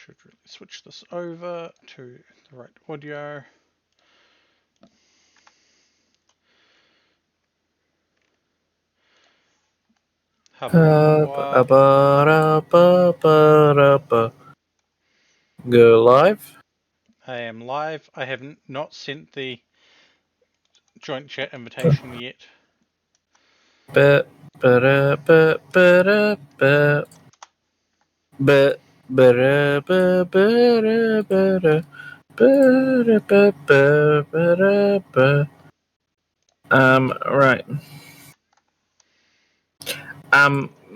should really switch this over to the right audio. Go live. I am live. I have not sent the joint chat invitation yet. Right.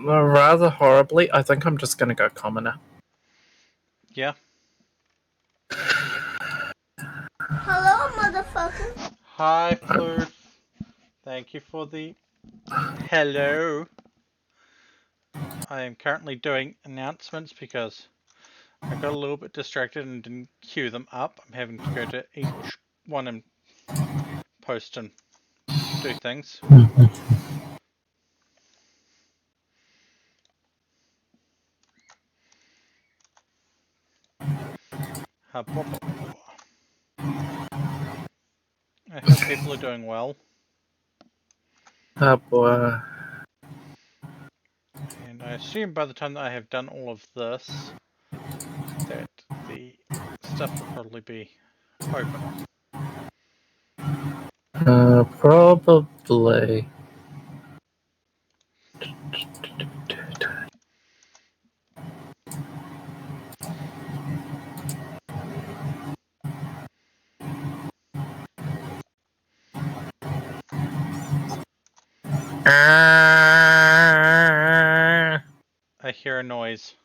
Rather horribly, I think I'm just gonna go commoner. Yeah. Hello, motherfucker. Hi, Floof. Thank you for the hello. I am currently doing announcements because I got a little bit distracted and didn't queue them up. I'm having to go to each one and post and do things. I hope people are doing well. Oh boy. And I assume by the time that I have done all of this, that the stuff will probably be open. Probably. I hear a noise.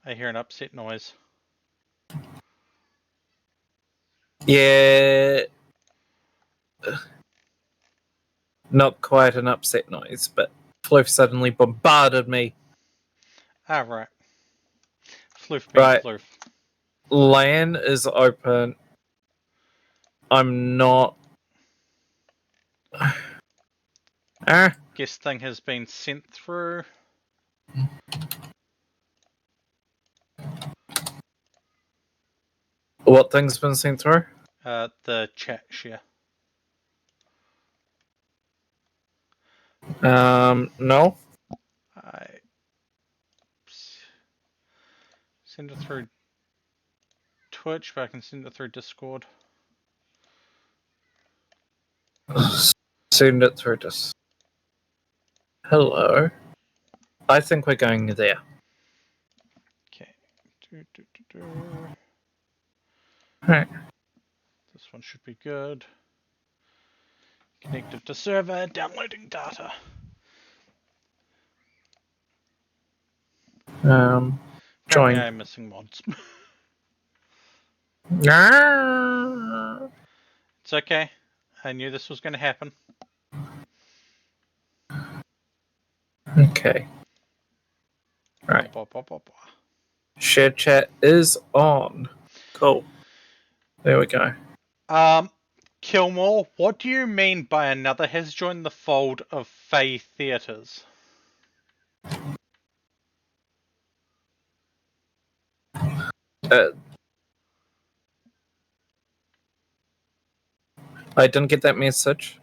I hear an upset noise. Yeah. Not quite an upset noise, but Floof suddenly bombarded me. Ah, right. Floof being Right. Floof. LAN is open. I'm not. Guest thing has been sent through. What thing's been sent through? The chat share. No. I send it through Twitch, but I can send it through Discord. Send it through just. Hello. I think we're going there. Okay. Right. This one should be good. Connected to server, downloading data. Apparently join. I'm missing mods. It's okay. I knew this was going to happen. Okay. Right. Share chat is on. Cool. There we go. Kilmore, what do you mean by another has joined the fold of Fae Theatres? I didn't get that message.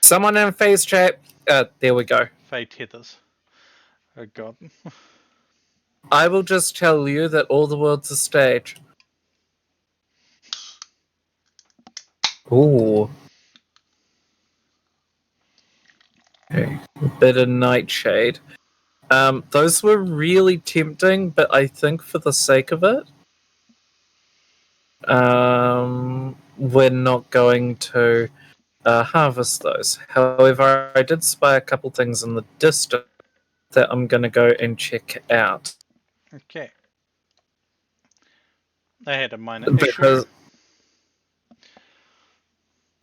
Someone in face chat. There we go. Fae Tethers. Oh god. I will just tell you that all the world's a stage. Ooh. Okay. A bit of nightshade. Those were really tempting, but I think for the sake of it, we're not going to harvest those. However, I did spy a couple things in the distance that I'm going to go and check out. Okay. I had a minor issue.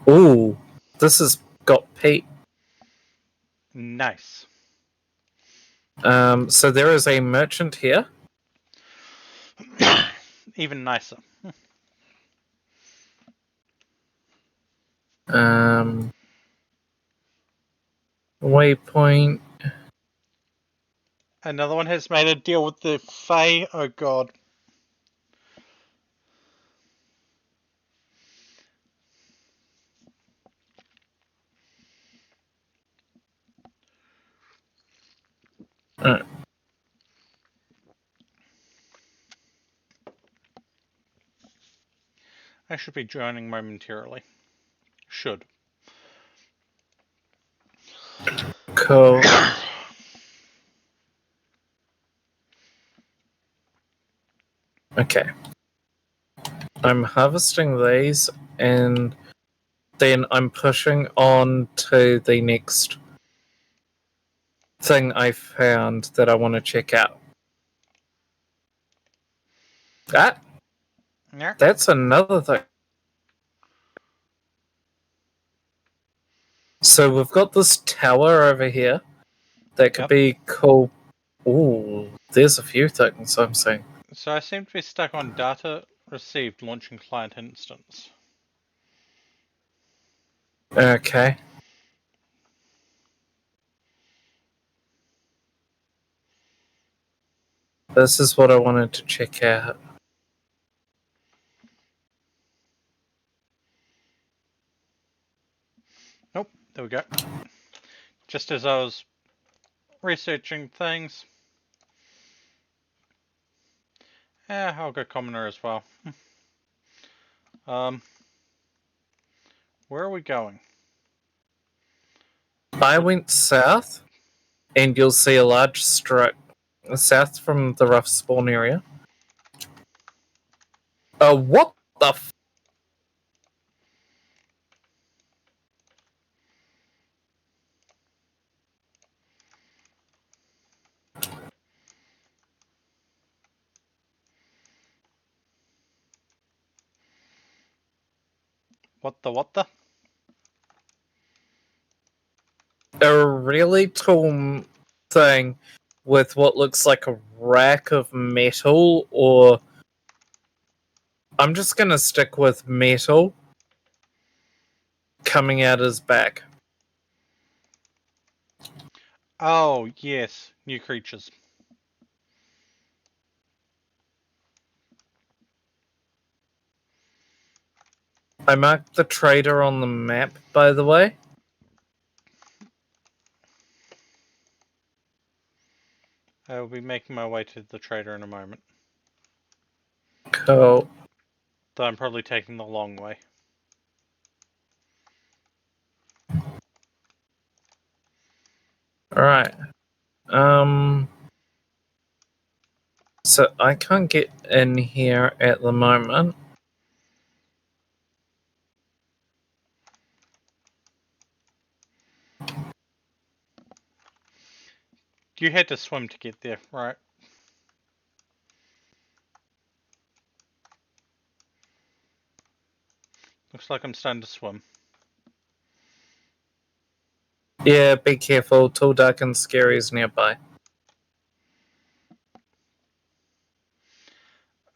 Ooh, this has got peat. Nice. So there is a merchant here. Even nicer. Waypoint. Another one has made a deal with the Fae. Oh god. Uh, I should be joining momentarily. Should. cool. Okay. I'm harvesting these and then I'm pushing on to the next thing I found that I want to check out. Ah, Yeah. that's another thing. So we've got this tower over here that could Yep. be cool. Ooh, there's a few things I'm seeing. So I seem to be stuck on data received launching client instance. Okay. This is what I wanted to check out. Nope. There we go. Just as I was researching things. I'll go commoner as well. Um, where are we going? I went south, and you'll see a large strip south from the rough spawn area. What the What the? a really tall thing with what looks like a rack of metal, or I'm just gonna stick with metal coming out his back. Oh, yes. New creatures. I marked the trader on the map, by the way. I will be making my way to the trader in a moment. Cool. Though I'm probably taking the long way. Alright. So I can't get in here at the moment. You had to swim to get there, right? Looks like I'm starting to swim. Yeah, be careful. Tall, dark, and scary is nearby.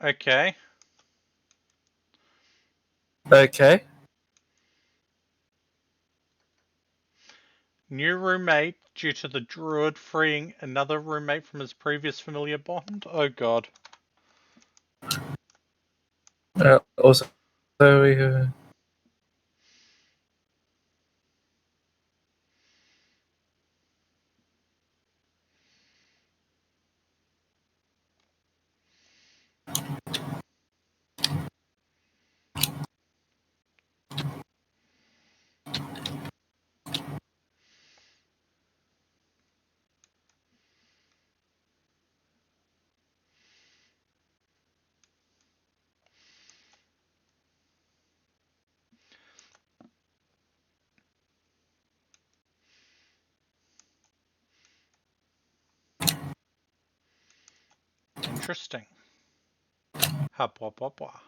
Okay. Okay. New roommate due to the druid freeing another roommate from his previous familiar bond. Oh god. Also, Interesting. Hop, wop, wop, wop.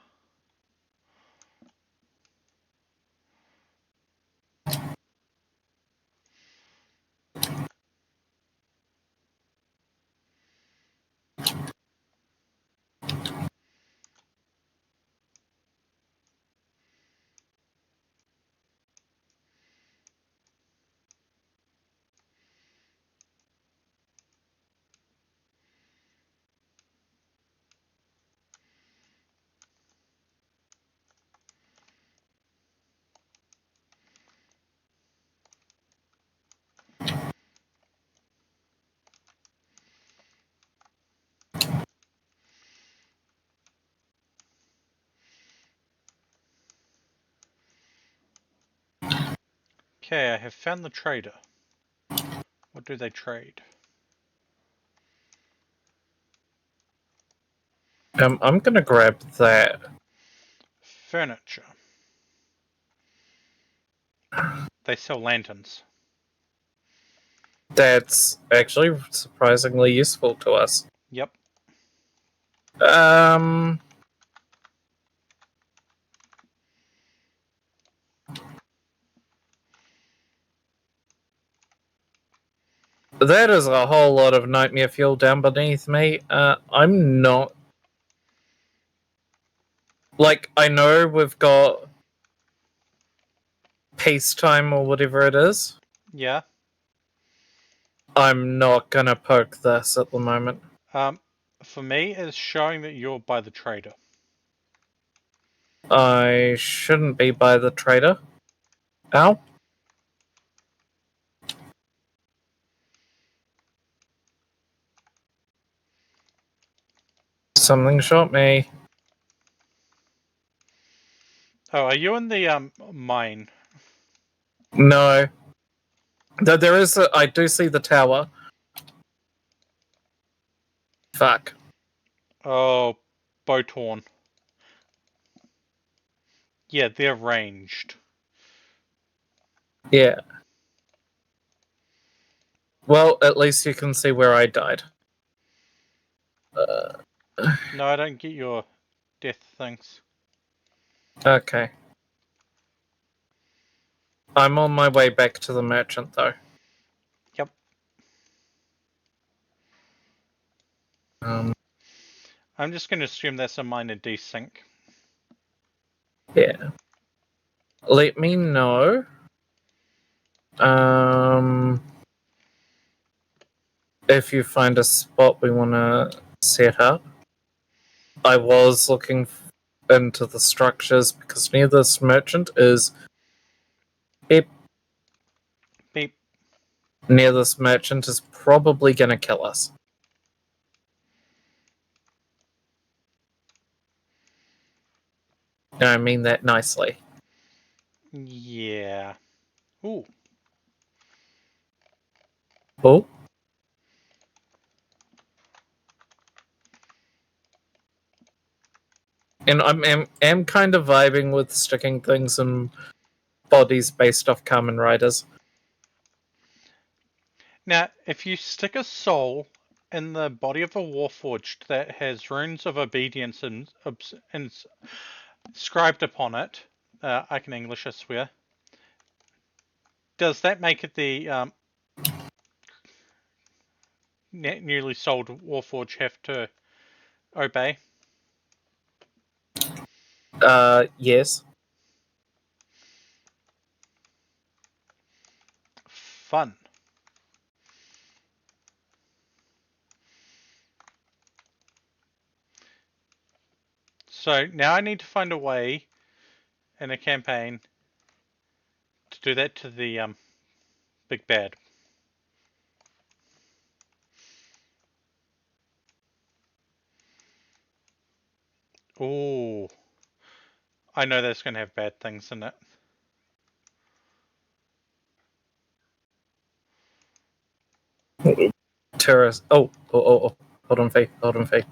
Okay, I have found the trader. What do they trade? I'm gonna grab that. Furniture. They sell lanterns. That's actually surprisingly useful to us. Yep. Um, that is a whole lot of nightmare fuel down beneath me. I'm not like I know we've got peacetime or whatever it is. Yeah. I'm not gonna poke this at the moment. For me, it's showing that you're by the trader. I shouldn't be by the trader. Ow. Something shot me. Oh, are you in the mine? No. Though there is I do see the tower. Fuck. Oh, Bowtorn. Yeah, they're ranged. Yeah. Well, at least you can see where I died. No, I don't get your death things. Okay. I'm on my way back to the merchant, though. Yep. Um, I'm just going to assume that's a minor desync. yeah. Let me know. Um, if you find a spot we want to set up. I was looking into the structures because near this merchant is. Beep. Beep. Near this merchant is probably going to kill us. And I mean that nicely. Yeah. Ooh. Oh? And I'm kind of vibing with sticking things in bodies based off Kamen Riders. Now, if you stick a soul in the body of a Warforged that has runes of obedience inscribed upon it, I can English, I swear. Does that make it the newly sold Warforged have to obey? Yes. Fun. So now I need to find a way in a campaign to do that to the big bad. Ooh, I know that's going to have bad things in it. Terrorist. Oh. Hold on, Faye. Hold on, Faye.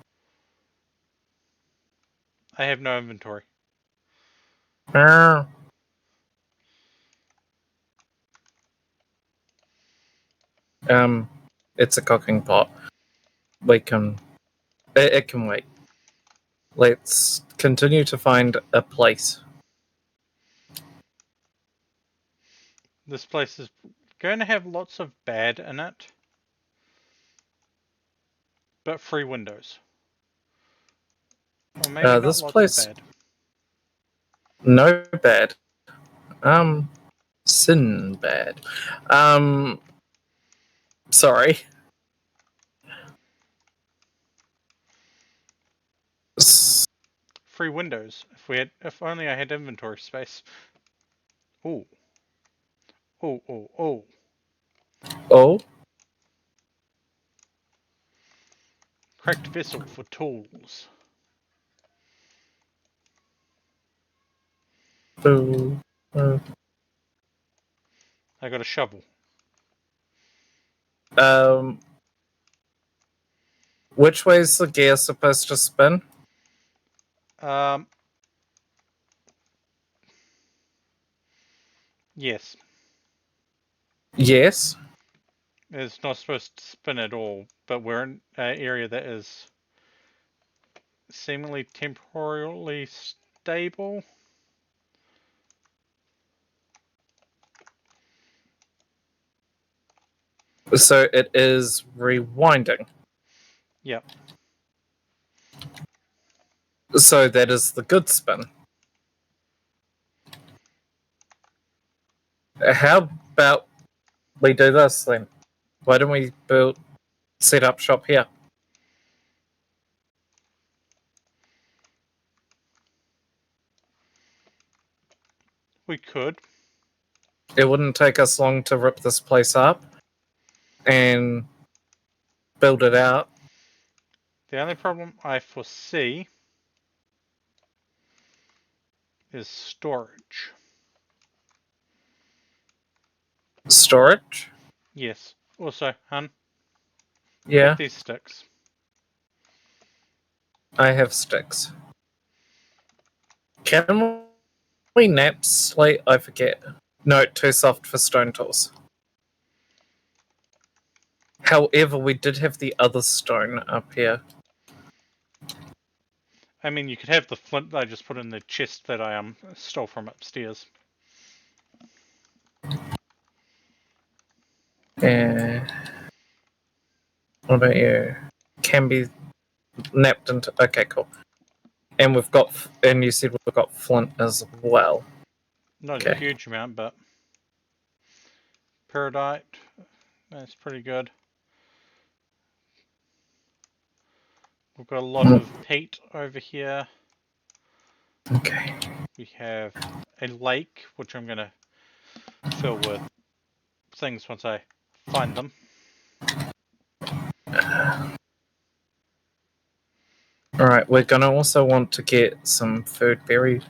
I have no inventory. Ah. It's a cooking pot. We can. It can wait. Let's continue to find a place. This place is going to have lots of bad in it, but free windows. Or maybe not This lots of place, bad. no bad. Sin bad. Sorry. Free windows. If only I had inventory space. Ooh. Oh. Oh. Cracked vessel for tools. Oh. I got a shovel. Which way is the gear supposed to spin? Yes. Yes. It's not supposed to spin at all, but we're in an area that is seemingly temporarily stable. So it is rewinding. Yep. So that is the good spin. How about we do this then? Why don't we set up shop here? We could. It wouldn't take us long to rip this place up and build it out. The only problem I foresee is storage. Storage? Yes. Also, hun, Yeah, take these sticks. I have sticks. Can we nap slate? I forget. No, too soft for stone tools. However, we did have the other stone up here. I mean, you could have the flint that I just put in the chest that I stole from upstairs. And what about you? Can be napped into. Okay, cool. And we've got, and you said we've got flint as well. Not a Okay. huge amount, but peridite, that's pretty good. We've got a lot of peat over here. Okay. We have a lake, which I'm going to fill with things once I find them. Alright, we're gonna also want to get some food buried.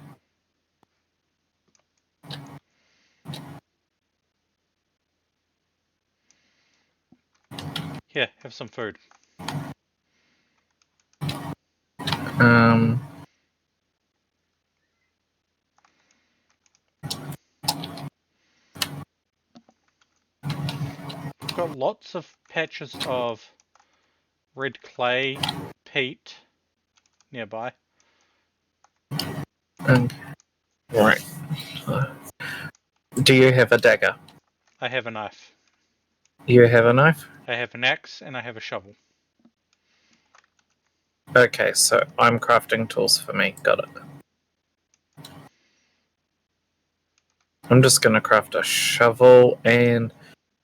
Here, have some food. Um, We've got lots of patches of red clay, peat nearby. right. Do you have a dagger? I have a knife. You have a knife? I have an axe and I have a shovel. Okay, so I'm crafting tools for me. Got it. I'm just gonna craft a shovel and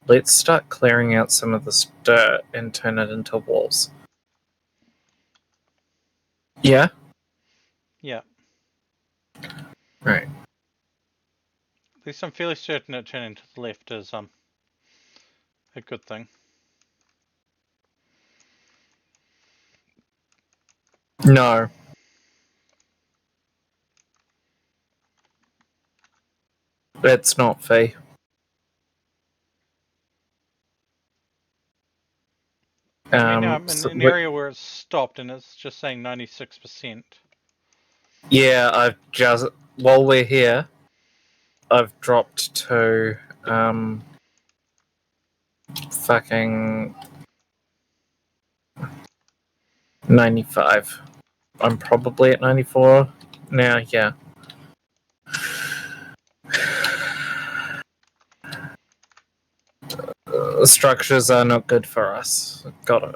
let's start clearing out some of this dirt and turn it into walls. Yeah? Yeah. Right. At least I'm fairly certain that turning to the left is a good thing. No. That's not Fee. I mean, I'm in So an area where it's stopped and it's just saying 96%. yeah, I've just while we're here, I've dropped to fucking 95. I'm probably at 94 now. Yeah. Structures are not good for us. Got it.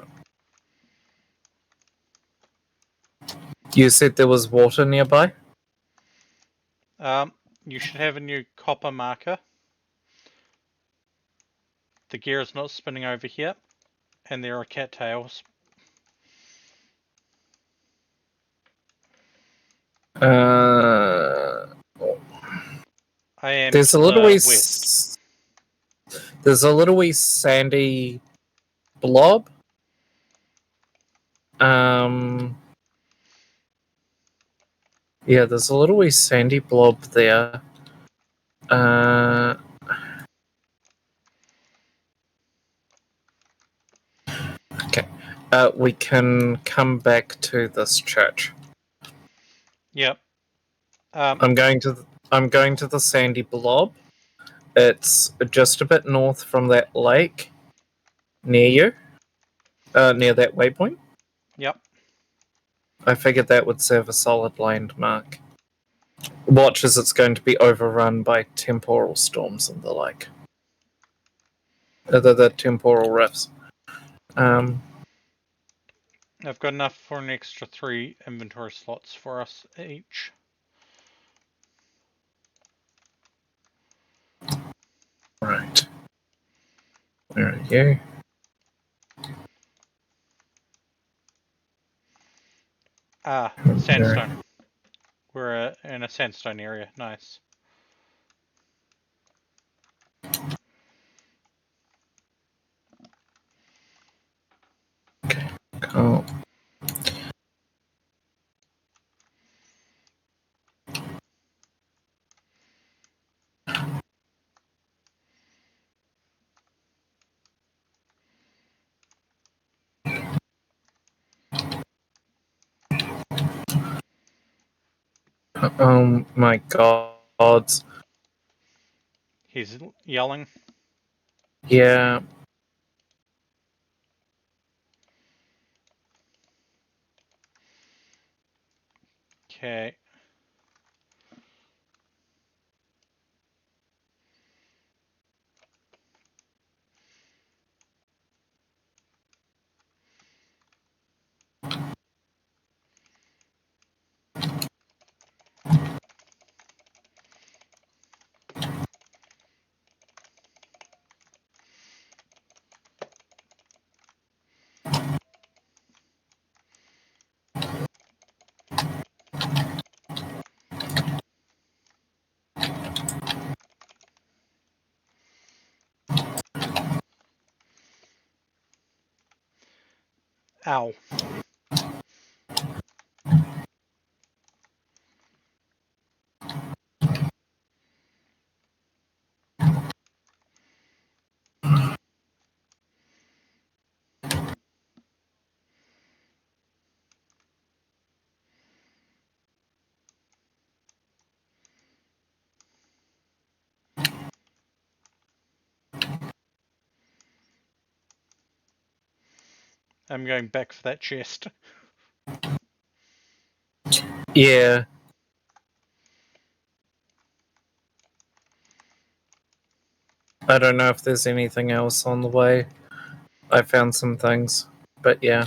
You said there was water nearby? You should have a new copper marker. The gear is not spinning over here, and there are cattails. I am There's to a little the wee. west. There's a little wee sandy blob. Yeah, there's a little wee sandy blob there. We can come back to this church. Yep. I'm going to the sandy blob. It's just a bit north from that lake, near you, near that waypoint. Yep. I figured that would serve a solid landmark. Watch as it's going to be overrun by temporal storms and the like. The temporal rifts. I've got enough for an extra 3 inventory slots for us each. Right. Where are you? Sandstone. We're in a sandstone area. Nice. Cool. Oh my god. He's yelling. Yeah. Okay. Ow. I'm going back for that chest. Yeah. I don't know if there's anything else on the way. I found some things, but yeah.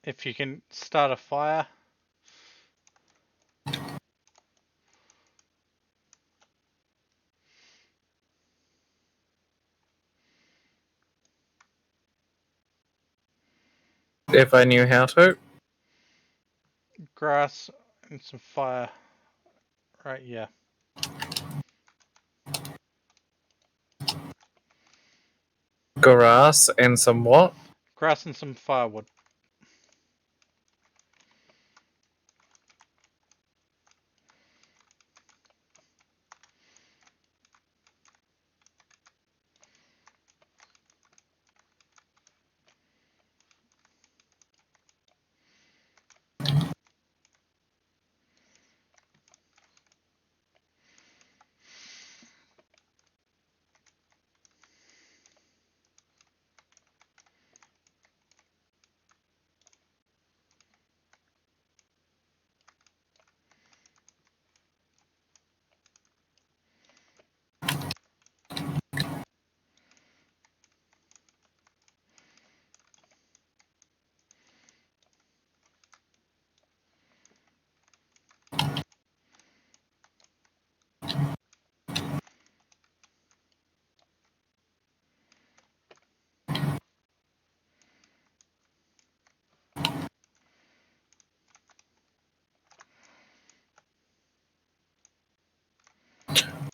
If you can start a fire. If I knew how to. Grass and some fire. Right, yeah. Grass and some what? Grass and some firewood.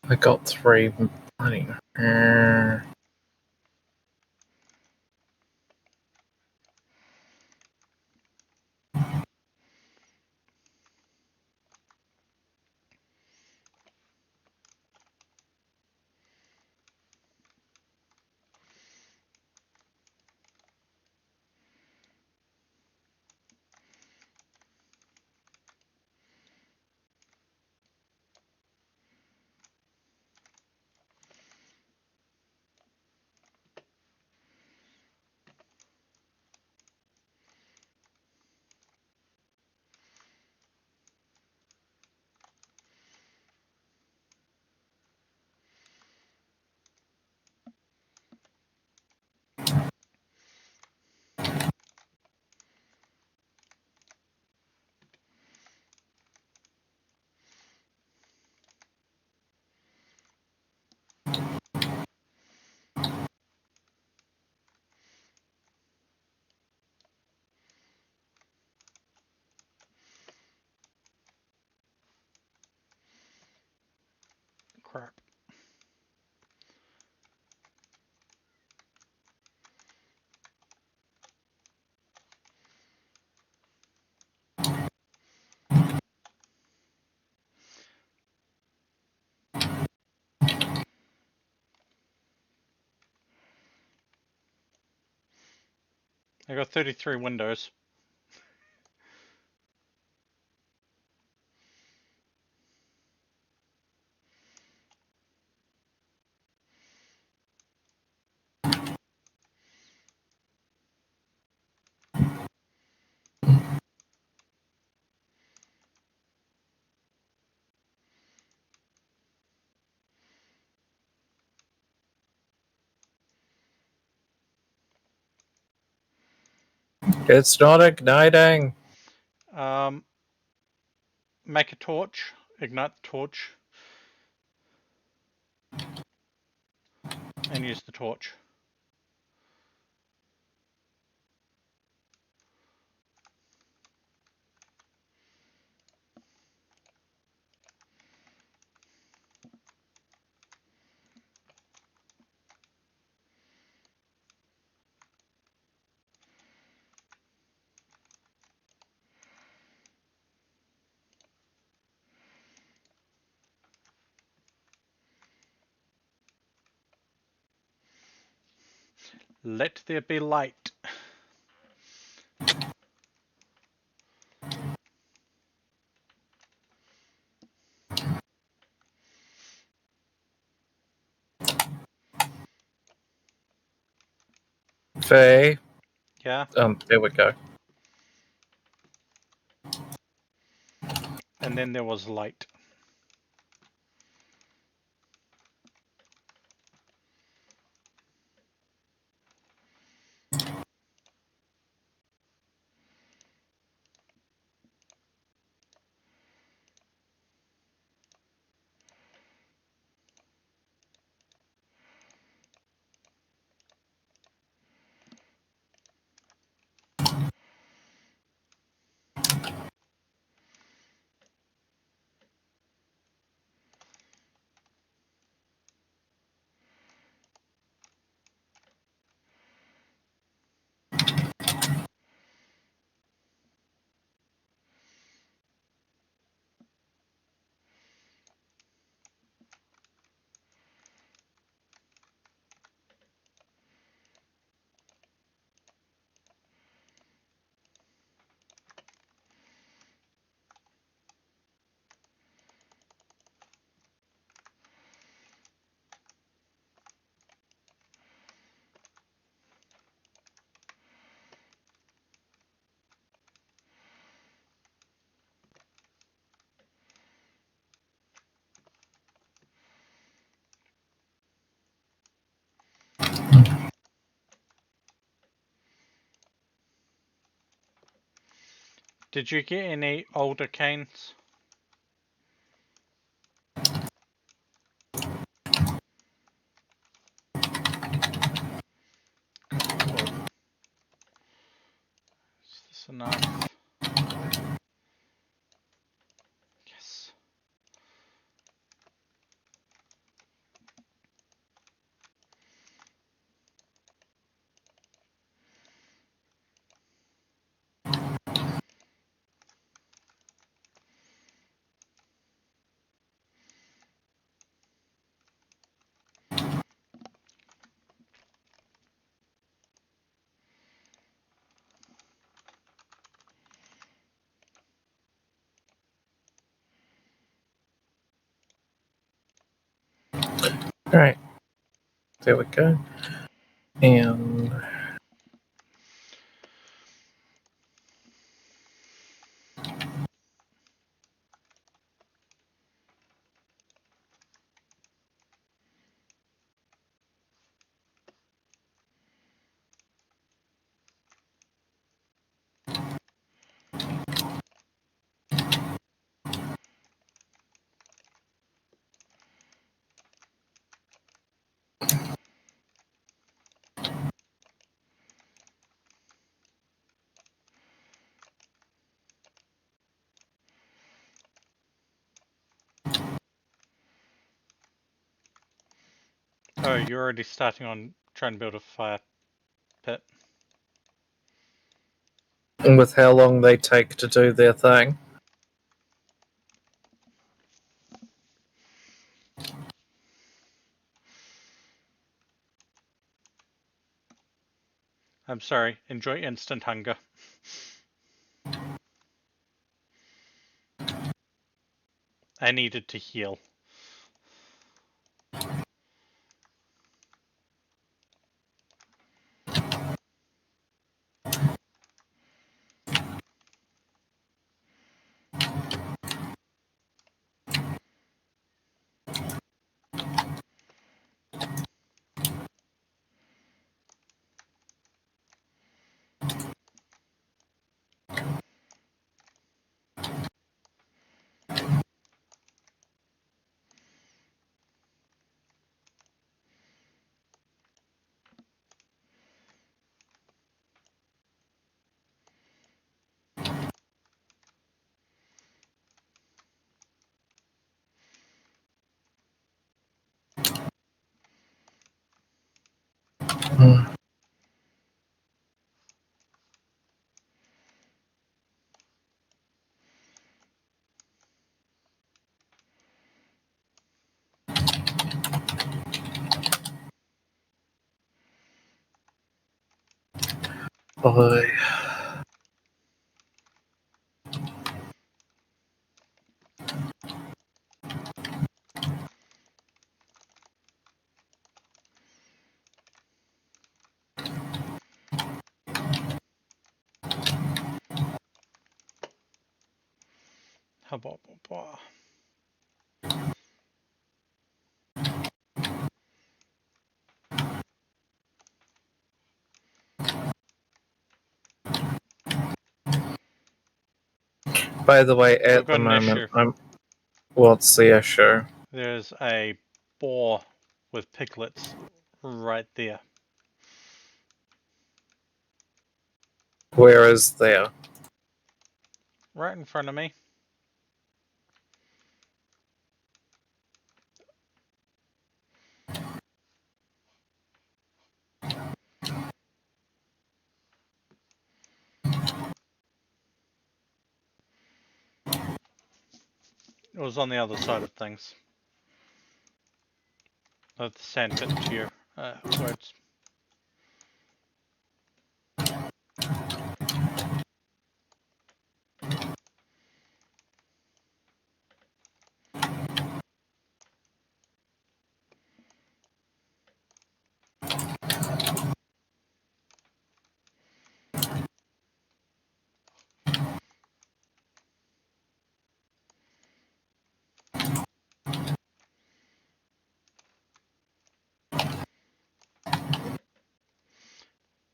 I got 3 money. crap. I got 33 windows. It's not igniting. Make a torch, ignite the torch, and use the torch. Let there be light. Faye. Yeah, There we go. and then there was light. Did you get any older canes? Cool. Is this enough? Yes. Alright. There we go. And Oh, you're already starting on trying to build a fire pit. And with how long they take to do their thing. I'm sorry, enjoy instant hunger. I needed to heal. Boy. By the way, We've at got the an moment, issue. what's the issue? There's a boar with piglets right there. Where is there? Right in front of me. It was on the other side of things. Of the sandpit to your words.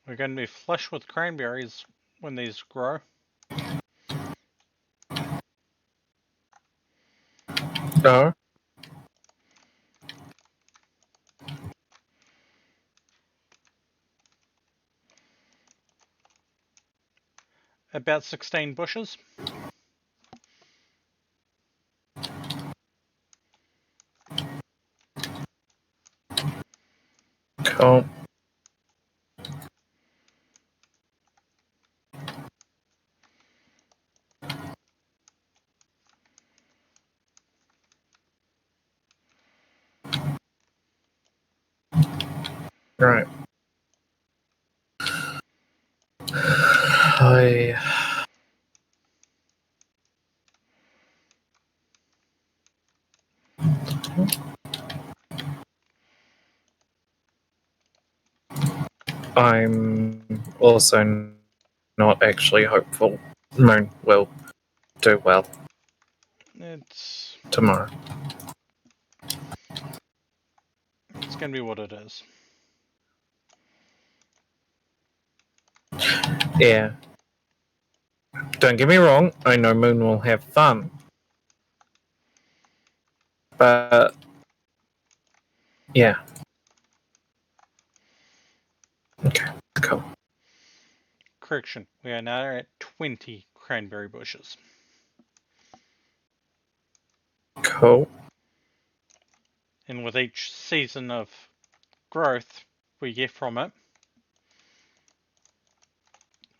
We're going to be flush with cranberries when these grow. No? About 16 bushes. Cool. Right. I'm also not actually hopeful Moon will do well It's tomorrow. going to be what it is. Yeah. Don't get me wrong, I know Moon will have fun. But yeah. Okay, cool. Correction, we are now at 20 cranberry bushes. Cool. And with each season of growth we get from it,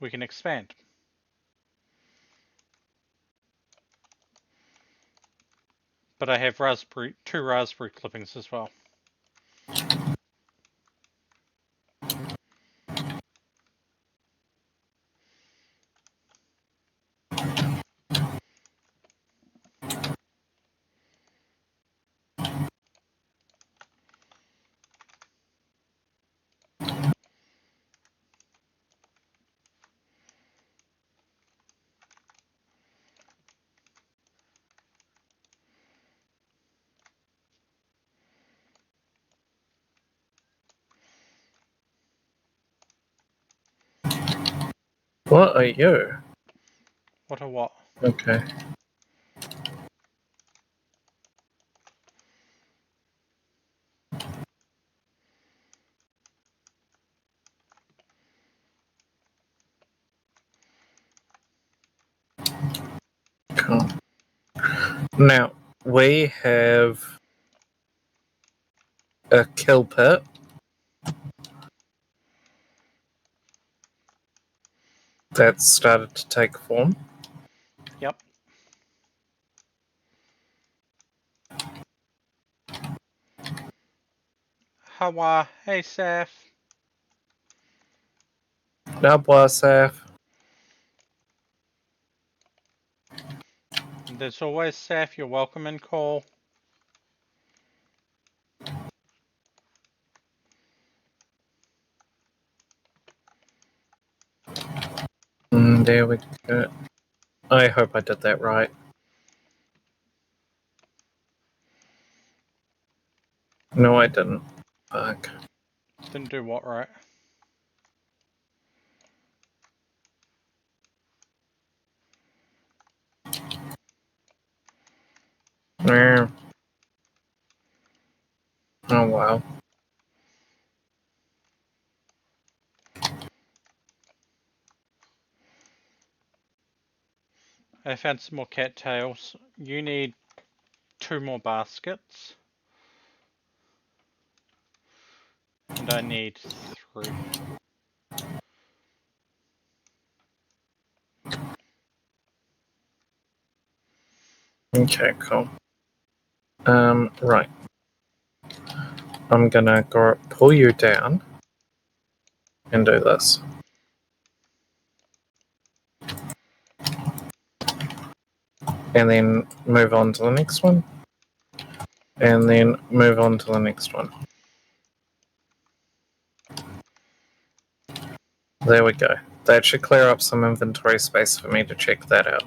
we can expand. But I have two raspberry clippings as well. What are you? What a what? Okay. Cool. Now, we have a kill pit. That's started to take form. Yep. Hawa, hey Saf. Nabwasaf. And there's always Saf, you're welcome in call. There we go. I hope I did that right. No, I didn't. Fuck. Didn't do what right? Oh, wow. I found some more cattails. You need 2 more baskets. And I need 3. Okay, cool. Right. I'm gonna go pull you down and do this. And then move on to the next one. And then move on to the next one. There we go. That should clear up some inventory space for me to check that out.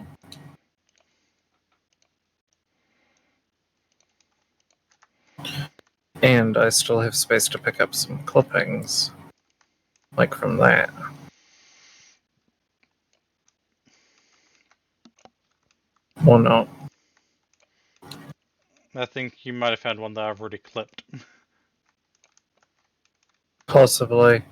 And I still have space to pick up some clippings. Like from that. Or not. I think you might have found one that I've already clipped. Possibly.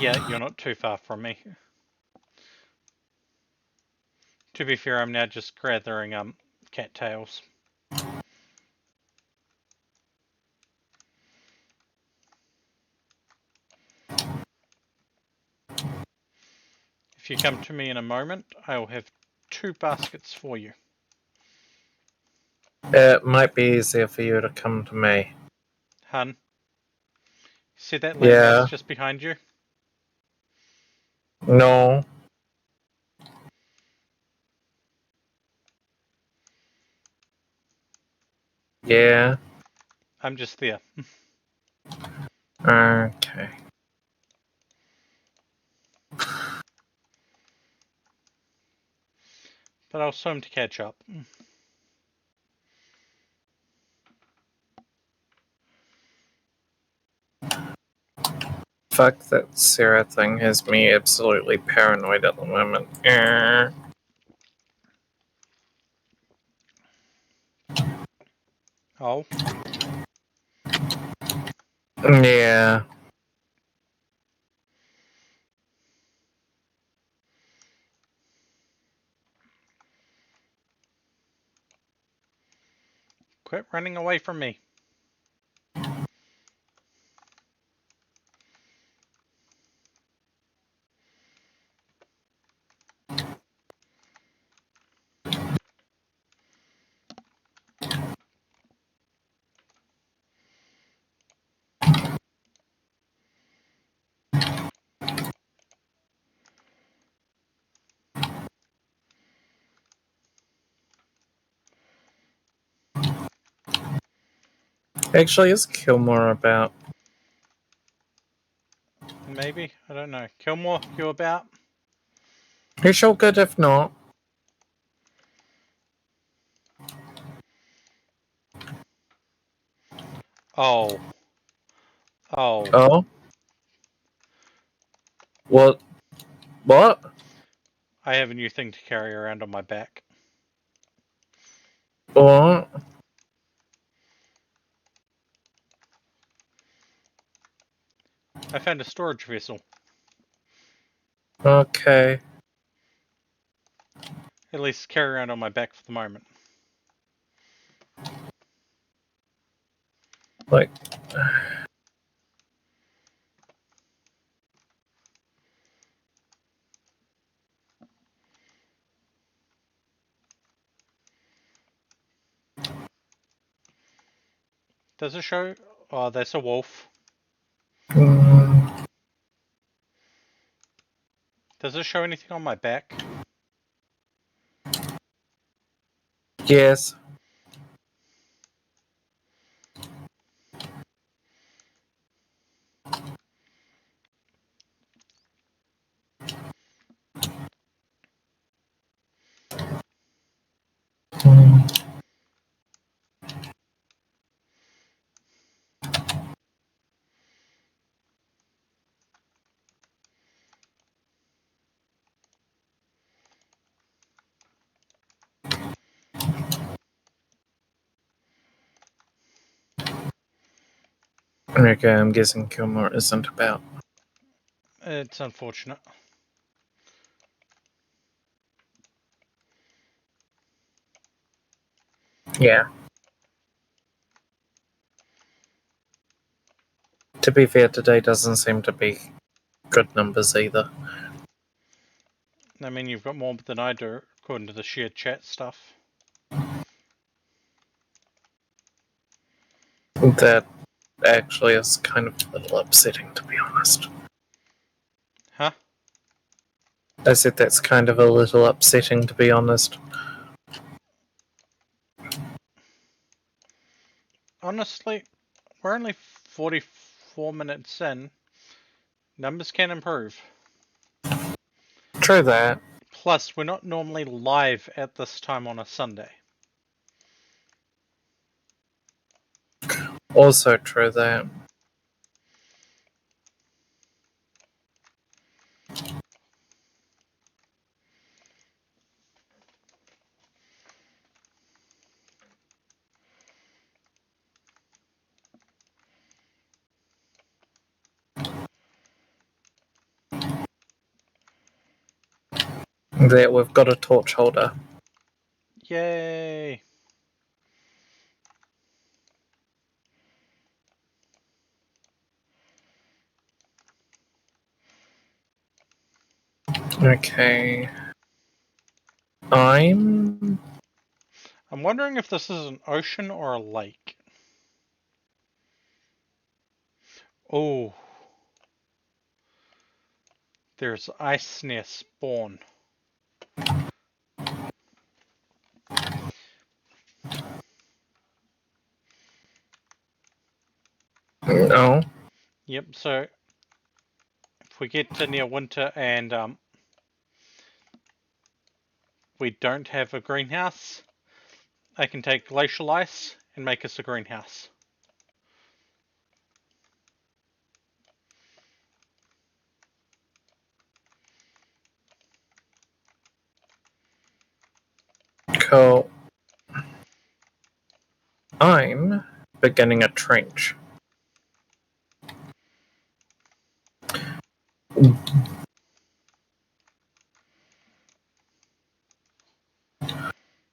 Yeah, you're not too far from me. To be fair, I'm now just gathering cattails. If you come to me in a moment, I will have 2 baskets for you. It might be easier for you to come to me. Hun, see that lamppost Yeah. just behind you? No. Yeah. I'm just there. Okay. But I'll swim to catch up. Fuck, that Sarah thing has me absolutely paranoid at the moment. Oh, Yeah. Quit running away from me. Actually, is Kilmore about? Maybe? I don't know. Kilmore, you about? He's all good if not. Oh. Oh. Oh? What? What? I have a new thing to carry around on my back. What? I found a storage vessel. Okay. At least carry around on my back for the moment. Like... Does it show? Oh, that's a wolf. mm, Does it show anything on my back? yes. Mm, okay, I'm guessing Kilmore isn't about. It's unfortunate. Yeah. To be fair, today doesn't seem to be good numbers either. I mean, you've got more than I do, according to the shared chat stuff. That actually is kind of a little upsetting, to be honest. Huh? I said that's kind of a little upsetting, to be honest. Honestly, we're only 44 minutes in. Numbers can improve. True that. Plus, we're not normally live at this time on a Sunday. Also true that. There, we've got a torch holder. Yay! Okay. I'm... I'm wondering if this is an ocean or a lake. Oh, there's ice near spawn. No. Yep, so if we get to near winter and we don't have a greenhouse, I can take glacial ice and make us a greenhouse. Cool. I'm beginning a trench.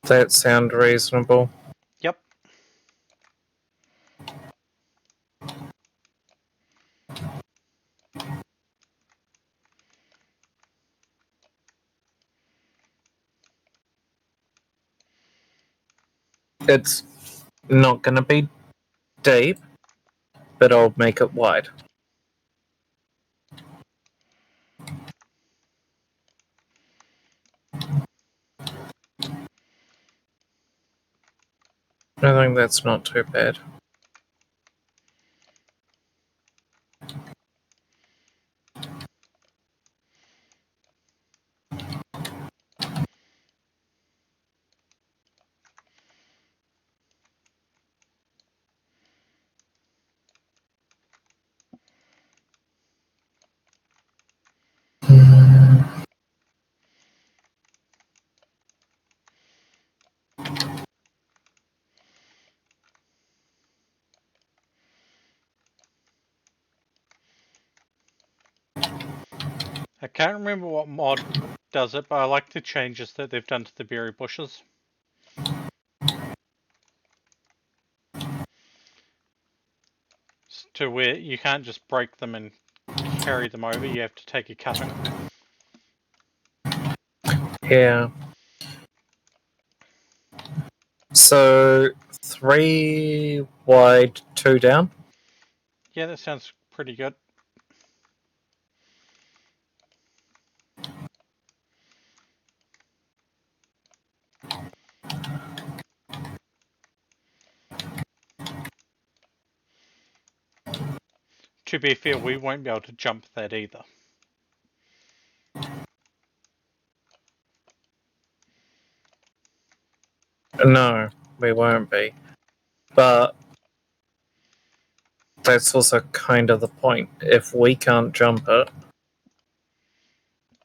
That sound reasonable? Yep. It's not going to be deep, but I'll make it wide. I think that's not too bad. I can't remember what mod does it, but I like the changes that they've done to the berry bushes. To where you can't just break them and carry them over, you have to take a cutting. Yeah. So 3 wide, 2 down. Yeah, that sounds pretty good. To be fair, we won't be able to jump that either. No, we won't be. But that's also kind of the point. If we can't jump it,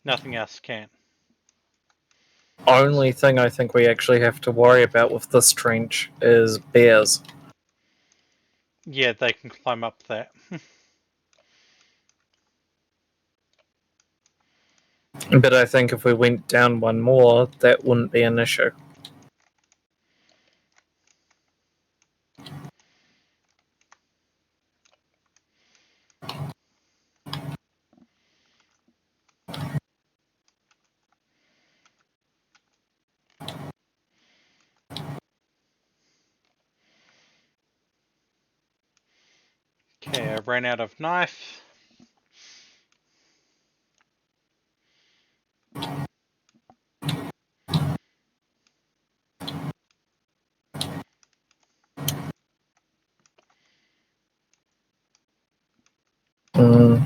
Nothing else can. only thing I think we actually have to worry about with this trench is bears. Yeah, they can climb up that. But I think if we went down one more, that wouldn't be an issue. Okay, I ran out of knife. Mm.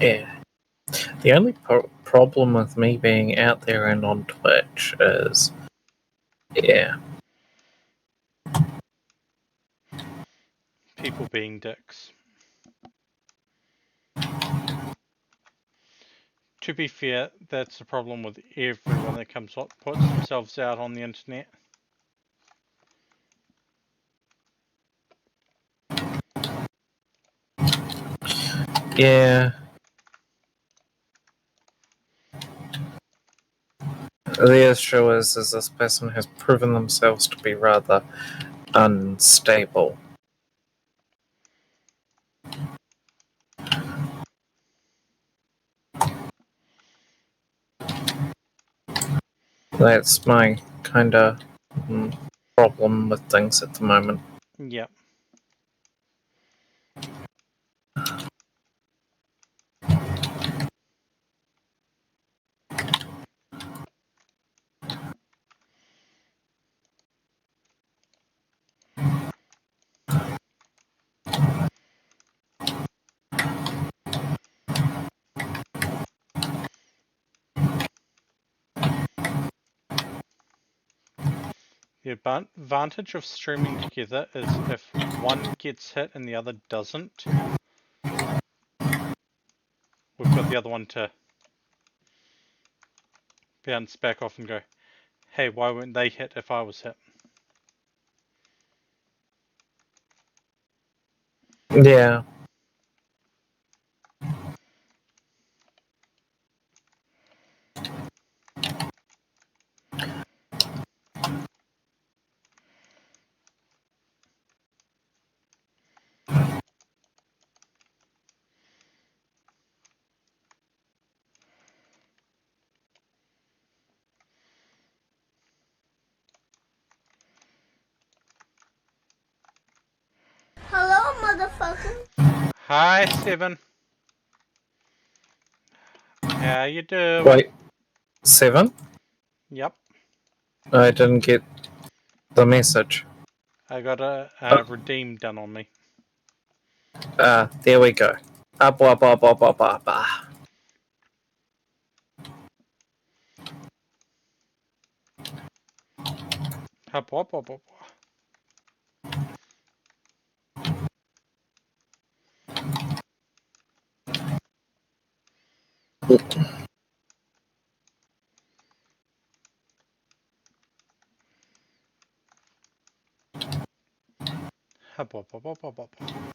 Yeah. The only problem with me being out there and on Twitch is, yeah, People being dicks. To be fair, that's the problem with everyone that puts themselves out on the internet. yeah. The issue is this person has proven themselves to be rather unstable. That's my kind of problem with things at the moment. Yep. The advantage of streaming together is if one gets hit and the other doesn't, we've got the other one to bounce back off and go, hey, why weren't they hit if I was hit? Yeah. Hello, motherfucker. Hi, Seven. How you doing? Wait, 7? Yep. I didn't get the message. I got a redeem done on me. There we go. Up, up, up, up, up, up, up. Hop, hop, hop, hop. Hop, hop, hop, hop, hop, hop.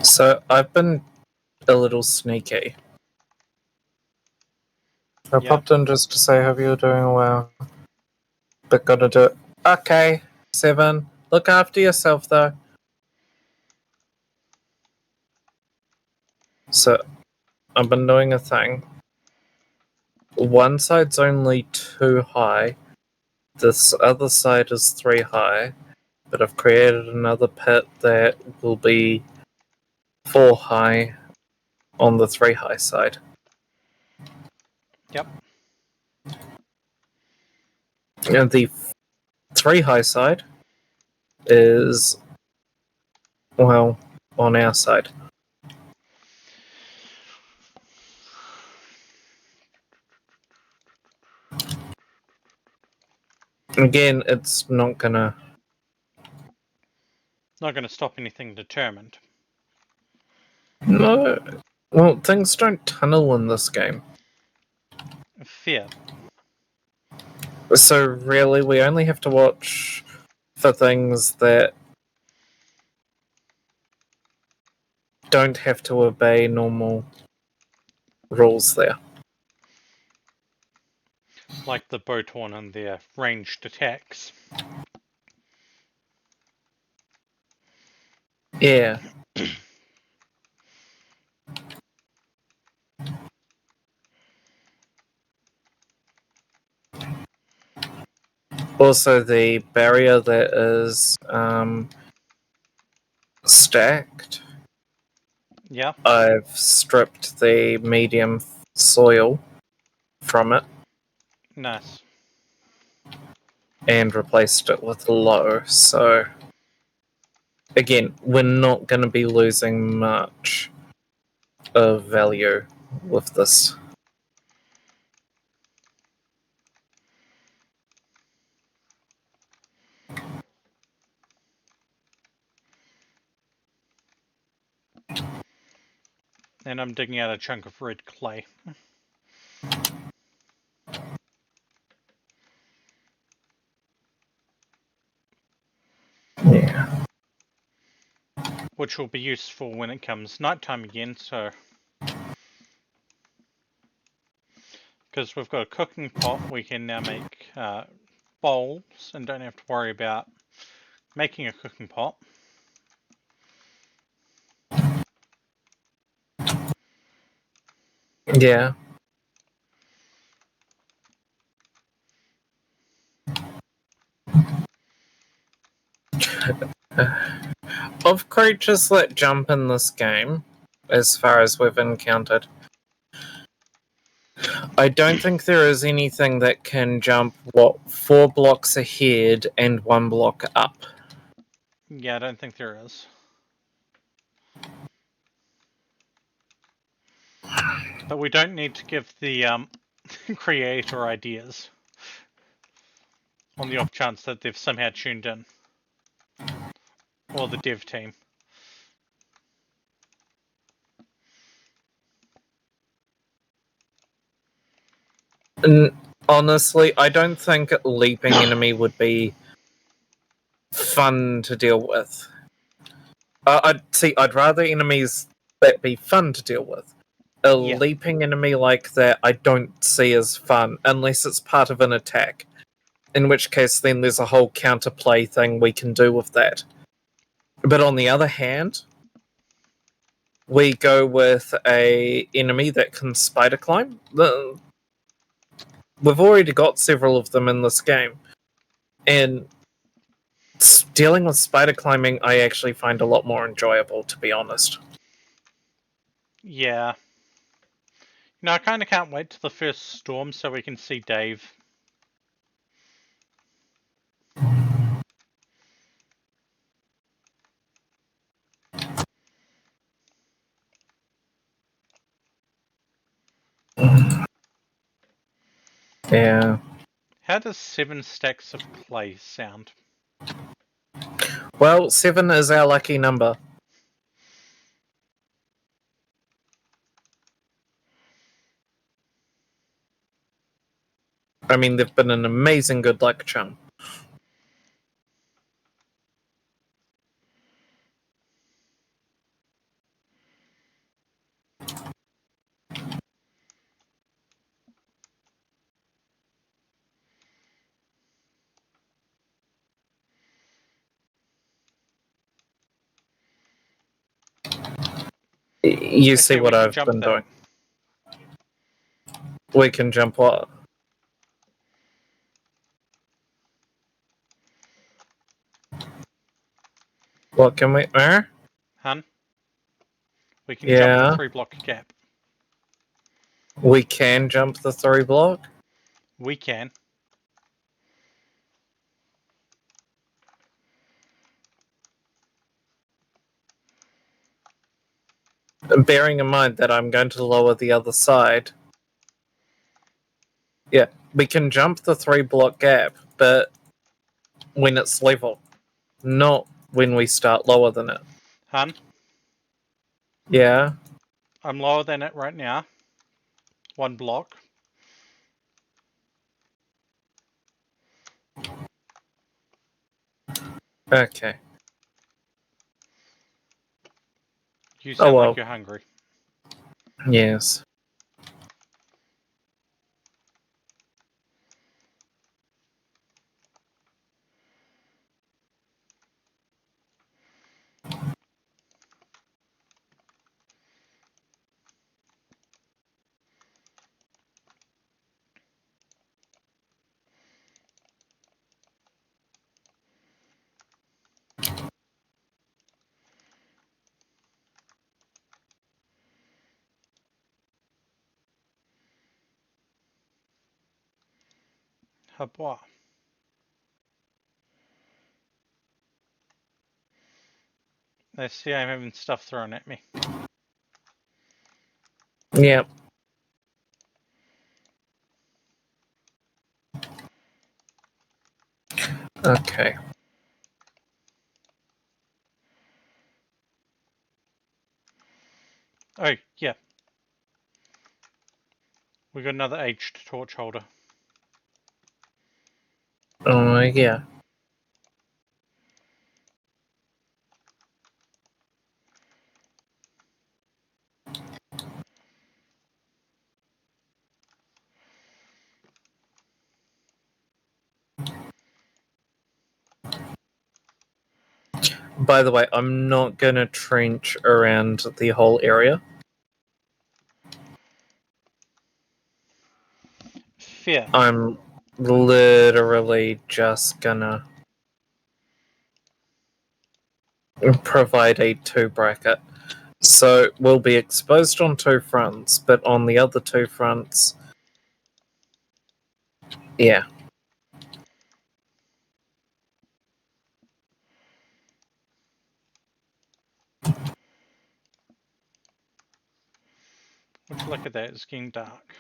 So I've been a little sneaky. I Yeah. popped in just to say, hope you're doing well. But gotta do it. Okay, 7. Look after yourself, though. So I've been doing a thing. One side's only 2 high. This other side is 3 high. But I've created another pit that will be 4 high on the 3 high side. Yep. And the 3 high side is, well, on our side. Again, it's not gonna. Not going to stop anything determined. No. Well, things don't tunnel in this game. Fear. So, really, we only have to watch for things that don't have to obey normal rules there. Like the Botorn and their ranged attacks. Yeah. Also, the barrier that is stacked, Yeah. I've stripped the medium soil from it Nice. and replaced it with low. So, again, we're not going to be losing much of value with this. And I'm digging out a chunk of red clay. Yeah. Which will be useful when it comes nighttime again, so. Because we've got a cooking pot, we can now make bowls and don't have to worry about making a cooking pot. Yeah. Of creatures that jump in this game, as far as we've encountered, I don't think there is anything that can jump, 4 blocks ahead and 1 block up. Yeah, I don't think there is. But we don't need to give the creator ideas on the off chance that they've somehow tuned in. Or the dev team. And honestly, I don't think leaping enemy would be fun to deal with. I'd rather enemies that be fun to deal with. A Yeah. leaping enemy like that, I don't see as fun unless it's part of an attack. In which case, then there's a whole counterplay thing we can do with that. But on the other hand, we go with a enemy that can spider climb. We've already got several of them in this game, and dealing with spider climbing, I actually find a lot more enjoyable, to be honest. Yeah. I kind of can't wait till the first storm so we can see Dave. Yeah. How does 7 stacks of clay sound? Well, 7 is our lucky number. I mean, they've been an amazing good luck charm. You see Okay, we what can I've jump been that. doing. We can jump what? What can we? Hun? We can jump the Yeah. 3 block gap. We can jump the 3 block. We can. Bearing in mind that I'm going to lower the other side. Yeah, we can jump the 3 block gap, but when it's level, not when we start lower than it. Hun? Yeah. I'm lower than it right now. 1 block. Okay. You sound like you're hungry. Yes. Habois. I see I'm having stuff thrown at me. Yep. Okay. Oh, yeah. We got another aged torch holder. Oh, yeah. By the way, I'm not going to trench around the whole area. Fear. I'm literally just gonna provide a 2 bracket. So we'll be exposed on 2 fronts, but on the other 2 fronts, Yeah. Would you look at that? It's getting dark.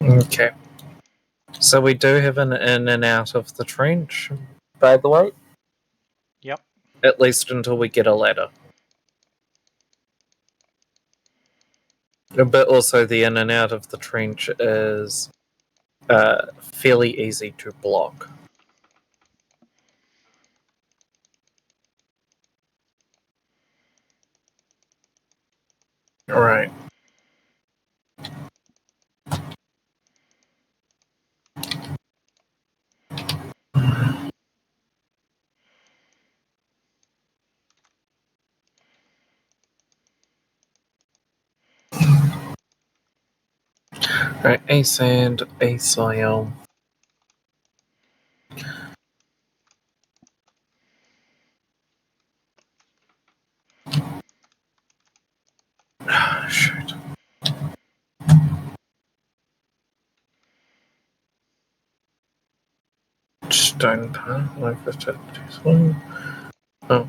Okay. So we do have an in and out of the trench, by the way. Yep. At least until we get a ladder. But also the in and out of the trench is fairly easy to block. Alright. Alright, a sand, a soil. Shoot. Stone part, over to this one. Oh,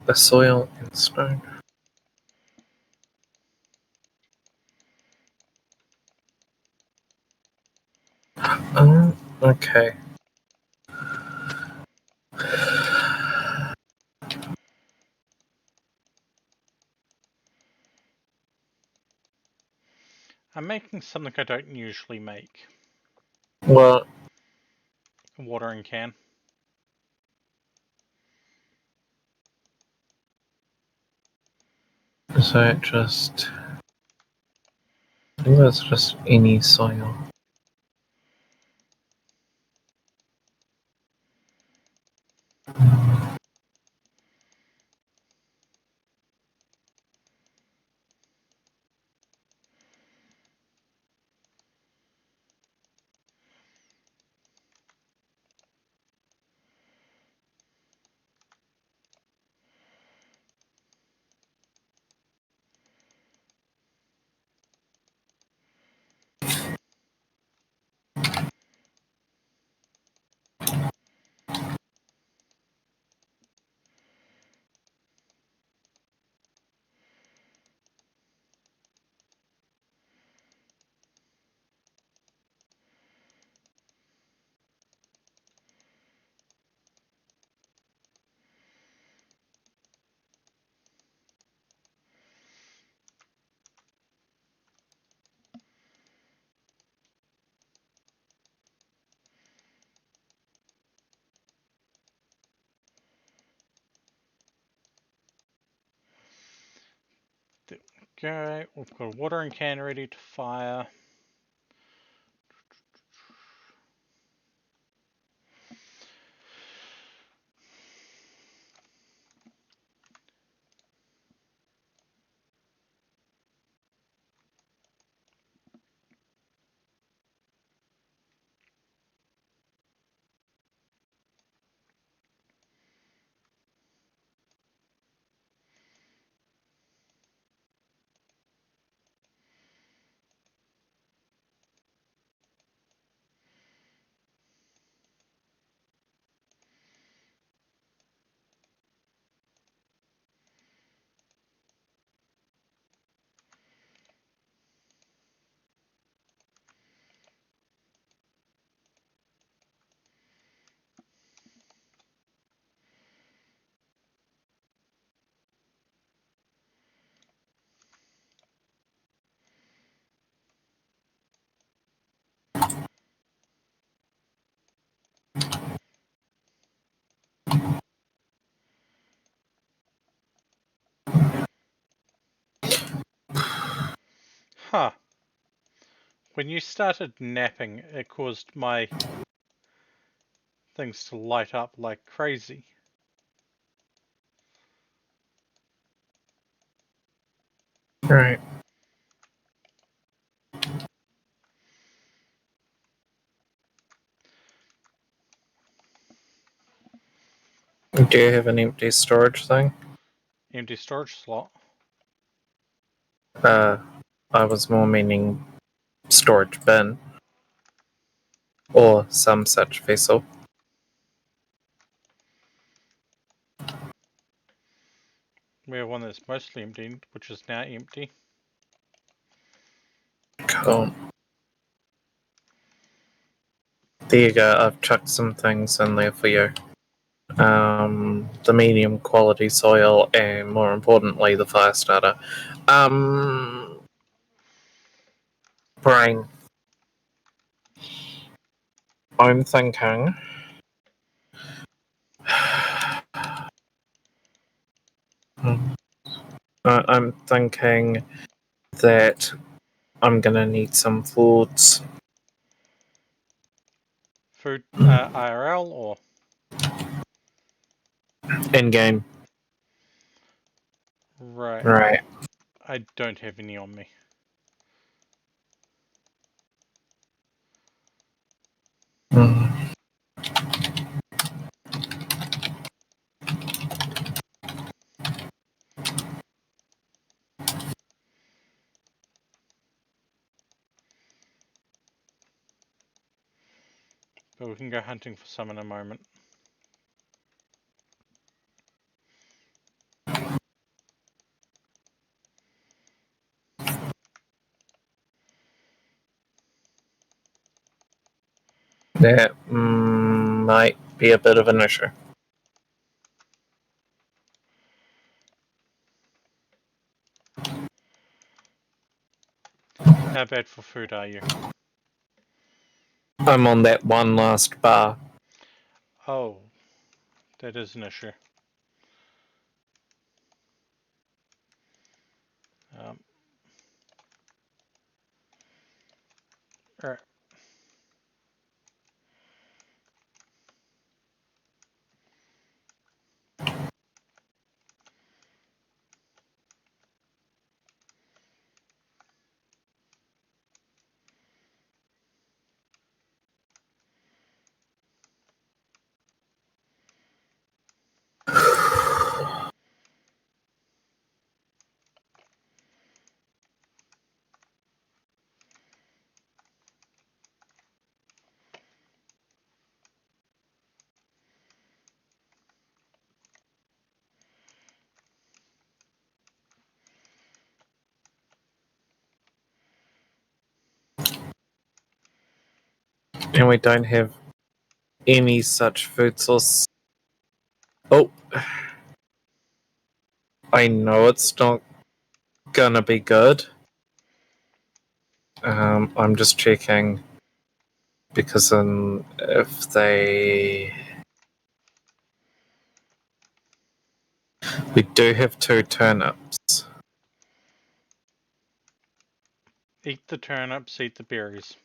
the soil and stone. Oh, okay. I'm making something I don't usually make. Well, A watering can. so it just... I think that's just any soil. There we go. We've got a watering can ready to fire. Huh. When you started napping, it caused my things to light up like crazy. Right. Do you have an empty storage thing? Empty storage slot. I was more meaning storage bin or some such vessel. We have one that's mostly empty, which is now empty. Cool. There you go. I've chucked some things in there for you. The medium quality soil, and more importantly, the fire starter. Brain. I'm thinking. I'm thinking that I'm gonna need some foods. Food IRL or In game. right. Right. I don't have any on me. Mm. But we can go hunting for some in a moment. That might be a bit of an issue. How bad for food are you? I'm on that one last bar. Oh, that is an issue. Um, Alright. And we don't have any such food source. Oh, I know it's not gonna be good. I'm just checking because if we do have 2 turnips. Eat the turnips, eat the berries.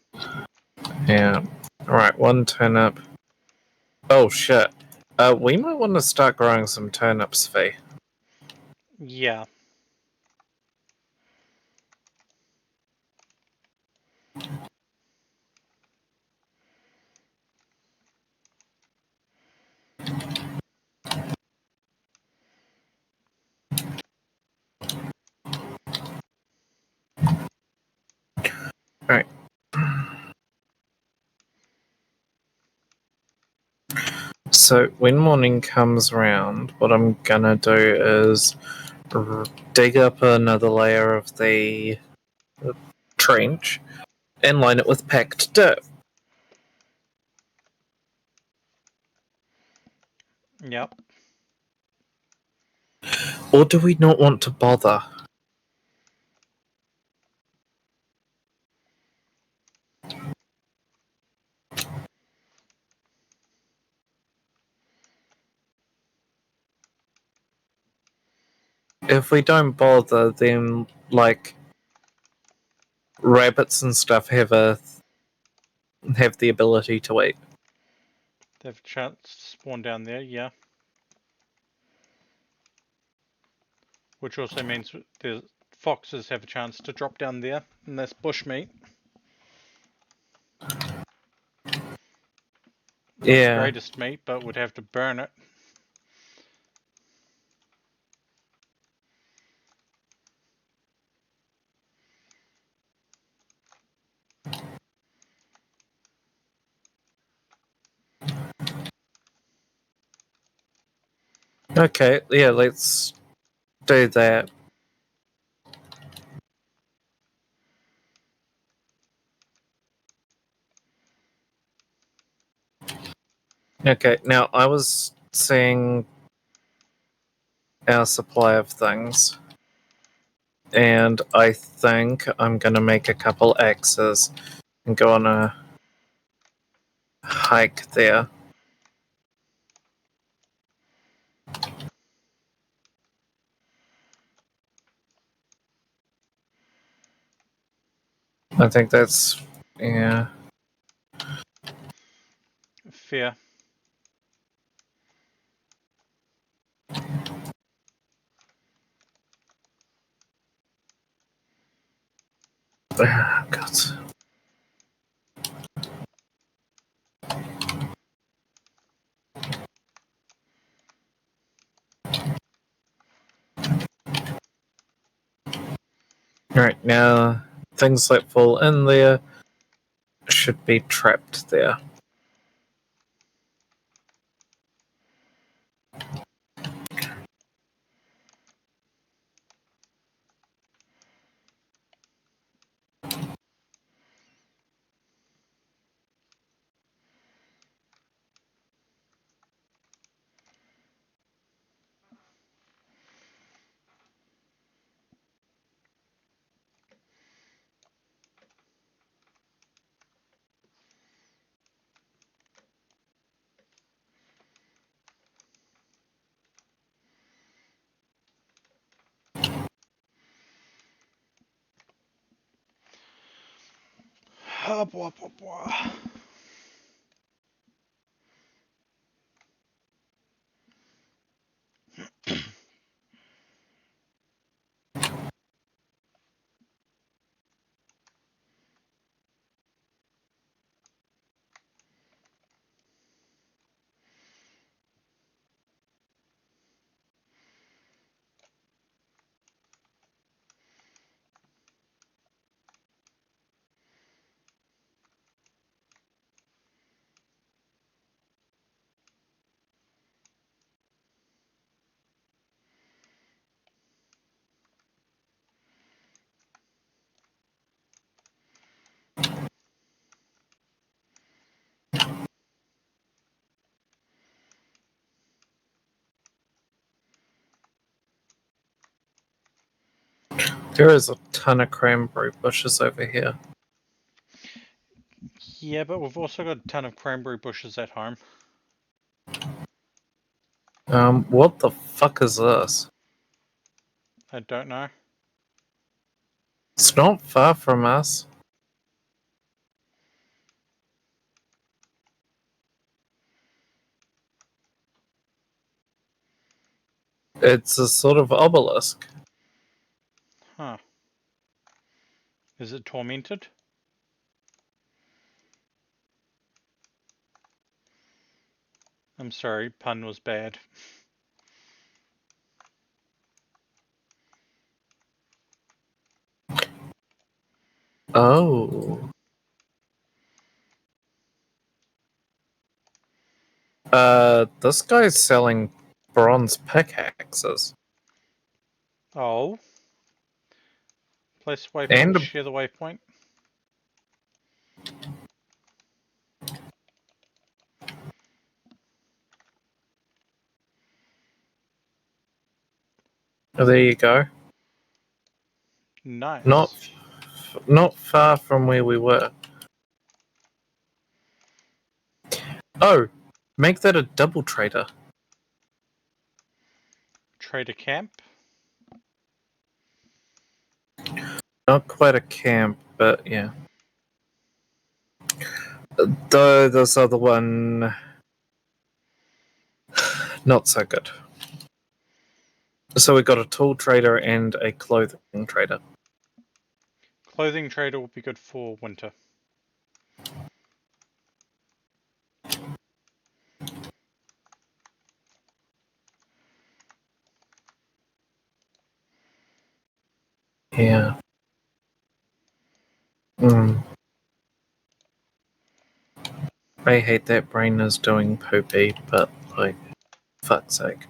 Yeah. Alright, 1 turnip. Oh shit. We might want to start growing some turnips, Fee. Yeah. Alright. So when morning comes around, what I'm gonna do is dig up another layer of the trench and line it with packed dirt. Yep. Or do we not want to bother? If we don't bother, then, like, rabbits and stuff have the ability to eat. They have a chance to spawn down there, yeah. Which also means the foxes have a chance to drop down there, and that's bushmeat. Not the Yeah. greatest meat, but would have to burn it. Okay, yeah, let's do that. Okay, now I was seeing our supply of things, and I think I'm gonna make a couple axes and go on a hike there. I think that's, yeah. Fair. God. Alright, now things that fall in there should be trapped there. Ah, blah, blah, blah. There is a ton of cranberry bushes over here. Yeah, but we've also got a ton of cranberry bushes at home. What the fuck is this? I don't know. It's not far from us. It's a sort of obelisk. Huh. Is it tormented? I'm sorry, pun was bad. Oh. This guy's selling bronze pickaxes. Oh. Place waypoint, And share the waypoint. there you go. Nice. Not far from where we were. Oh, make that a double trader. Trader camp. Not quite a camp. But yeah. Though this other one, not so good. So we got a tool trader and a clothing trader. Clothing trader will be good for winter. Yeah. I hate that Brain is doing poopy, but like, fuck's sake.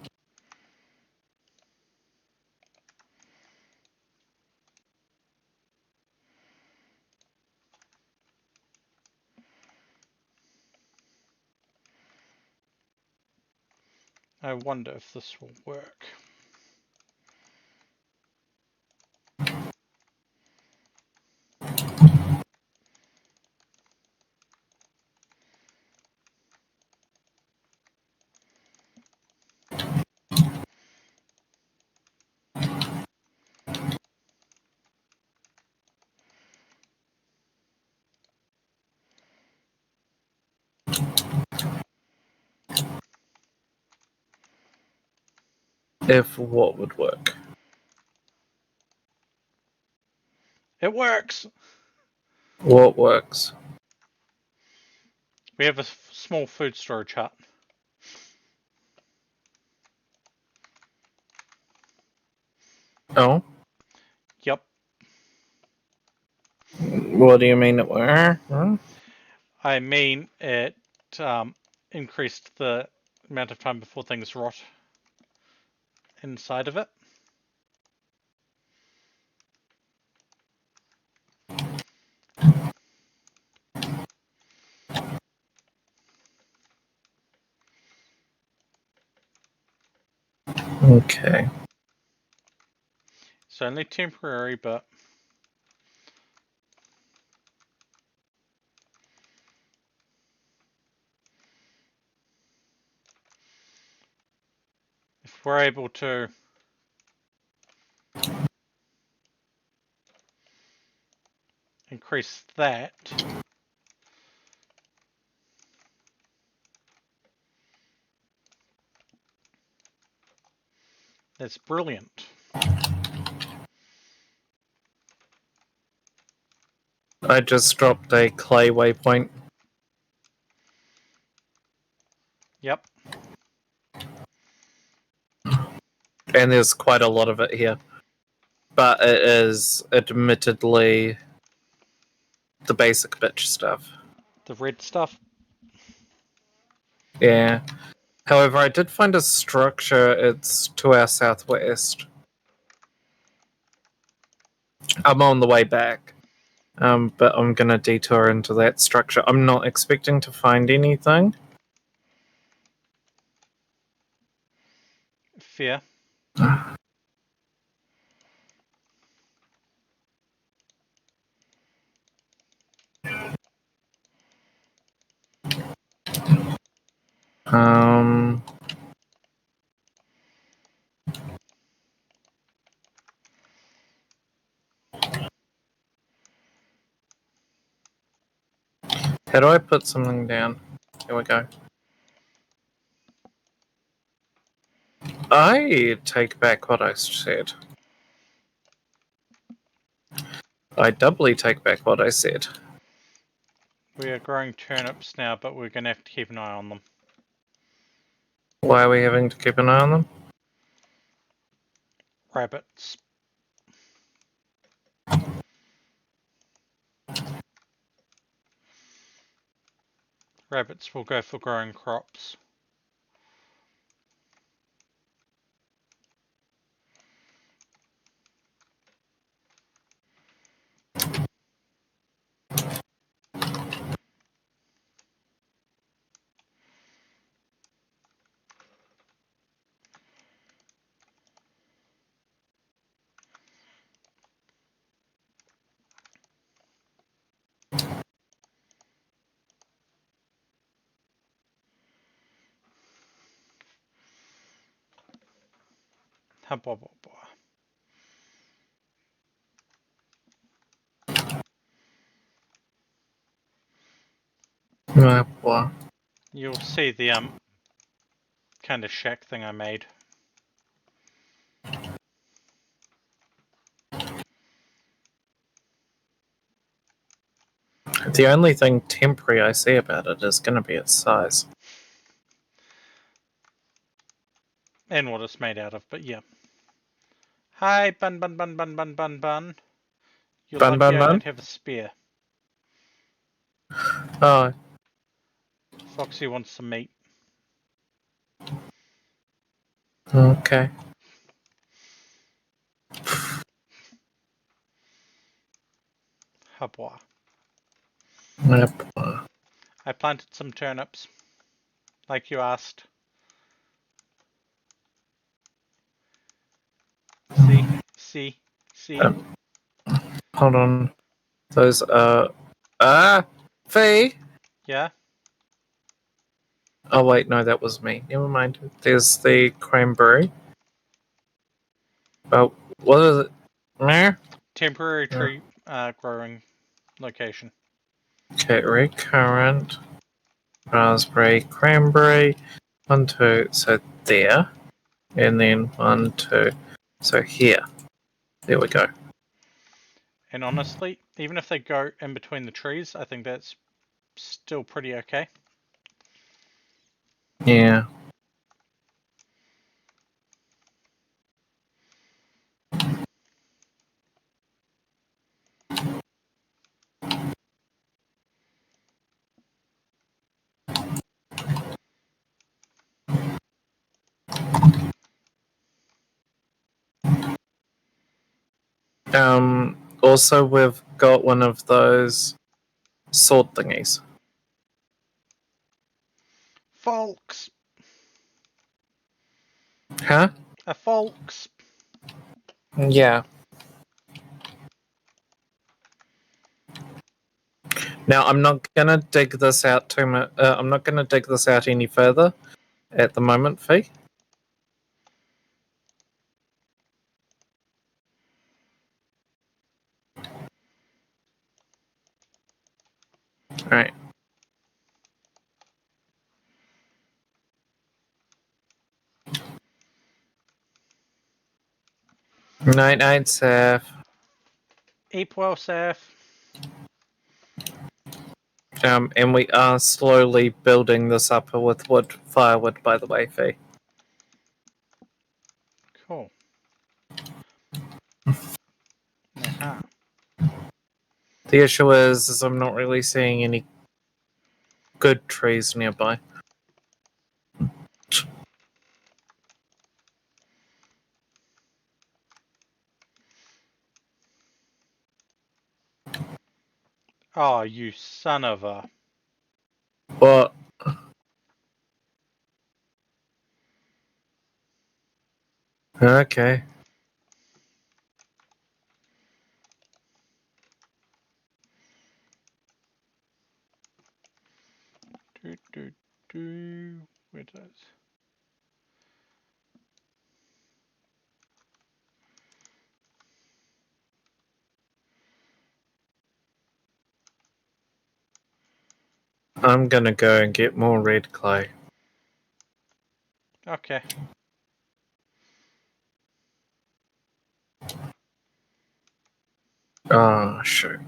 I wonder if this will work. If what would work? It works! What works? We have a small food storage hut. Oh? Yep. What do you mean it works? I mean, it increased the amount of time before things rot inside of it. Okay. It's only temporary, but if we're able to increase that, that's brilliant. I just dropped a clay waypoint. Yep. And there's quite a lot of it here. But it is admittedly the basic bitch stuff. The red stuff. Yeah. However, I did find a structure. It's to our southwest. I'm on the way back. But I'm gonna detour into that structure. I'm not expecting to find anything. Fear. Um, how do I put something down? Here we go. I take back what I said. I doubly take back what I said. We are growing turnips now, but we're going to have to keep an eye on them. Why are we having to keep an eye on them? Rabbits. Rabbits will go for growing crops. Well, You'll see the kind of shack thing I made. the only thing temporary I see about it is going to be its size. And what it's made out of, but yeah. Hi, Bun Bun Bun Bun Bun Bun Bun. You're Bun, lucky bun, I bun? don't have a spear. Oh, Foxy wants some meat. okay. Habois. Yep. I planted some turnips, like you asked. See. Hold on. Those are. Fee! Yeah? Oh, wait, no, that was me. Never mind. There's the cranberry. Oh, what is it? Meh? Temporary tree growing location. Okay, recurrent. Raspberry, cranberry. 1, 2. So there. And then 1, 2. So here. There we go. And honestly, even if they go in between the trees, I think that's still pretty okay. Yeah. Also, we've got one of those sword thingies. Folks! Huh? A folks! Yeah. Now, I'm not gonna dig this out too much. I'm not gonna dig this out any further at the moment, Fee. Alright. Night, night, Seth. Eep well, Seth. And we are slowly building this up with firewood, by the way, Fee. Cool. Aha. The issue is I'm not really seeing any good trees nearby. Oh, you son of a... What? Okay. Where does... I'm gonna go and get more red clay. Okay. Oh, shoot.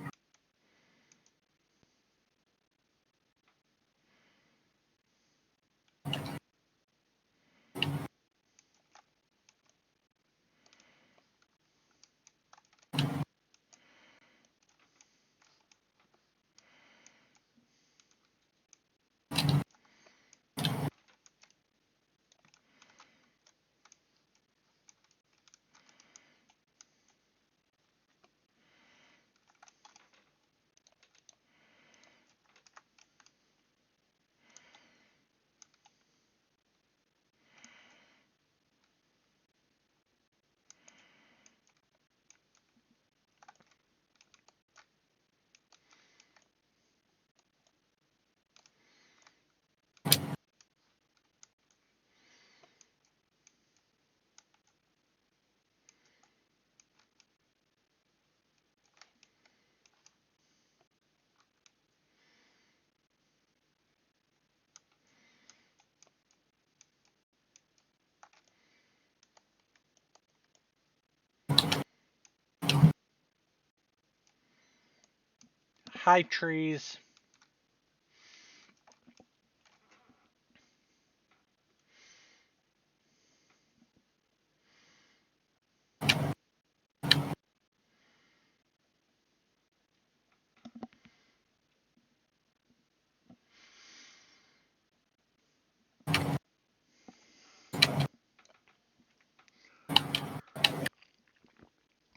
Hi, trees.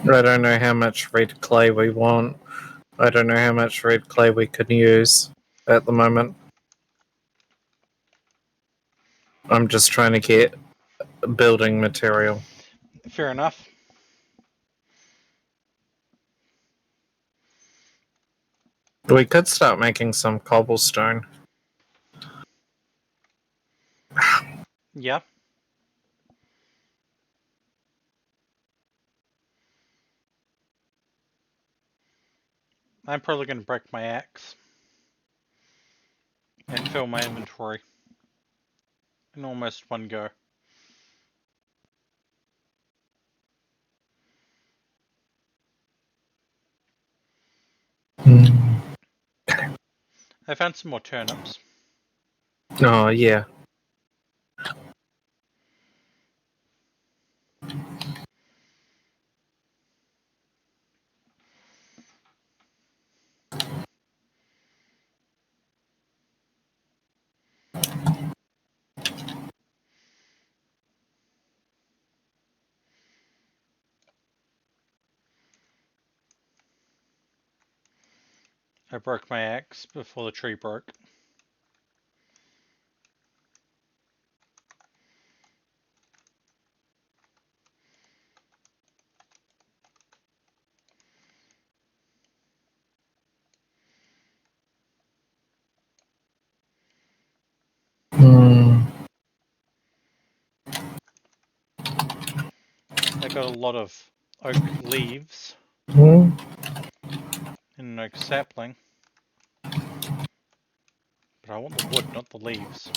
I don't know how much red clay we want. I don't know how much red clay we can use at the moment. I'm just trying to get building material. Fair enough. We could start making some cobblestone. Yeah. I'm probably going to break my axe and fill my inventory in almost one go. I found some more turnips. Oh, yeah. I broke my axe before the tree broke. I got a lot of oak leaves and an oak sapling. But I want the wood, not the leaves.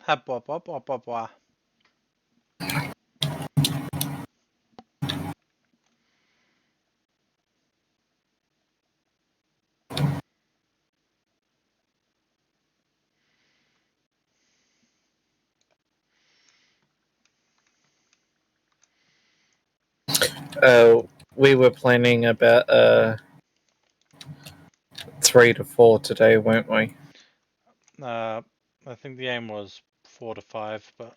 Ha blah blah blah blah blah. We were planning about 3 to 4 today, weren't we? I think the aim was 4 to 5, but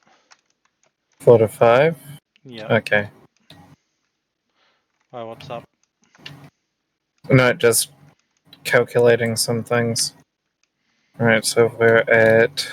4 to 5? yeah. Okay. Oh, what's up? No, just calculating some things. Alright, so we're at...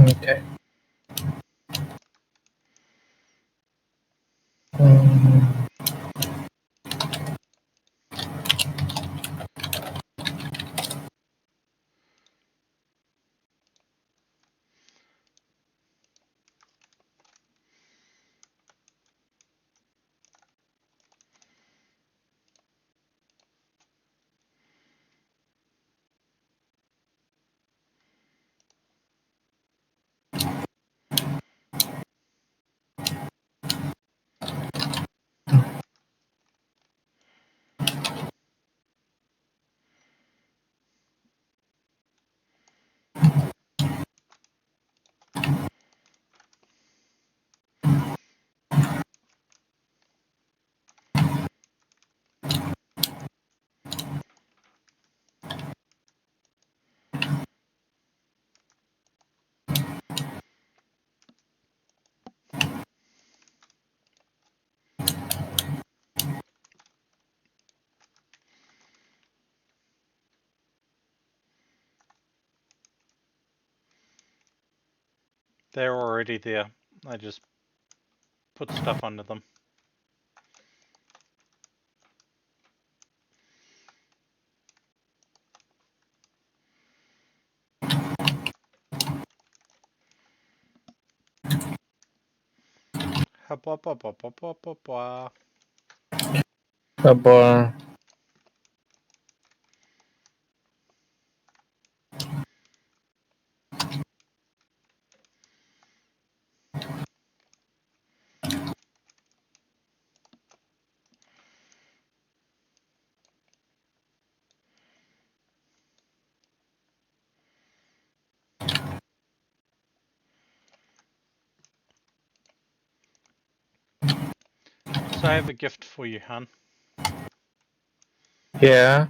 Okay. Um, They're already there. I just put stuff under them. boy. So I have a gift for you, hon. Yeah.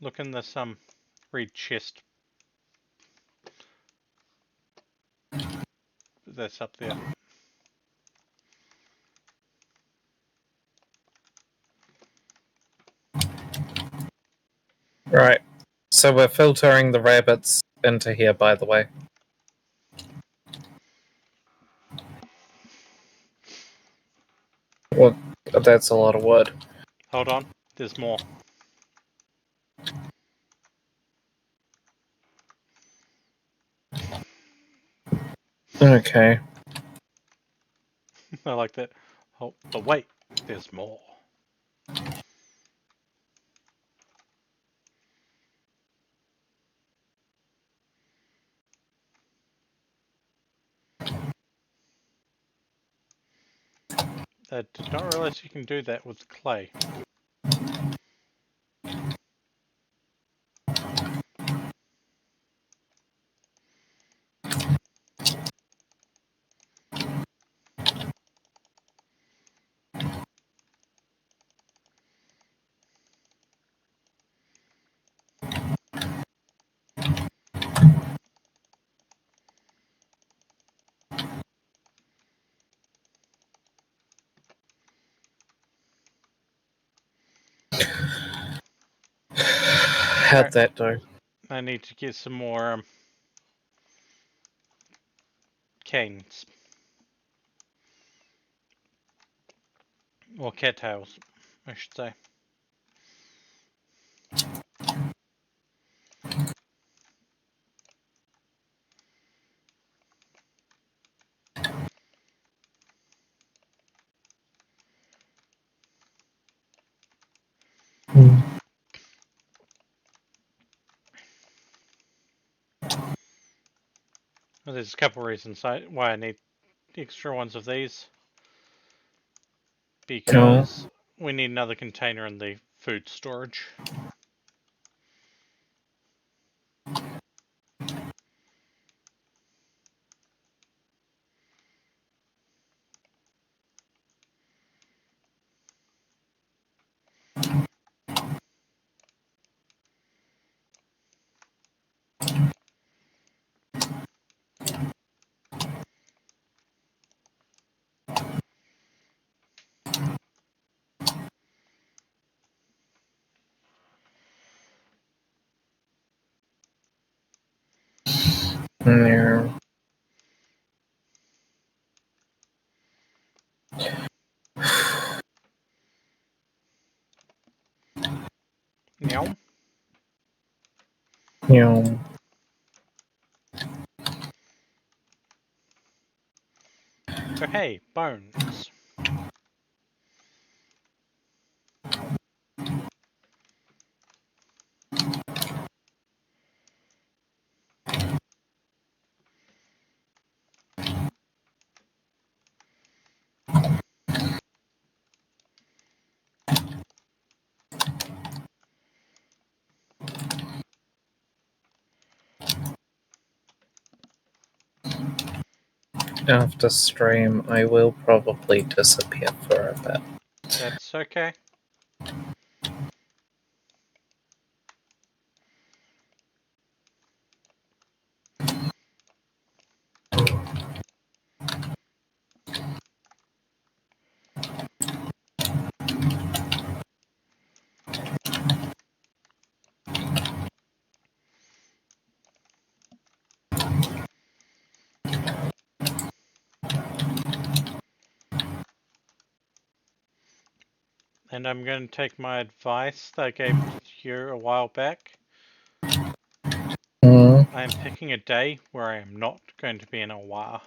Look in this red chest that's up there. Right. So we're filtering the rabbits into here, by the way. Well, that's a lot of wood. Hold on, there's more. Okay. I like that. Oh, but wait, there's more. I did not realize you can do that with clay. How'd Alright, that do? I need to get some more canes. Or cattails, I should say. Well, there's a couple reasons why I need extra ones of these. Cool. Because we need another container in the food storage. No. Meow. No. Oh hey, bones. After stream, I will probably disappear for a bit. That's okay. And I'm going to take my advice that I gave you a while back. Mm, I am picking a day where I am not going to be in a while.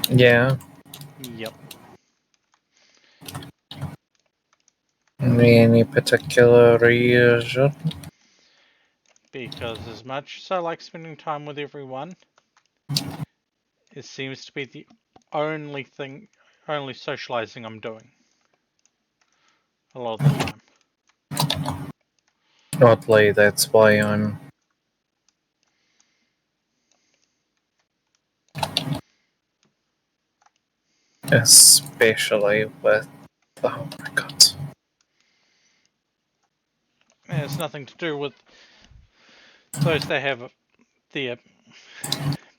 yeah. Yep. Any particular reason? Because as much as I like spending time with everyone, it seems to be the only socializing I'm doing a lot of the time. Oddly, that's why I'm especially with. Oh my god. And it's nothing to do with those that have the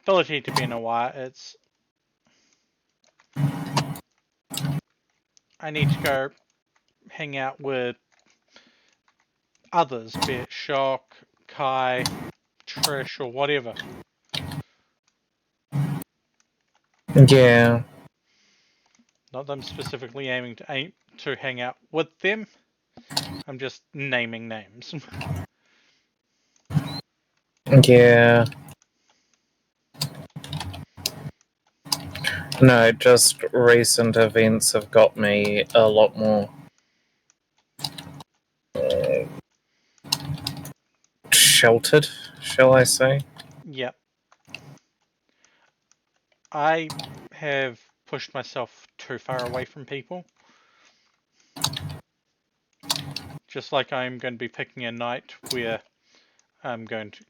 ability to be in a wire. It's I need to go hang out with others, be it Shock, Kai, Trish, or whatever. Yeah. Not that I'm specifically aiming to hang out with them. I'm just naming names. Yeah. No, just recent events have got me a lot more sheltered, shall I say? Yep. I have pushed myself too far away from people. Just like I'm going to be picking a night where I'm going to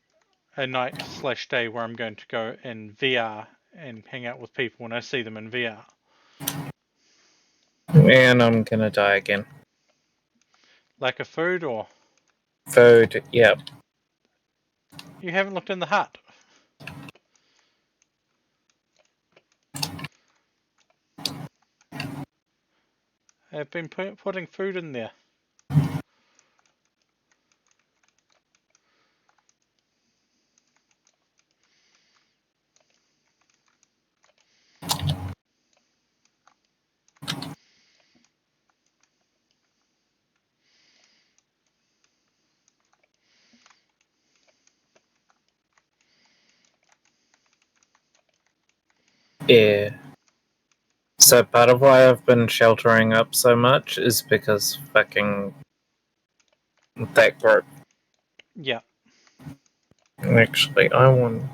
a night/day where I'm going to go in VR and hang out with people when I see them in VR. And I'm gonna die again. Lack of food, or Food, yep. you haven't looked in the hut. I've been putting food in there. Yeah. So part of why I've been sheltering up so much is because fucking that group. Yeah. Actually, I want.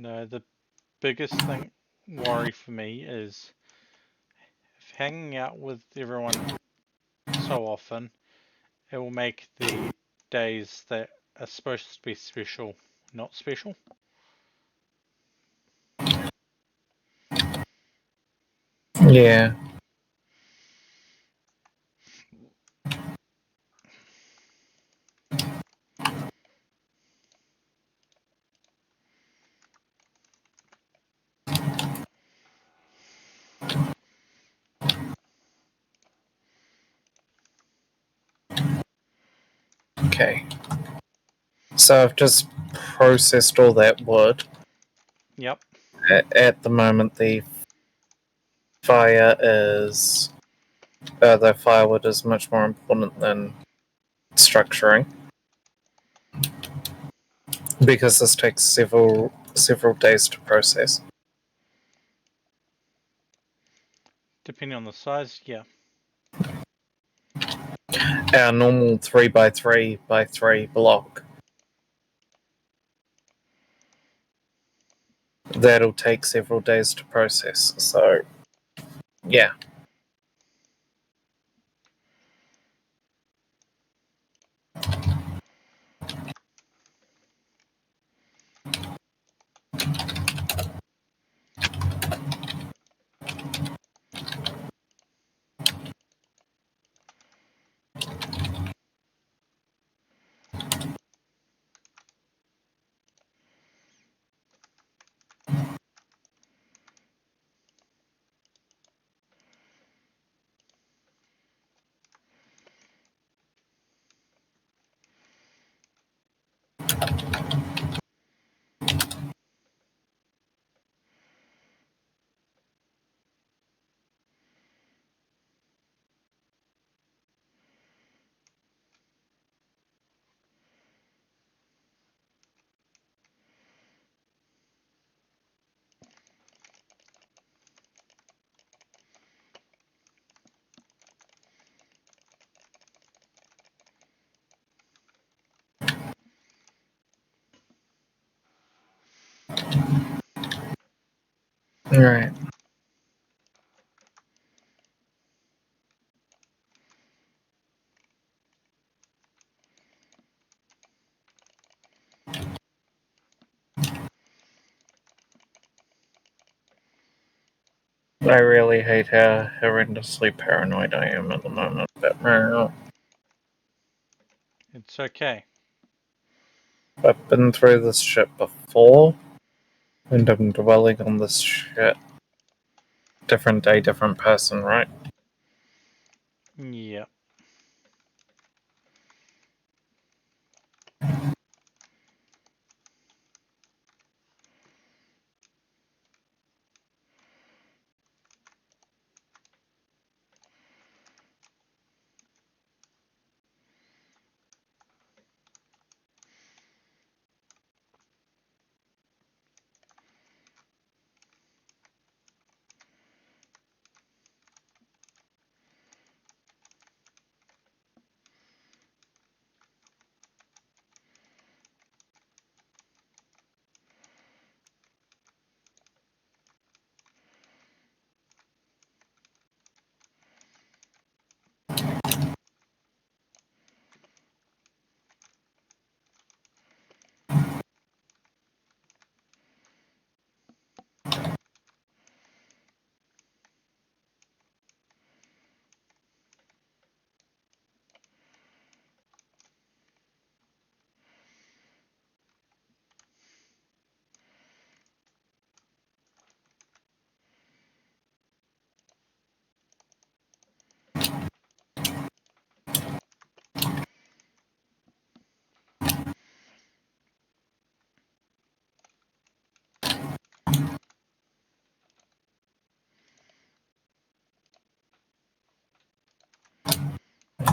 No, the biggest worry for me is if hanging out with everyone so often, it will make the days that are supposed to be special not special. Yeah. Okay. So I've just processed all that wood. Yep. At the moment, the fire is the firewood is much more important than structuring because this takes several days to process. Depending on the size, yeah. Our normal 3x3x3 block, that'll take several days to process. So, yeah. All right. I really hate how horrendously paranoid I am at the moment. But It's okay. I've been through this shit before, and I'm dwelling on this shit. Different day, different person, right? Yeah.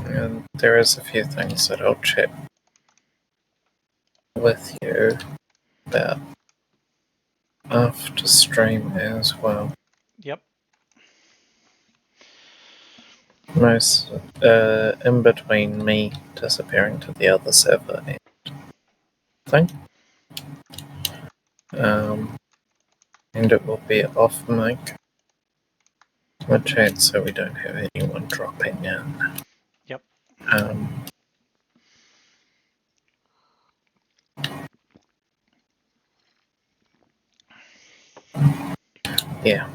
And there is a few things that I'll check with you about after stream as well. Yep. Most in between me disappearing to the other server and thing. And it will be off mic. One chance so we don't have anyone dropping in. Yep. Yeah.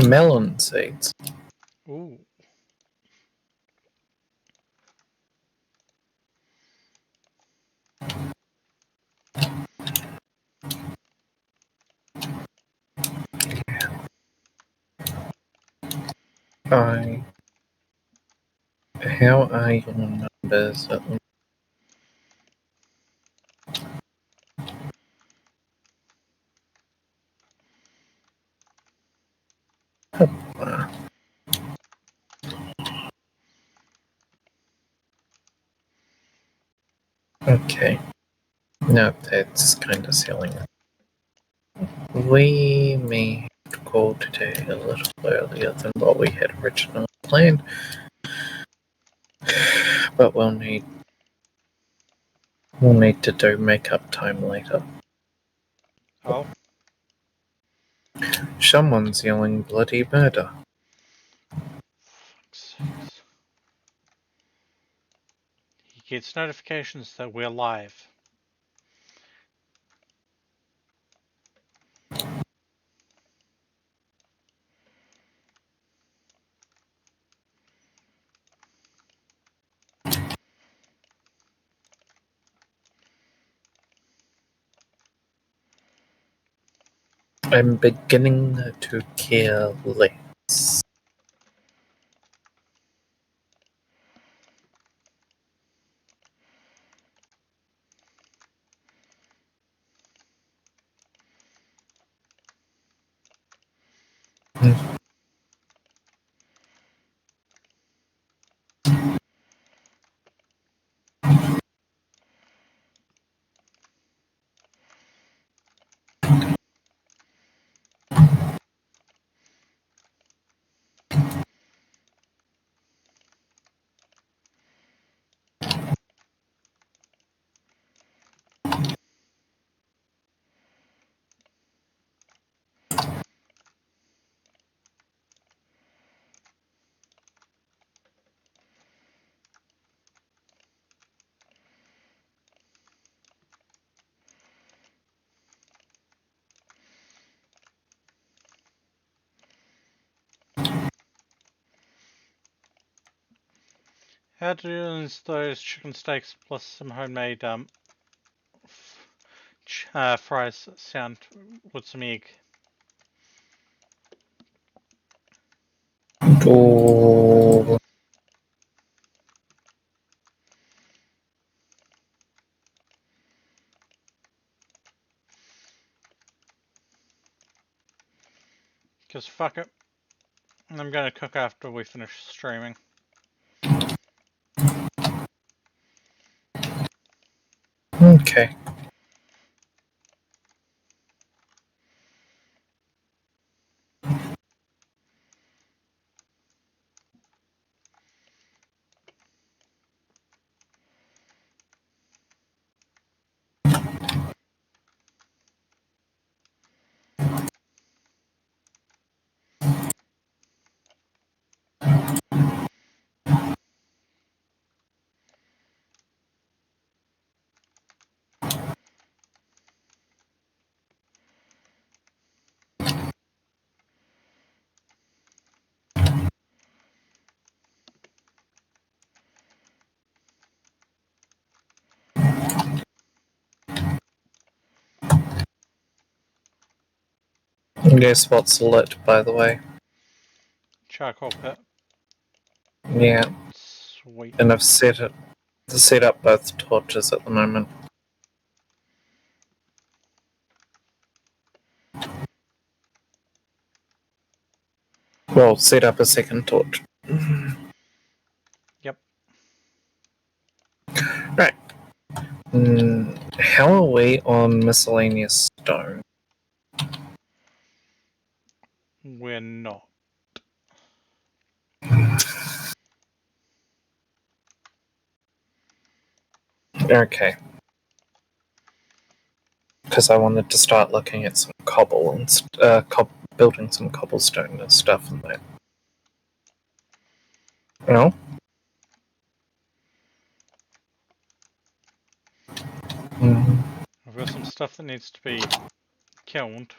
Melon seeds. Ooh. How are your numbers at the moment? Okay. No, that's kind of silly. We may have to call today a little earlier than what we had originally planned, but we'll need to do makeup time later. Oh. Someone's yelling bloody murder. Fuck's sakes. He gets notifications that we're live. I'm beginning to care less. How do those chicken steaks plus some homemade fries sound with some egg? Oh, Because fuck it. I'm gonna cook after we finish streaming. okay. Guess what's lit, by the way? Charcoal pit. Yeah, Sweet. and I've set up both torches at the moment. Well, set up a second torch. Yep. Right. How are we on miscellaneous stone? We're not. Okay. Because I wanted to start looking at some cobble and building some cobblestone and stuff and that. No? I've got some stuff that needs to be kilned.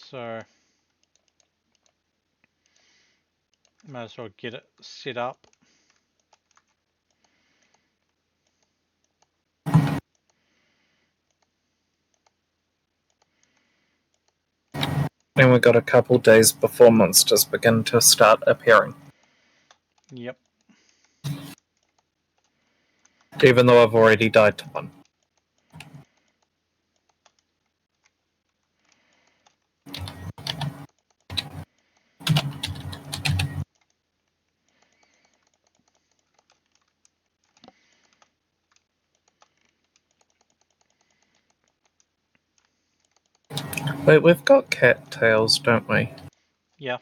So might as well get it set up. And we got a couple days before monsters begin to start appearing. Yep. Even though I've already died to one. Wait, we've got cattails, don't we? Yeah.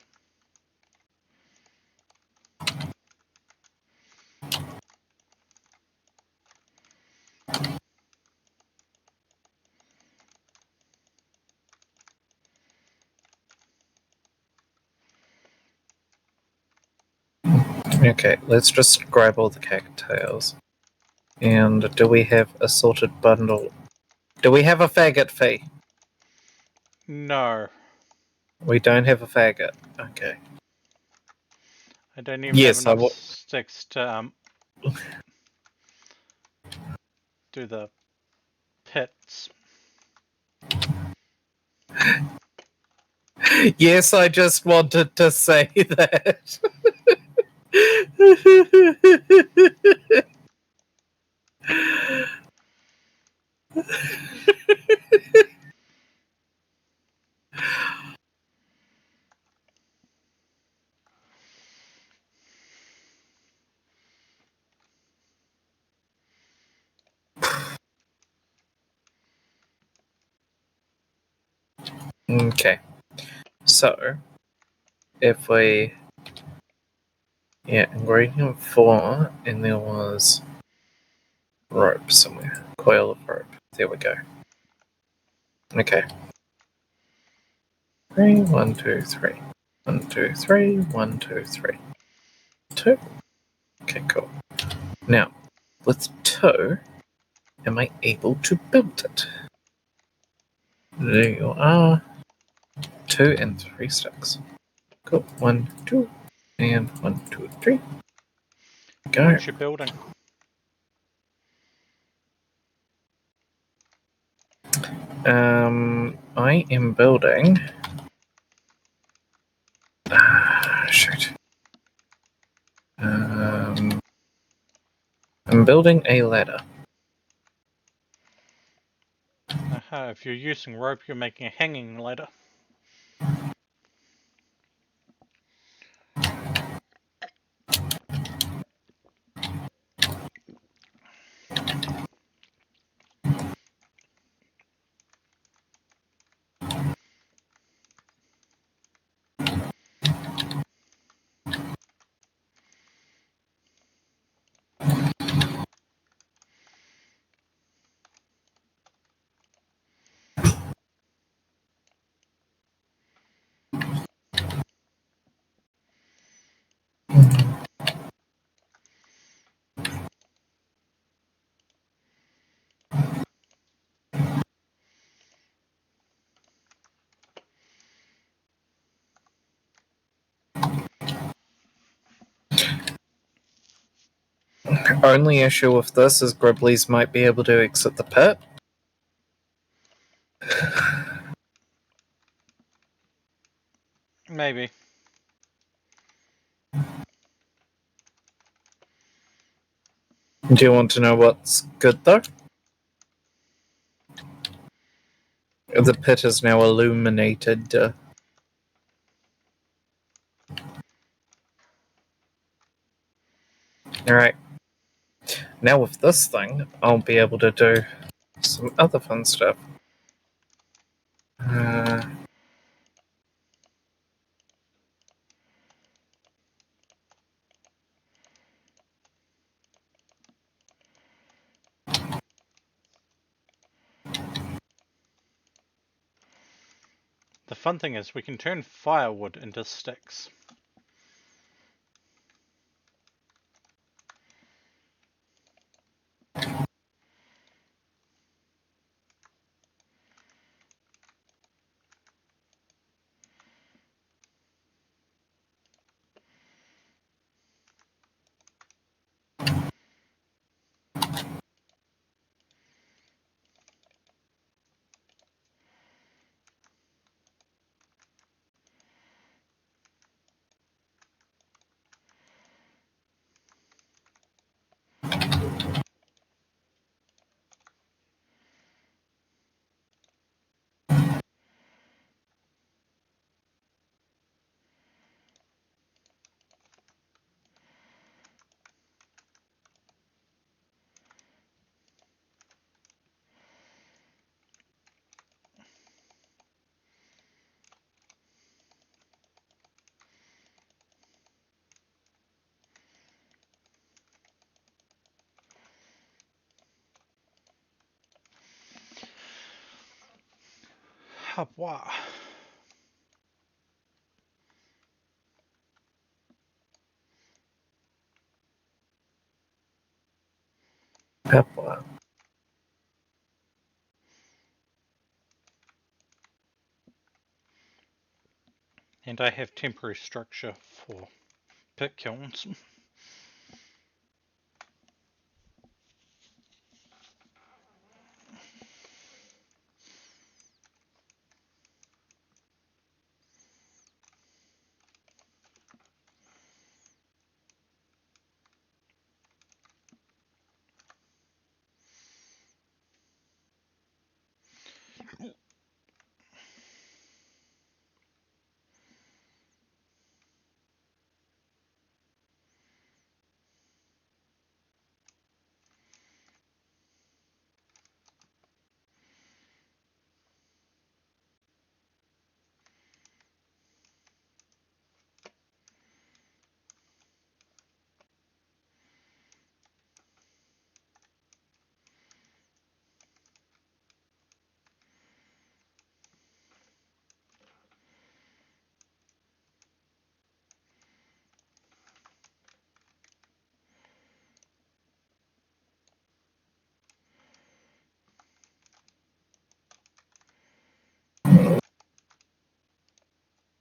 Okay, let's just grab all the cattails. And do we have a sorted bundle? Do we have a faggot fee? No. We don't have a faggot. Okay. I don't even have Yes, enough sticks to do the pits. Yes, I just wanted to say that. Okay. So, if we... Yeah, ingredient 4, and there was rope somewhere. Coil of rope. There we go. Okay. 3, 1, 2, 3. 1, 2, 3, 1, 2, 3. 2. Okay, cool. Now, with 2, am I able to build it? There you are. 2 and 3 sticks. Cool. 1, 2, and 1, 2, 3. Go. What you building? I am building. Shoot. I'm building a ladder. Aha, if you're using rope, you're making a hanging ladder. only issue with this is Gribblies might be able to exit the pit. Maybe. Do you want to know what's good though? The pit is now illuminated. Alright. Now with this thing, I'll be able to do some other fun stuff. The fun thing is we can turn firewood into sticks. Wow. Pepper. And I have temporary structure for pit kilns.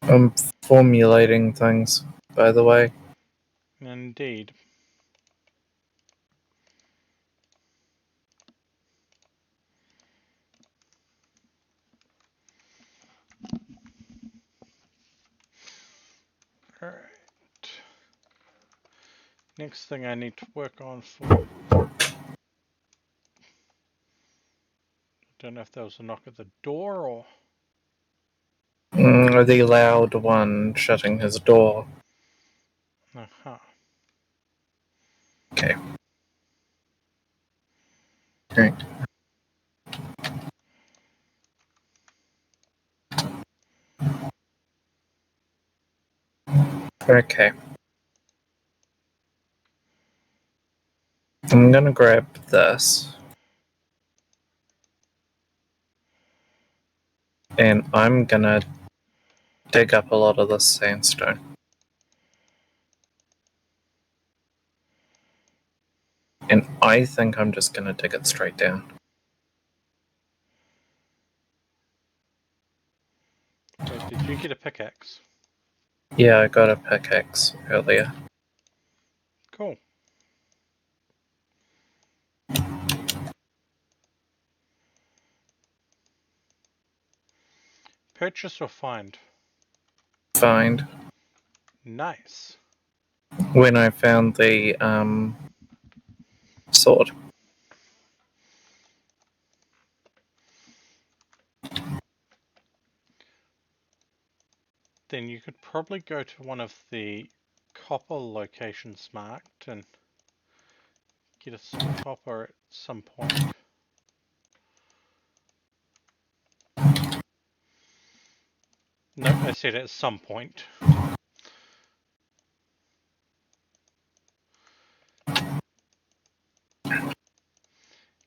I'm formulating things, by the way. Indeed. Alright. Next thing I need to work on for... Don't know if there was a knock at the door or... The loud one shutting his door. Uh-huh. Okay. Great. Okay. I'm gonna grab this. And I'm gonna dig up a lot of this sandstone. And I think I'm just gonna dig it straight down. Wait, did you get a pickaxe? Yeah, I got a pickaxe earlier. Cool. purchase or find? Find. Nice. When I found the sword. Then you could probably go to one of the copper locations marked and get us some copper at some point. No, I said at some point.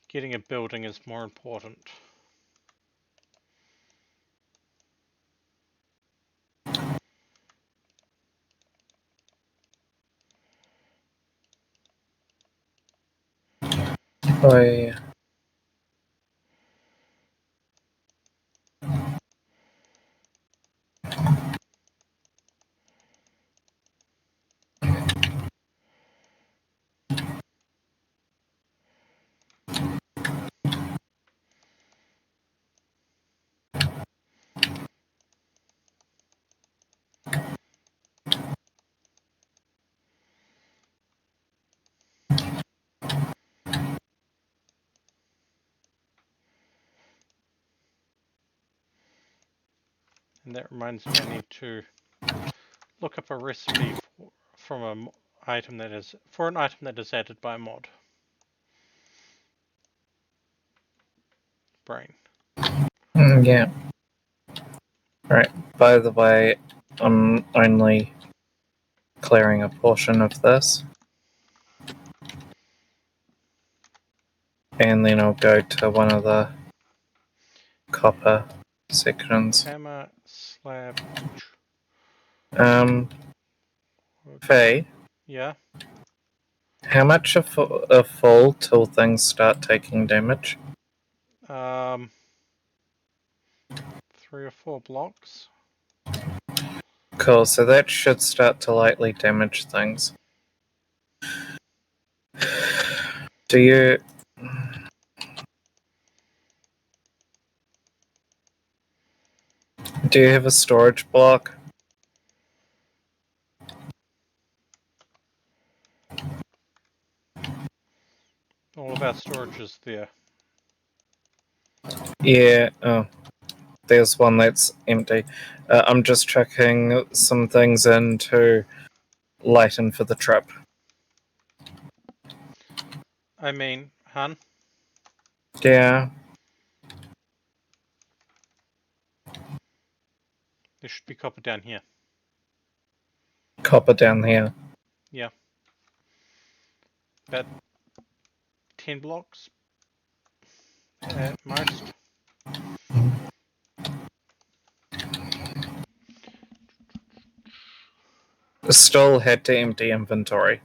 Getting a building is more important. Oh yeah. And that reminds me, I need to look up a recipe from an item that is added by a mod. Brain. Yeah. Right. By the way, I'm only clearing a portion of this. And then I'll go to one of the copper sections. Hammer, slab. Faye, Yeah. how much a fall till things start taking damage? 3 or 4 blocks. Cool, so that should start to lightly damage things. Do you... Do you have a storage block? All of our storage is there. Yeah, oh, there's one that's empty. I'm just chucking some things in to lighten for the trip. I mean, hun, Yeah, there should be copper down here. copper down here. Yeah. About 10 blocks at most. Still had to empty inventory.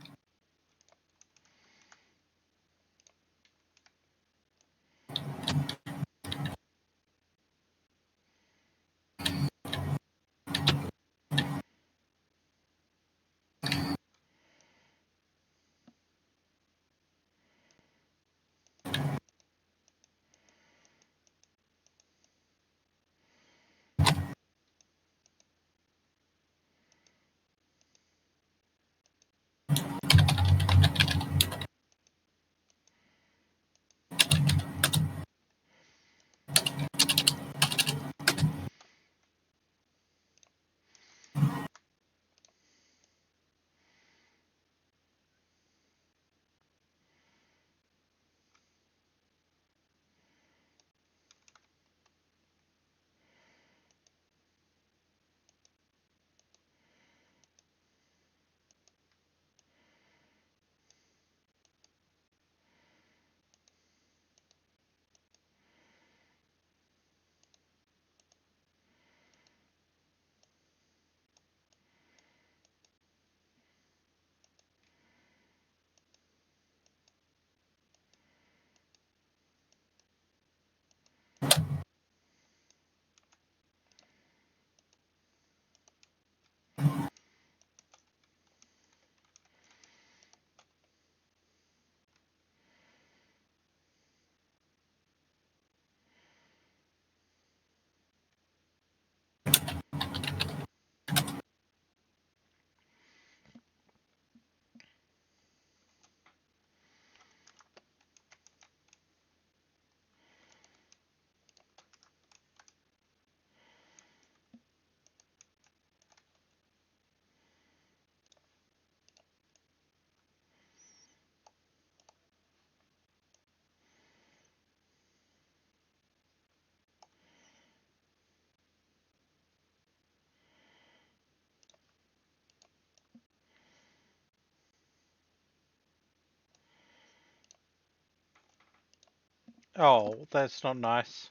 Oh, that's not nice.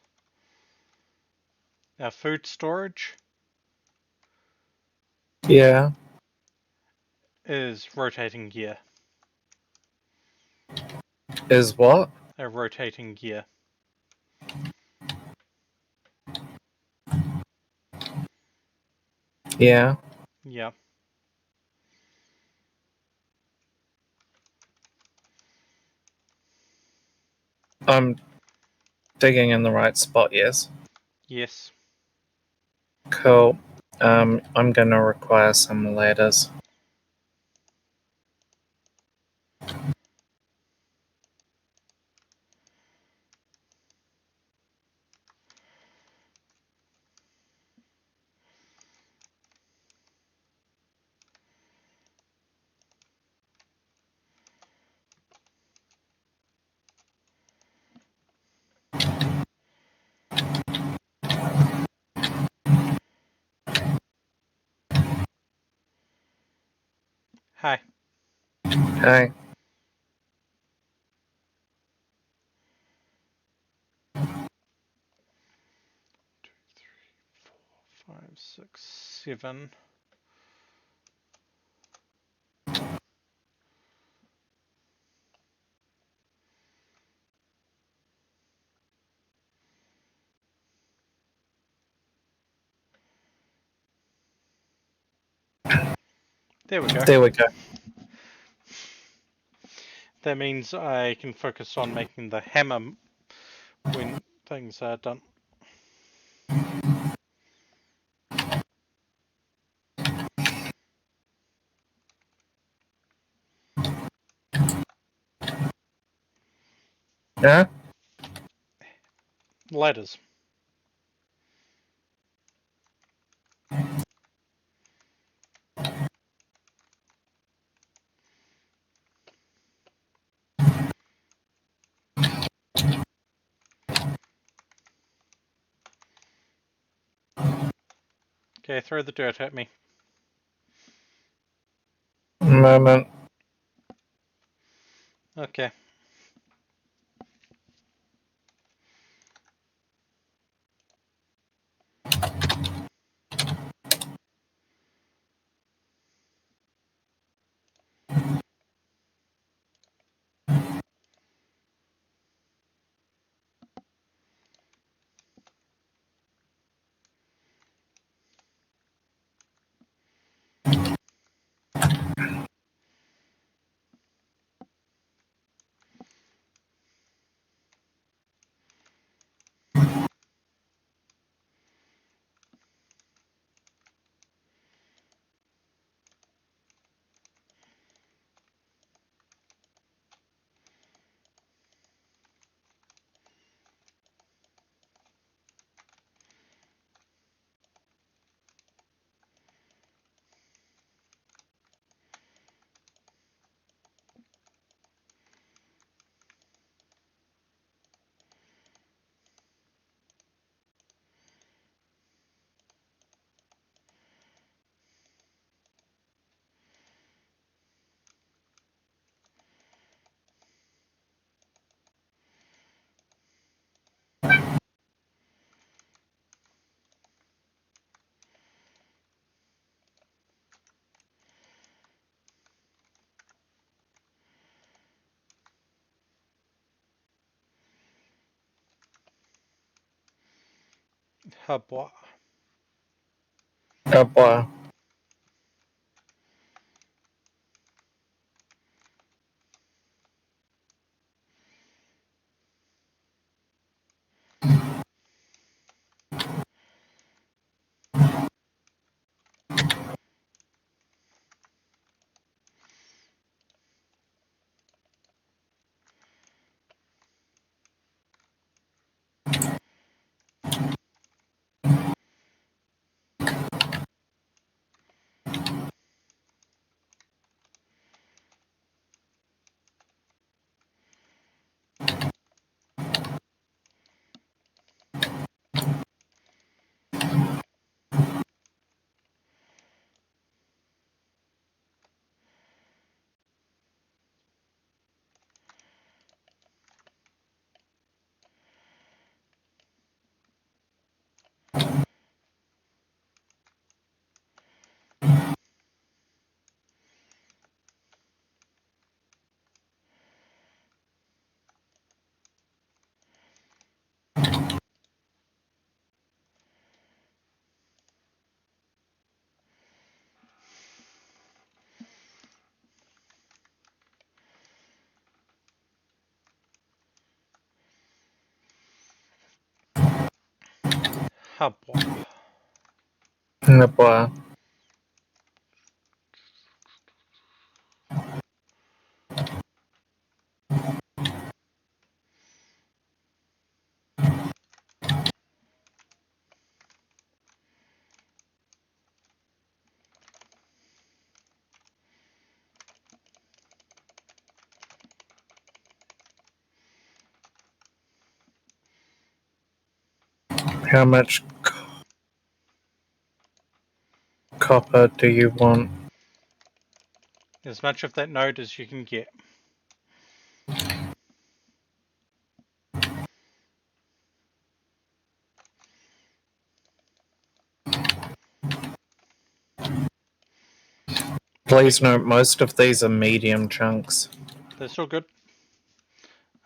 Our food storage Yeah. is rotating gear. Is what? A rotating gear. Yeah. Yeah. I'm digging in the right spot, yes. Yes. Cool. I'm gonna require some ladders. Hi. Okay. 5, 6, 7. There we go. There we go. That means I can focus on making the hammer when things are done. Yeah? Ladders. Okay, throw the dirt at me. Moment. Okay. Hubwa. Oh boy. Hubwap. Nabwa. How much copper do you want? As much of that node as you can get. Please note, most of these are medium chunks. They're still good.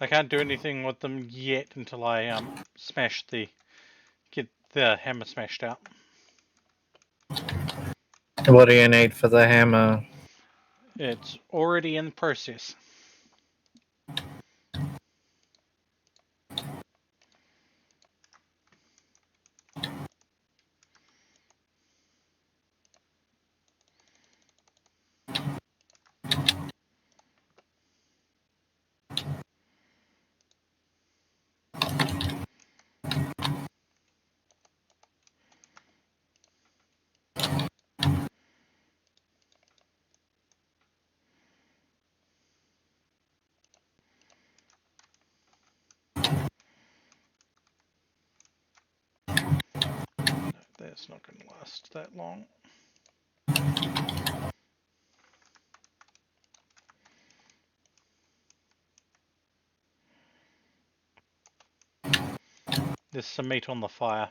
I can't do anything with them yet until I get the hammer smashed out. What do you need for the hammer? It's already in process. No, that's not going to last that long. There's some meat on the fire.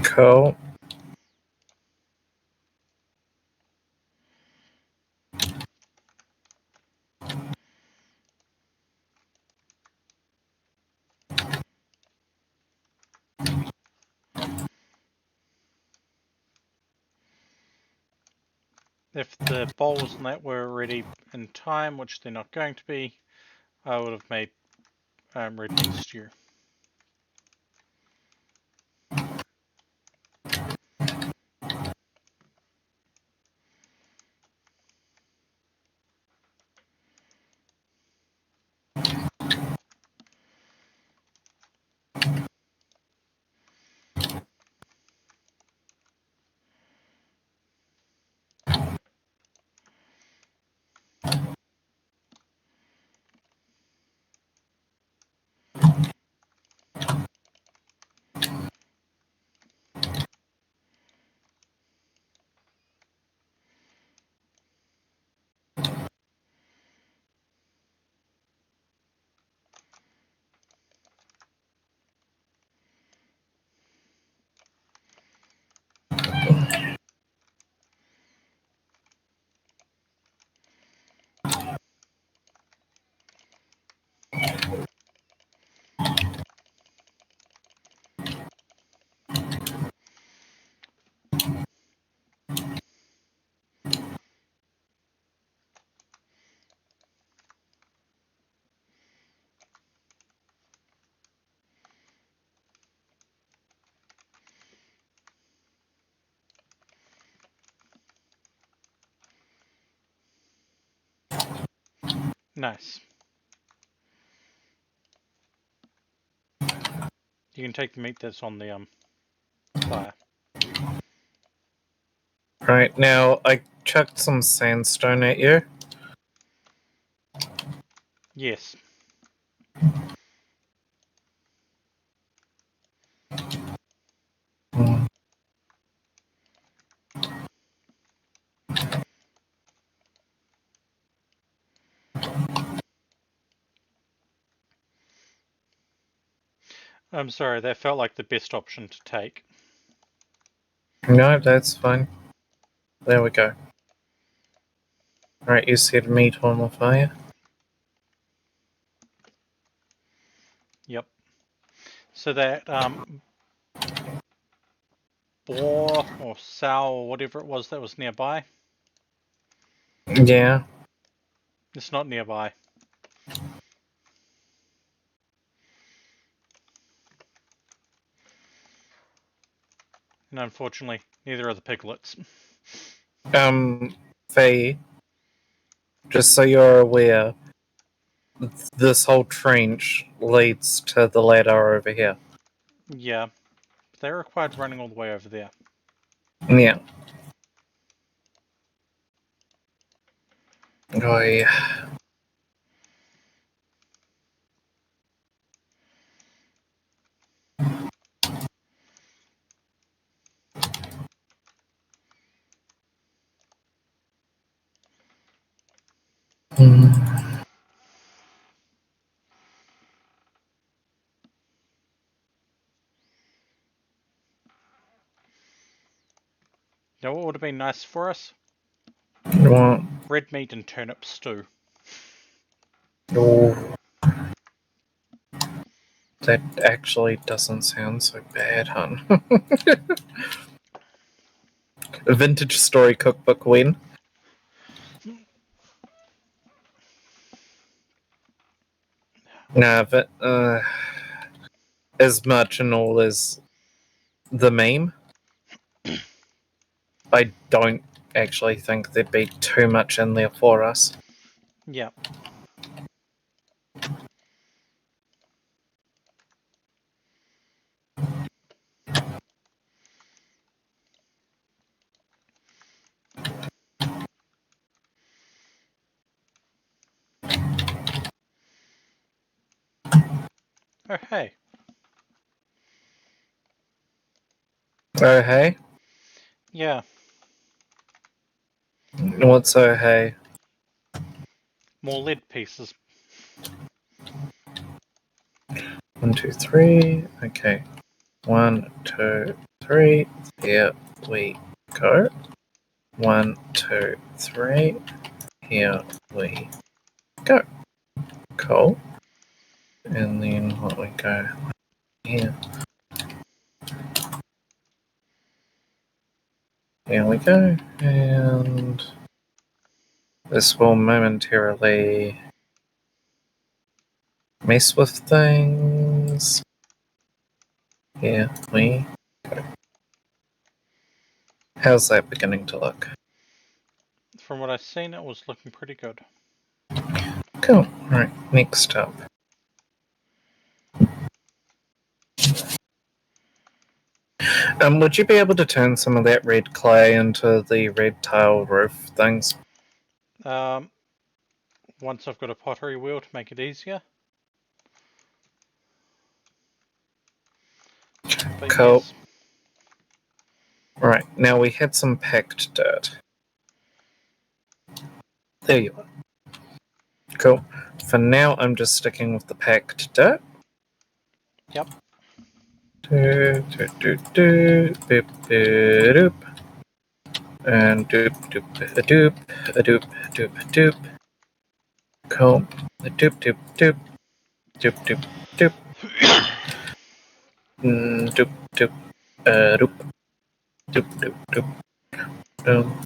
Cool. If the bowls and that were ready in time, which they're not going to be, I would have made red meat stew. Nice. You can take the meat that's on the fire. Right, now I chucked some sandstone at you. Yes. Mm. I'm sorry, that felt like the best option to take. No, that's fine. There we go. Right, you said meat on the fire. Yep. So that ore or sow or whatever it was that was nearby. Yeah. It's not nearby. And unfortunately, neither are the piglets. Faye, just so you're aware, this whole trench leads to the ladder over here. Yeah, they required running all the way over there. Yeah. Oh, yeah. Mm. You know what would have been nice for us? What? Red meat and turnip stew. Oh, that actually doesn't sound so bad, hun. A vintage story cookbook win. Nah, but as much and all as the meme, I don't actually think there'd be too much in there for us. Yeah. Oh, hey. Oh, hey? Yeah. What's oh, hey? More lead pieces. 1, 2, 3. Okay. 1, 2, 3. Here we go. 1, 2, 3. Here we go. Cool. And then what we go here. Here we go. And this will momentarily mess with things. Here we go. How's that beginning to look? From what I've seen, it was looking pretty good. Cool. Right, next up. Would you be able to turn some of that red clay into the red tile roof things? Um, once I've got a pottery wheel to make it easier. But Cool. yes. Right, now we had some packed dirt. There you are. Cool. For now, I'm just sticking with the packed dirt. Yep. Do, do, do, do, boop, doop. And doop, doop, a doop, a doop, doop, doop. Cool. A doop, doop, doop, doop, doop, doop. Doop, doop, doop, doop, doop, doop.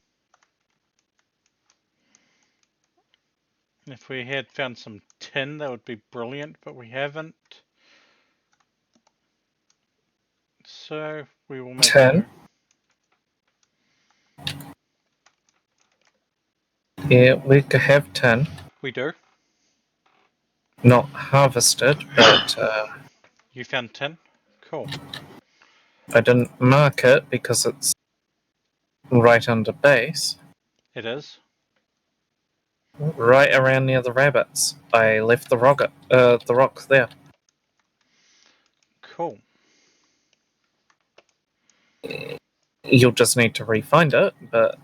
If we had found some tin, that would be brilliant, but we haven't. So we will make 10. do. Yeah, we could have 10. We do. Not harvested, but You found tin? Cool. I didn't mark it because it's right under base. It is. Right around near the rabbits. I left the rock there. Cool. You'll just need to re-find it, but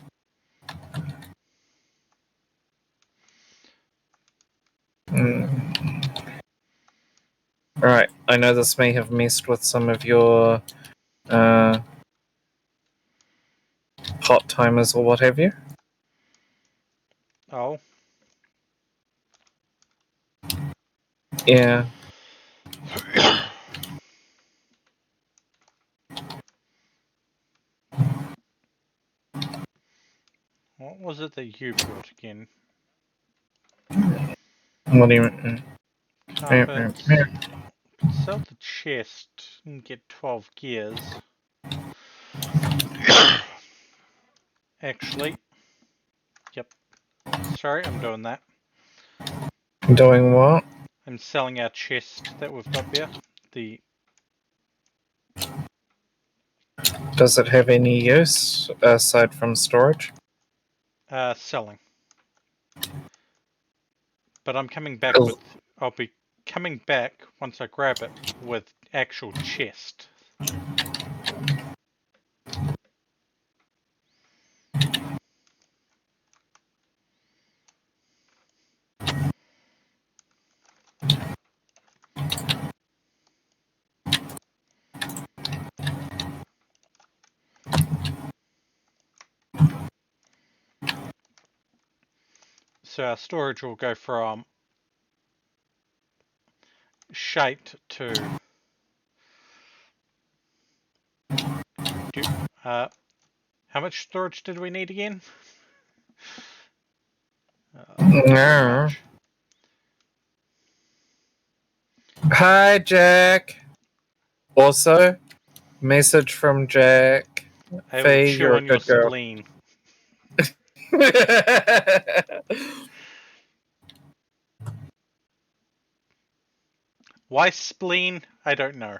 Alright, I know this may have messed with some of your hot timers or what have you. Oh. Yeah. it that you brought again? What do you mean? Carpets. Sell the chest and get 12 gears. Actually, yep. Sorry, I'm doing that. Doing what? I'm selling our chest that we've got there. Does it have any use aside from storage? Selling. But I'm coming back with. I'll be coming back once I grab it with actual chest. So our storage will go from shaped to how much storage did we need again? No. Much. Hi, Jack. Also, message from Jack. I will Faye, chew you're a on your good girl. spleen. Why spleen? I don't know.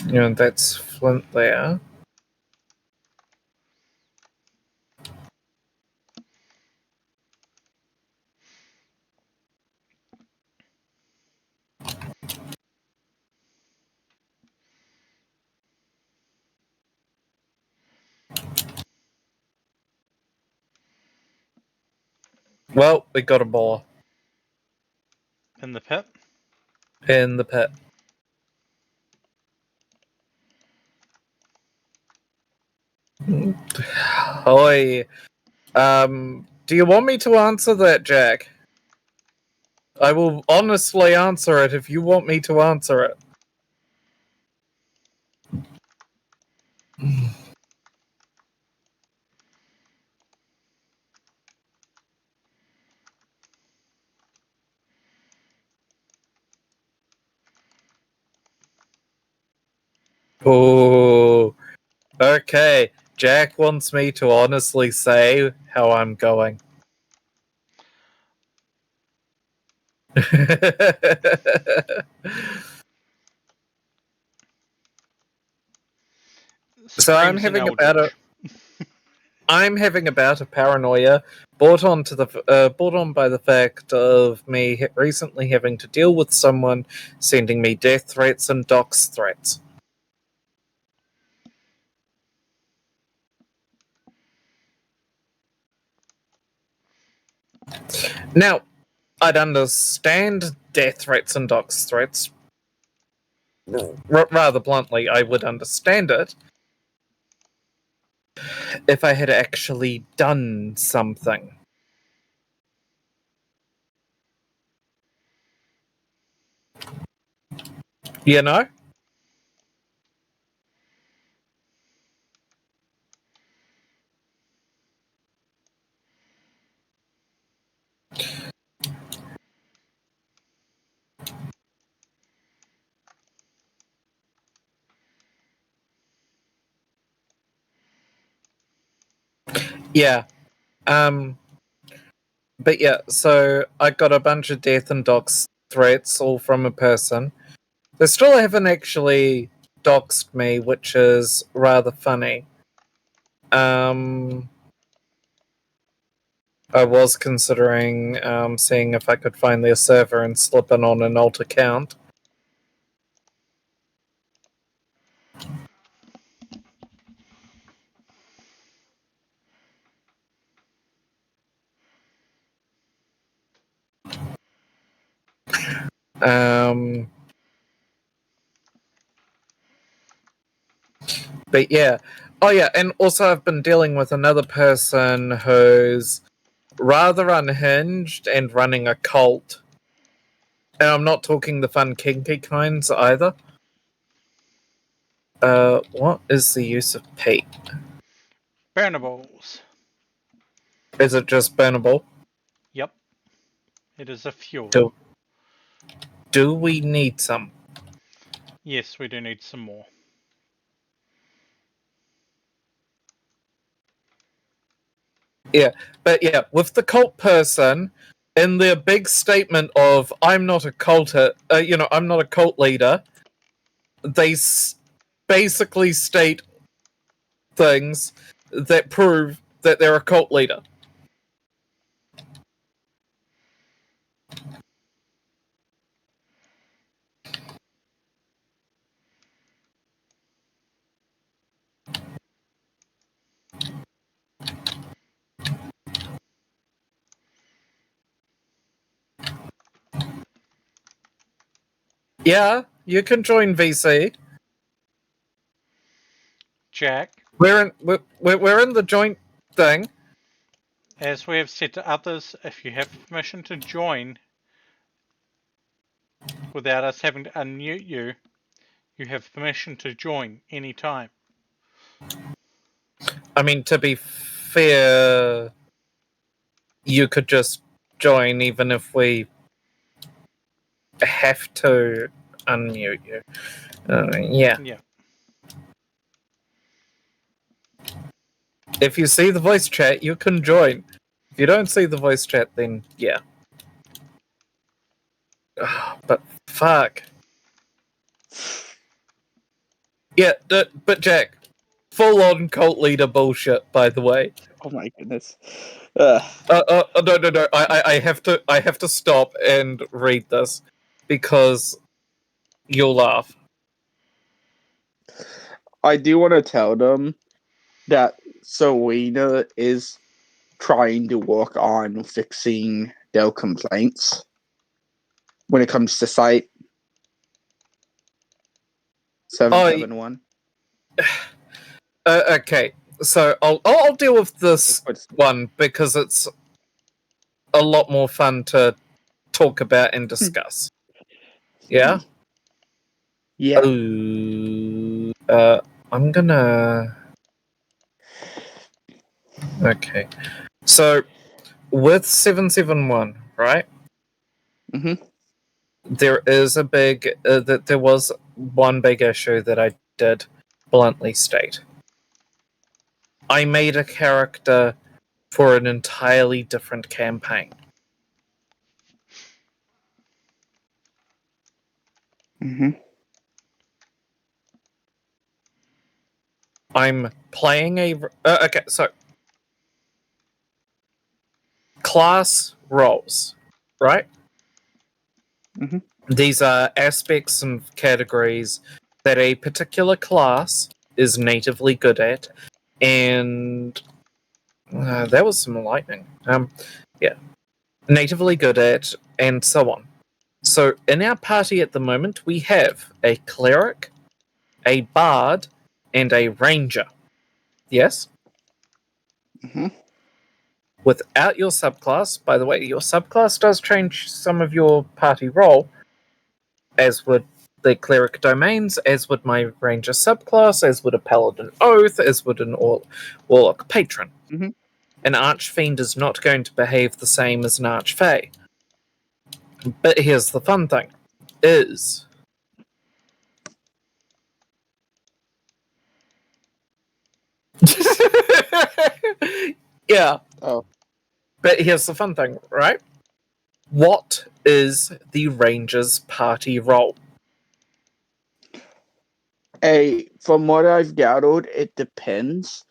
You know, that's Flint there. Well, we got a boar In the pit? in the pit. Oi. Do you want me to answer that, Jack? I will honestly answer it if you want me to answer it. Oh, okay. Jack wants me to honestly say how I'm going. So I'm Screams an having about a eldritch. paranoia brought on by the fact of me recently having to deal with someone sending me death threats and dox threats. Now, I'd understand death threats and dox threats. Rather bluntly, I would understand it if I had actually done something. You know? Yeah. But yeah, so I got a bunch of death and dox threats, all from a person. They still haven't actually doxed me, which is rather funny. I was considering seeing if I could find their server and slip in on an alt account. But yeah. Oh yeah, and also I've been dealing with another person who's rather unhinged and running a cult. And I'm not talking the fun kinky kinds either. What is the use of Pete? Burnables. Is it just burnable? Yep. It is a fuel. Do we need some? Yes, we do need some more. But yeah, with the cult person, in their big statement of "I'm not a cult, I'm not a cult leader," they basically state things that prove that they're a cult leader. Yeah, you can join VC. Jack, We're in the joint thing. as we have said to others, if you have permission to join without us having to unmute you, you have permission to join anytime. I mean, to be fair, you could just join even if we have to unmute you. Yeah. Yeah. If you see the voice chat, you can join. If you don't see the voice chat, then yeah. But fuck. Yeah, but Jack, full on cult leader bullshit, by the way. Oh my goodness. No. I have to stop and read this because you'll laugh. I do want to tell them that Selena is trying to work on fixing their complaints when it comes to site 771. Okay, so I'll deal with this one because it's a lot more fun to talk about and discuss. Yeah. Yeah. Ooh, I'm gonna. Okay, so with 771, right? Mm-hmm. There is a big that there was one big issue that I did bluntly state. I made a character for an entirely different campaign. Mm-hmm. I'm playing a okay, so class roles, right? Mm-hmm. These are aspects and categories that a particular class is natively good at, and that was some lightning. Yeah, natively good at, and so on. So in our party at the moment, we have a cleric, a bard, and a ranger. Yes? Mm-hmm. Without your subclass, by the way, your subclass does change some of your party role, as would the cleric domains, as would my ranger subclass, as would a paladin oath, as would an warlock patron. Mm-hmm. An archfiend is not going to behave the same as an archfey. But here's the fun thing: is yeah. Oh. But here's the fun thing, right? What is the ranger's party role? From what I've gathered, it depends.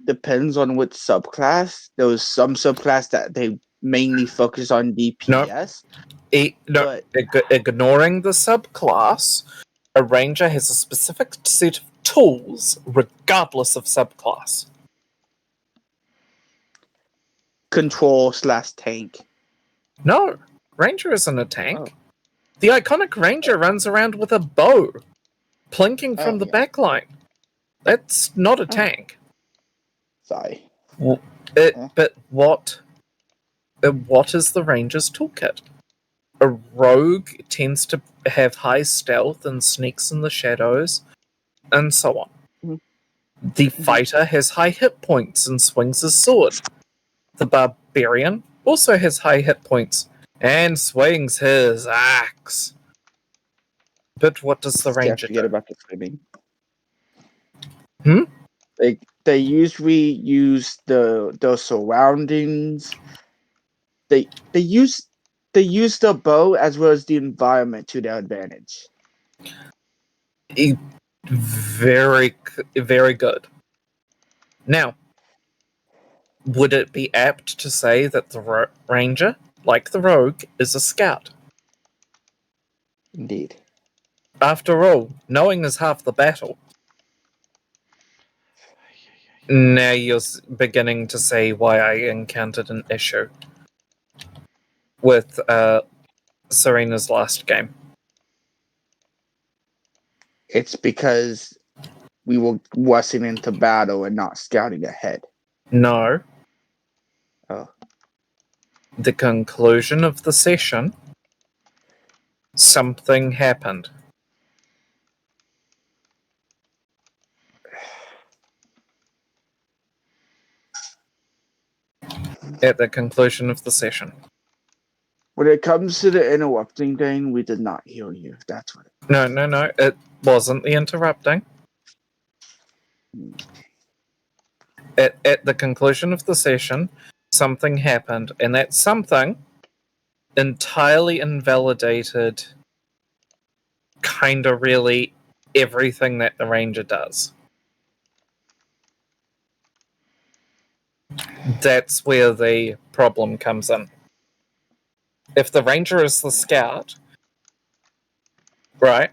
Depends on which subclass. There was some subclass that they mainly focus on DPS. Ignoring the subclass, a ranger has a specific set of tools, regardless of subclass. Control/tank. No, ranger isn't a tank. Oh. The iconic ranger runs around with a bow, plinking from the back line. That's not a tank. Sorry. But what is the ranger's toolkit? A rogue tends to have high stealth and sneaks in the shadows, and so on. Mhm. The fighter has high hit points and swings his sword. The barbarian also has high hit points and swings his axe. But what does the Can't ranger forget do? about the swimming. Hmm? They usually use the surroundings. They use the bow as well as the environment to their advantage. Very, very good. Now, would it be apt to say that the ranger, like the rogue, is a scout? Indeed. After all, knowing is half the battle. Now you're beginning to see why I encountered an issue with Serena's last game. It's because we were rushing into battle and not scouting ahead. No. Oh. The conclusion of the session, something happened. At the conclusion of the session. When it comes to the interrupting thing, we did not hear you. That's what. No. It wasn't the interrupting. At the conclusion of the session, something happened, and that something entirely invalidated kind of really everything that the ranger does. That's where the problem comes in. If the ranger is the scout, right?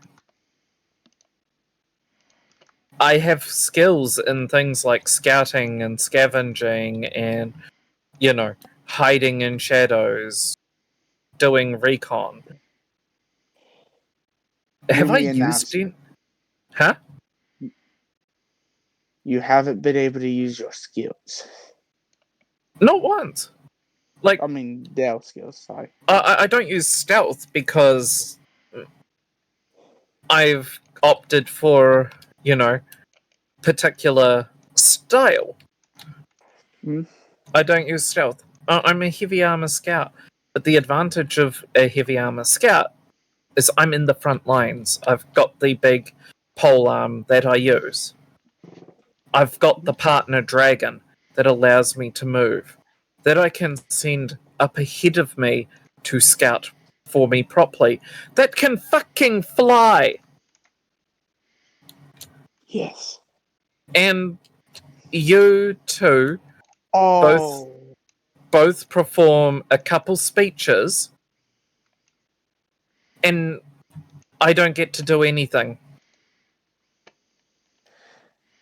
I have skills in things like scouting and scavenging and, hiding in shadows, doing recon. Have I Mini used it? announcement. Huh? You haven't been able to use your skills. Not once. Like, I mean, Dell skills. Sorry. I don't use stealth because I've opted for, particular style. Hmm? I don't use stealth. I'm a heavy armor scout. But the advantage of a heavy armor scout is I'm in the front lines. I've got the big pole arm that I use. I've got the partner dragon that allows me to move, that I can send up ahead of me to scout for me properly, that can fucking fly. Yes. And you two both Oh. both perform a couple speeches, and I don't get to do anything.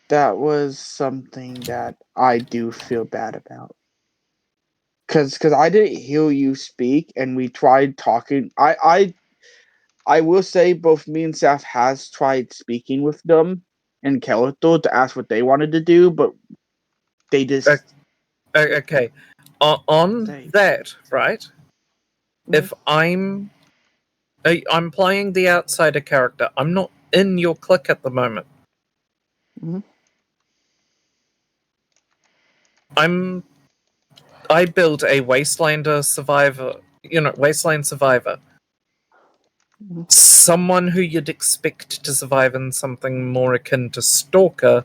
That was something that I do feel bad about. Cause I didn't hear you speak, and we tried talking. I will say both me and Seth has tried speaking with them in character to ask what they wanted to do, but they just Okay, on say. that, right? If I'm playing the outsider character, I'm not in your clique at the moment. Mhm. I build a Wastelander survivor, Wasteland survivor. Mhm. Someone who you'd expect to survive in something more akin to Stalker,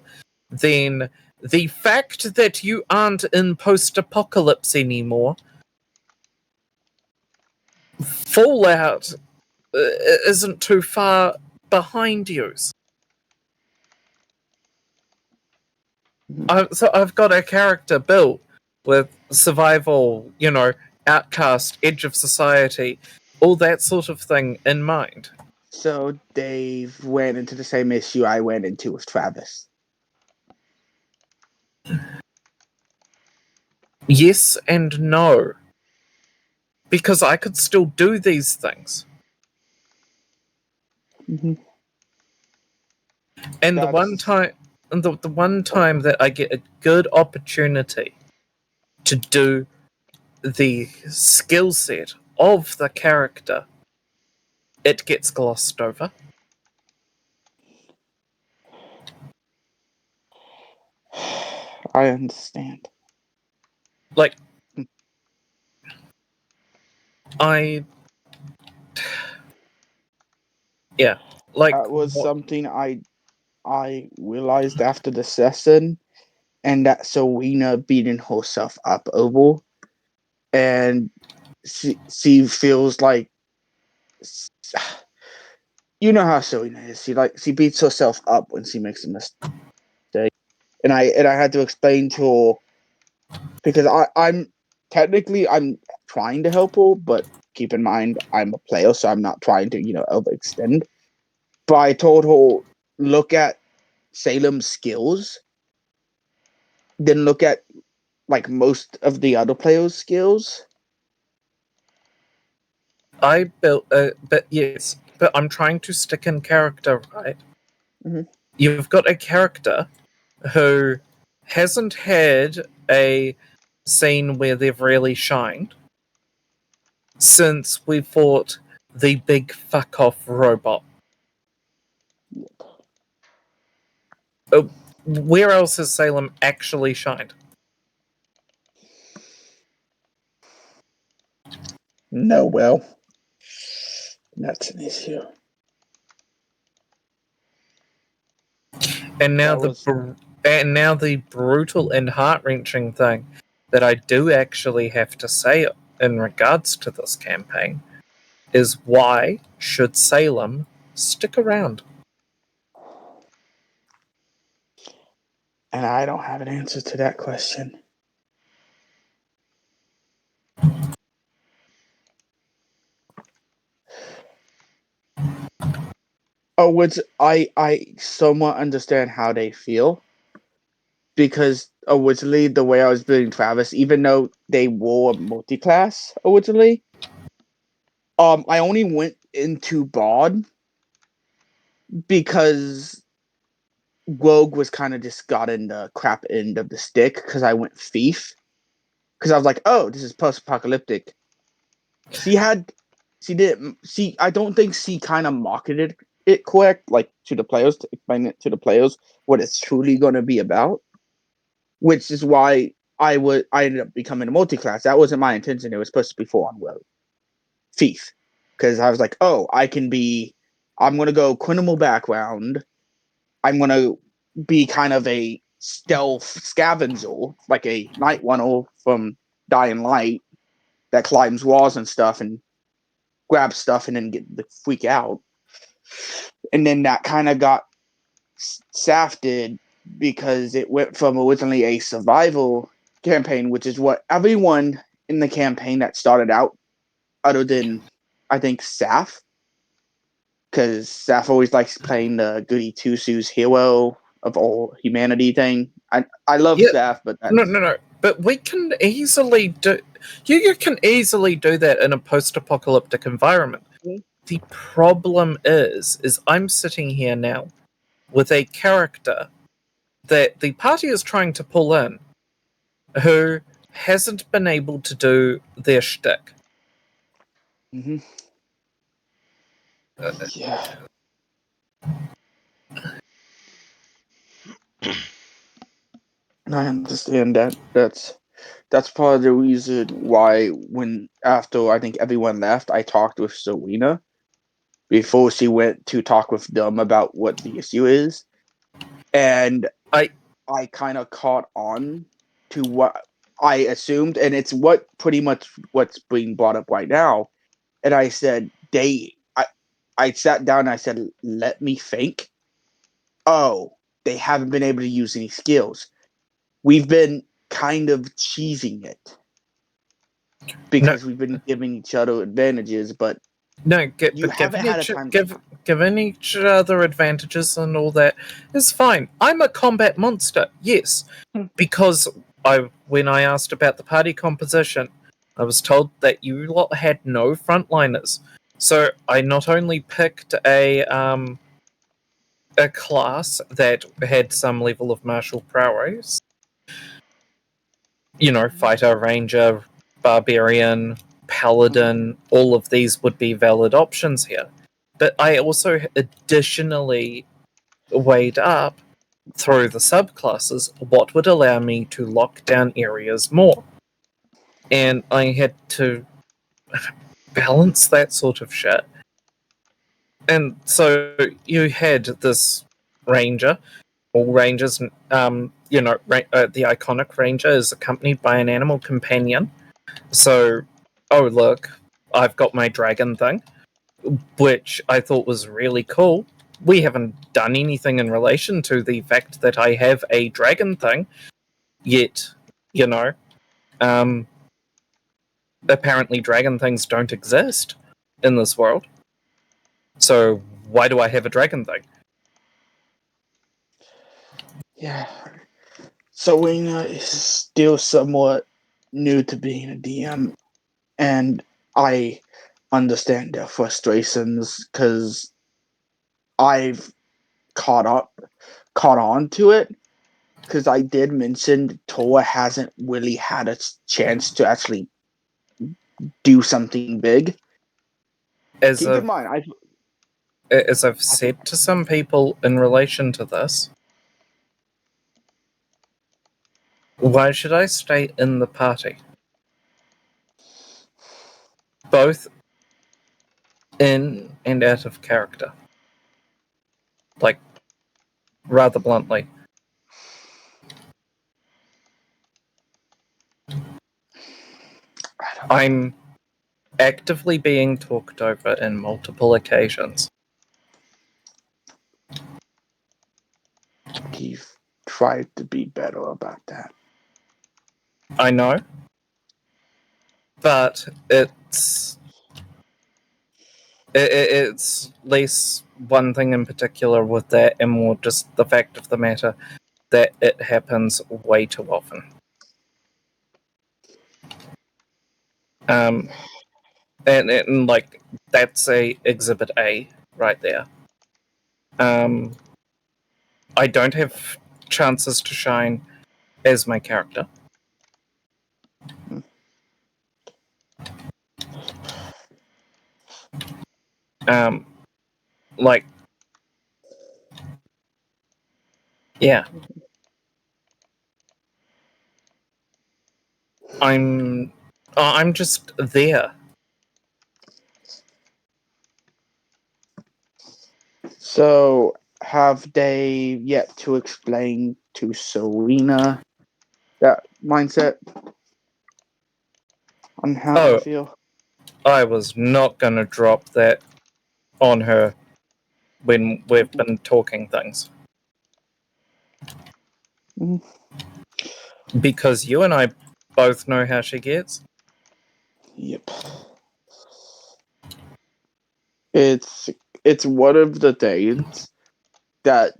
then the fact that you aren't in post-apocalypse anymore, Fallout isn't too far behind you. Mhm. So I've got a character built with survival, outcast, edge of society, all that sort of thing in mind. So Dave went into the same issue I went into with Travis. Yes and no. Because I could still do these things. Mm-hmm. And the one time that I get a good opportunity to do the skill set of the character, it gets glossed over. I understand. Like, yeah, like That was what something I realized after the session, and that Serena beating herself up over, and she feels like, you know how Serena is. She beats herself up when she makes a mistake, and I had to explain to her because I'm technically I'm trying to help her, but keep in mind I'm a player, so I'm not trying to overextend. But I told her, look at Salem's skills, then look at like most of the other players' skills. I built. But yes, but I'm trying to stick in character, right? Mhm. You've got a character who hasn't had a scene where they've really shined since we fought the big fuck off robot. Where else has Salem actually shined? No, well, that's an issue. And now That was the brutal and heart wrenching thing that I do actually have to say in regards to this campaign is why should Salem stick around? and I don't have an answer to that question. Oh, which I somewhat understand how they feel because originally the way I was building Travis, even though they were multi-class originally, I only went into Bard because Rogue was kind of just got in the crap end of the stick because I went thief because I was like, oh, this is post-apocalyptic. She had, she did, she. I don't think she kind of marketed it correct, like to the players to explain it to the players what it's truly going to be about, which is why I ended up becoming a multi-class. That wasn't my intention. It was supposed to be full on Rogue thief because I was like, oh, I can be. I'm going to go criminal background. I'm going to be kind of a stealth scavenger, like a night runner from Dying Light that climbs walls and stuff and grabs stuff and then get the freak out. And then that kind of got safted because it went from originally a survival campaign, which is what everyone in the campaign that started out, other than I think Saf, because Saf always likes playing the goody two shoes hero of all humanity thing. I love Yeah, Saf, but that's no. But we can easily do. You can easily do that in a post-apocalyptic environment. The problem is I'm sitting here now with a character that the party is trying to pull in, who hasn't been able to do their shtick. mm-hmm. Yeah. I understand that. That's part of the reason why when after I think everyone left, I talked with Serena before she went to talk with them about what the issue is. And I I kind of caught on to what I assumed, and it's what pretty much what's being brought up right now. And I said, I sat down and I said, let me think. Oh, they haven't been able to use any skills. We've been kind of cheesing it no because we've been giving each other advantages, but no you but haven't had a time to talk. giving each other advantages and all that is fine. I'm a combat monster, yes, because when I asked about the party composition, I was told that you lot had no frontliners. So I not only picked a class that had some level of martial prowess, fighter, ranger, barbarian, paladin, all of these would be valid options here. But I also additionally weighed up through the subclasses what would allow me to lock down areas more. And I had to balance that sort of shit. And so you had this ranger. All rangers, the iconic ranger is accompanied by an animal companion. So, oh look, I've got my dragon thing, which I thought was really cool. We haven't done anything in relation to the fact that I have a dragon thing, yet, apparently dragon things don't exist in this world. So why do I have a dragon thing? Yeah. Selena is still somewhat new to being a DM, and I understand their frustrations because I've caught on to it. Because I did mention Toa hasn't really had a chance to actually do something big. As Keep in mind, I've said to some people in relation to this, why should I stay in the party? Both in and out of character. Like, rather bluntly. I'm actively being talked over in multiple occasions. We've tried to be better about that. I know. But it's less one thing in particular with that and more just the fact of the matter that it happens way too often. And like that's a exhibit A right there. I don't have chances to shine as my character. Like, yeah, I'm just there. So, have they yet to explain to Selena that mindset on how they Oh, feel? I was not gonna drop that on her when we've been talking things. Mm. Because you and I both know how she gets. Yep. It's one of the things that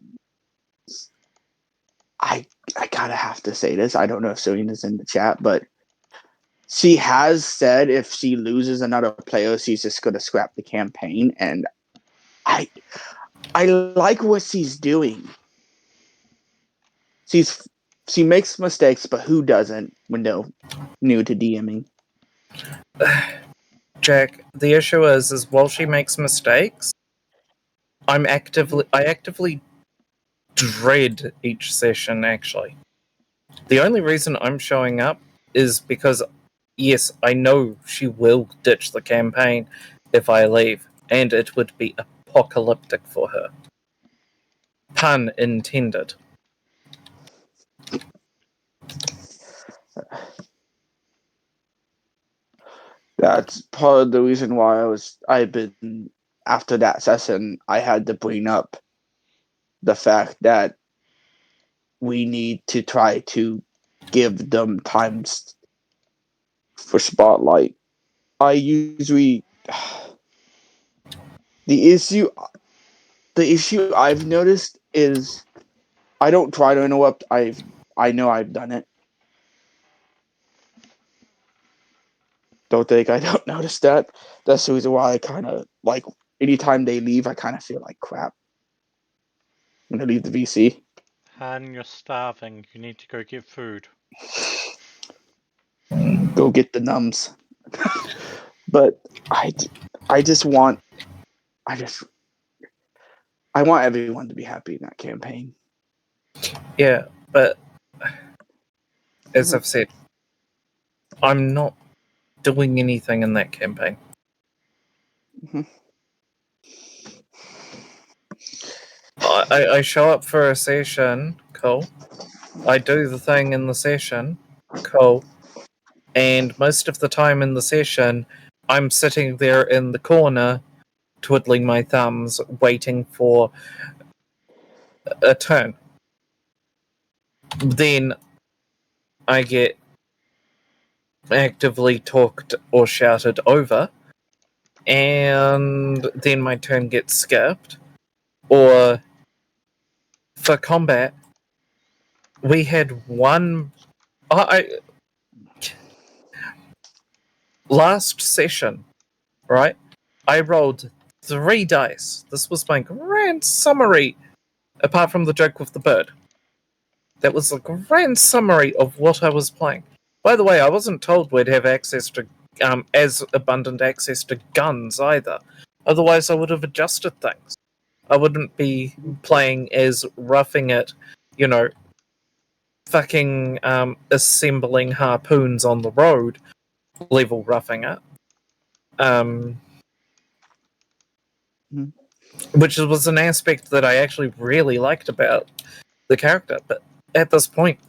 I gotta have to say this. I don't know if Selena's in the chat, but she has said if she loses another player, she's just gonna scrap the campaign, and I like what she's doing. She makes mistakes, but who doesn't when they're new to DMing? Jack, the issue is while she makes mistakes, I actively dread each session actually. The only reason I'm showing up is because yes, I know she will ditch the campaign if I leave, and it would be apocalyptic for her. Pun intended. That's part of the reason why I've been after that session. I had to bring up the fact that we need to try to give them times for spotlight. I usually the issue I've noticed is I don't try to interrupt. I know I've done it. Don't think I don't notice that. That's the reason why I kind of like anytime they leave, I kind of feel like crap when they leave the VC. Han, you're starving. You need to go get food. Go get the numbs. But I just want I want everyone to be happy in that campaign. Yeah, but as I've said, I'm not doing anything in that campaign. I show up for a session, cool. I do the thing in the session, cool. And most of the time in the session, I'm sitting there in the corner, twiddling my thumbs, waiting for a turn. Then I get actively talked or shouted over, and then my turn gets skipped. Or for combat, we had one. Last session, right? I rolled 3 dice. This was my grand summary, apart from the joke with the bird. That was a grand summary of what I was playing. By the way, I wasn't told we'd have access to as abundant access to guns either. Otherwise, I would have adjusted things. I wouldn't be playing as roughing it, you know, fucking assembling harpoons on the road, level roughing it. Which was an aspect that I actually really liked about the character. But at this point,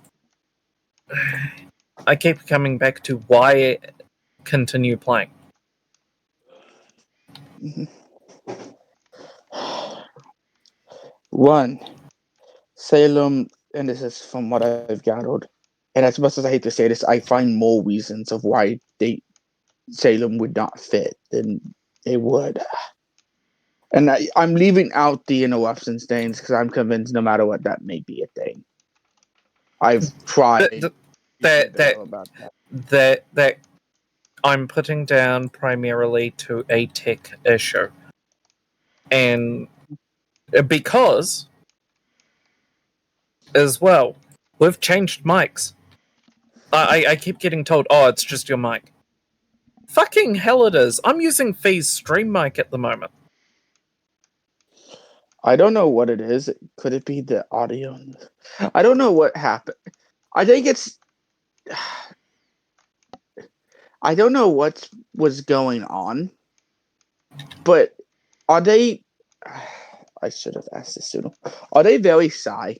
I keep coming back to why continue playing. One, Salem, and this is from what I've gathered, and as much as I hate to say this, I find more reasons of why Salem would not fit than they would. And I'm leaving out the interruptions things because I'm convinced no matter what, that may be a thing. I've tried that I'm putting down primarily to a tech issue. And because, as well, we've changed mics. I keep getting told, oh, it's just your mic. Fucking hell it is. I'm using Fee's stream mic at the moment. I don't know what it is. Could it be the audio? I don't know what happened. I think it's... I don't know what was going on, but are they... I should have asked this sooner. Are they very shy?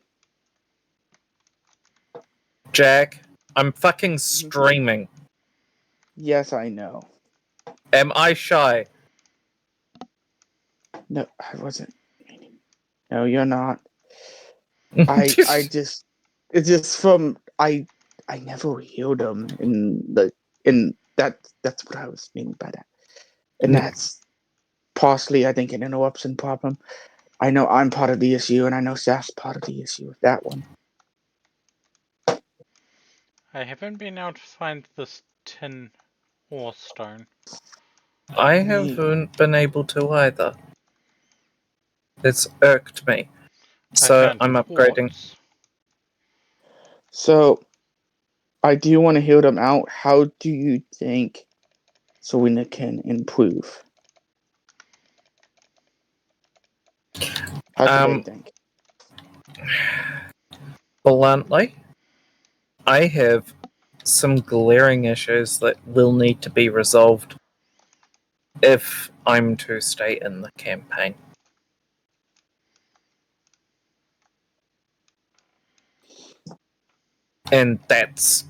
Jack, I'm fucking streaming. Yes, I know. Am I shy? No, I wasn't. No, you're not. I just... It's just from... I never healed them that's what I was meaning by that. And that's partially, I think, an interruption problem. I know I'm part of the issue, and I know Seth's part of the issue with that one. I haven't been able to find this tin ore stone. I haven't been able to either. It's irked me. So I'm upgrading. Quartz. So, I do want to heal them out. How do you think Serena can improve? How do they think? Bluntly, I have some glaring issues that will need to be resolved if I'm to stay in the campaign. And that's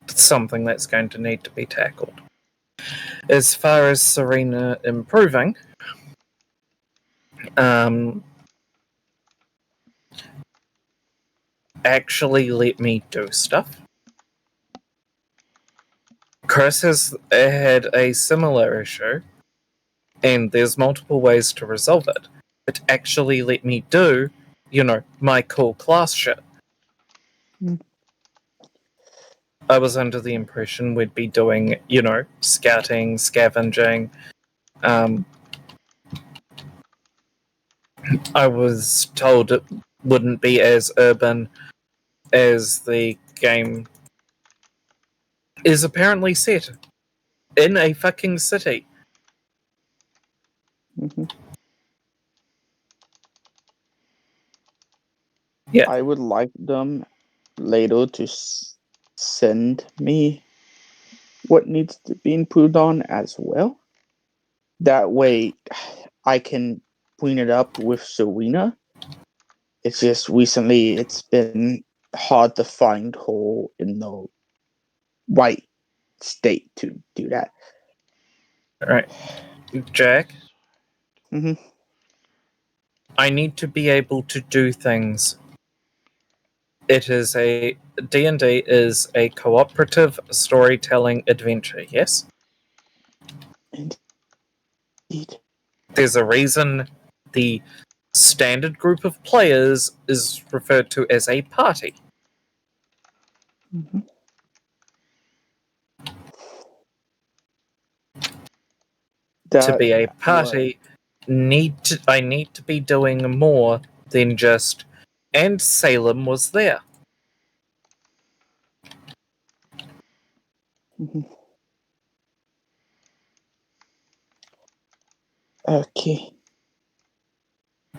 something that's going to need to be tackled. As far as Serena improving, actually let me do stuff. Chris has had a similar issue, and there's multiple ways to resolve it. But actually let me do, my cool class shit. I was under the impression we'd be doing, scouting, scavenging. I was told it wouldn't be as urban as the game is apparently set in a fucking city. Yeah. I would like them later to send me what needs to be improved on as well. That way, I can clean it up with Serena. It's just recently it's been hard to find her in the right state to do that. All right, Jack. Hmm. I need to be able to do things. It is a D&D is a cooperative storytelling adventure. Yes, Indeed. there's a reason the standard group of players is referred to as a party. Mm-hmm. To be a What? party, I need to be doing more than just. And Salem was there. Mhm. Okay.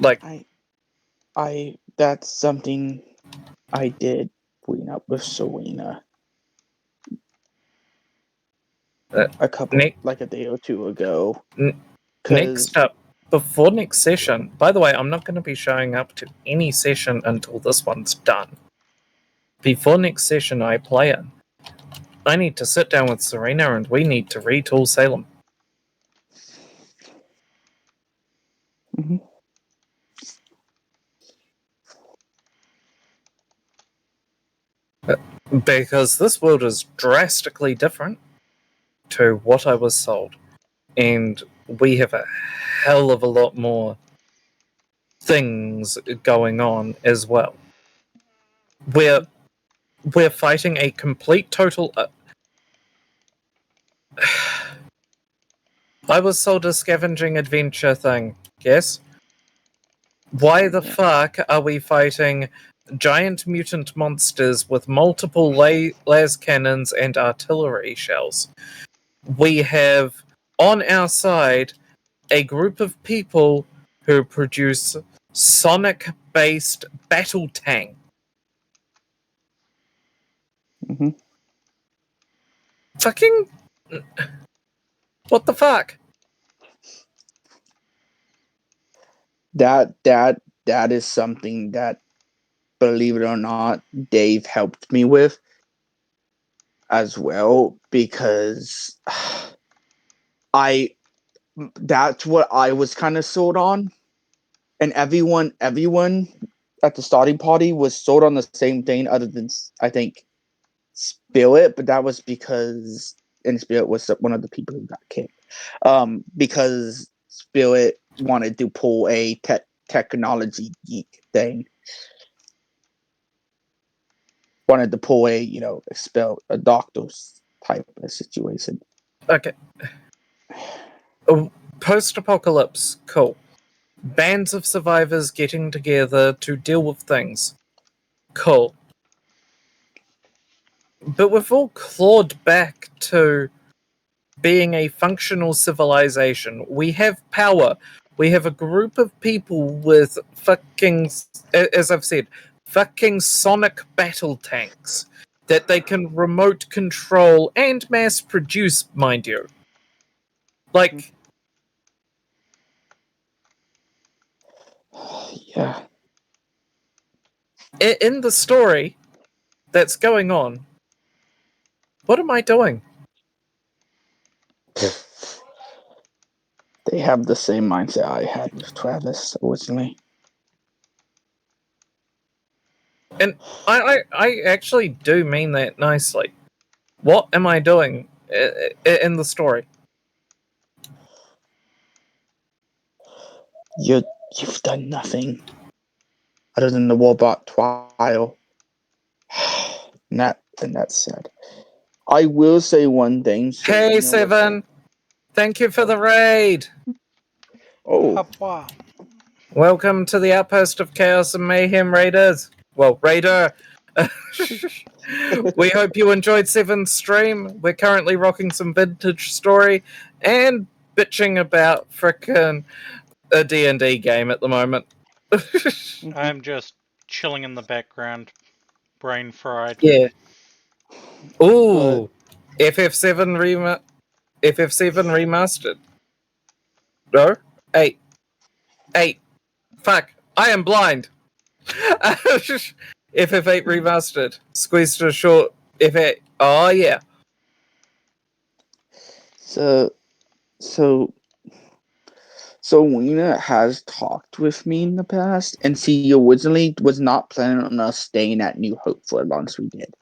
Like, I that's something I did clean up with Serena a couple ne- like a day or two ago. next Cause up, before next session. By the way, I'm not going to be showing up to any session until this one's done. Before next session I play in, I need to sit down with Serena and we need to retool Salem. mhm. Because this world is drastically different to what I was sold. And we have a hell of a lot more things going on as well. We're we're fighting a complete total. I was sold a scavenging adventure thing. Yes. Why the Yeah. fuck are we fighting giant mutant monsters with multiple las cannons and artillery shells? We have on our side a group of people who produce sonic based battle tank. Hmm. Fucking. What the fuck? That is something that, believe it or not, Dave helped me with as well because I that's what I was kind of sold on, and everyone at the starting party was sold on the same thing, other than I think Spirit, but that was because and Spirit was one of the people who got kicked. Because Spirit wanted to pull a technology geek thing, wanted to pull a doctor's type of situation. Okay. Post apocalypse, cool. Bands of survivors getting together to deal with things, cool. But we've all clawed back to being a functional civilization. We have power. We have a group of people with fucking, as I've said, fucking sonic battle tanks that they can remote control and mass produce, mind you. Like, Yeah. in the story that's going on, what am I doing? They have the same mindset I had with Travis originally. And I actually do mean that nicely. What am I doing in the story? You've done nothing other than the Warbot trial. And that's sad. I will say one thing. Hey, Serena was Seven. Thank you for the raid. oh, Papa. Welcome to the Outpost of Chaos and Mayhem Raiders. Well, Raider. We hope you enjoyed Seven's stream. We're currently rocking some vintage story and bitching about frickin' a D&D game at the moment. I'm just chilling in the background, brain fried. Yeah. Ooh. FF7 remastered. No? 8. 8. Fuck. I am blind. FF8 remastered. Squeezed a short F8. Oh yeah. So Wina has talked with me in the past, and she originally was not planning on us staying at New Hope for as long as we did.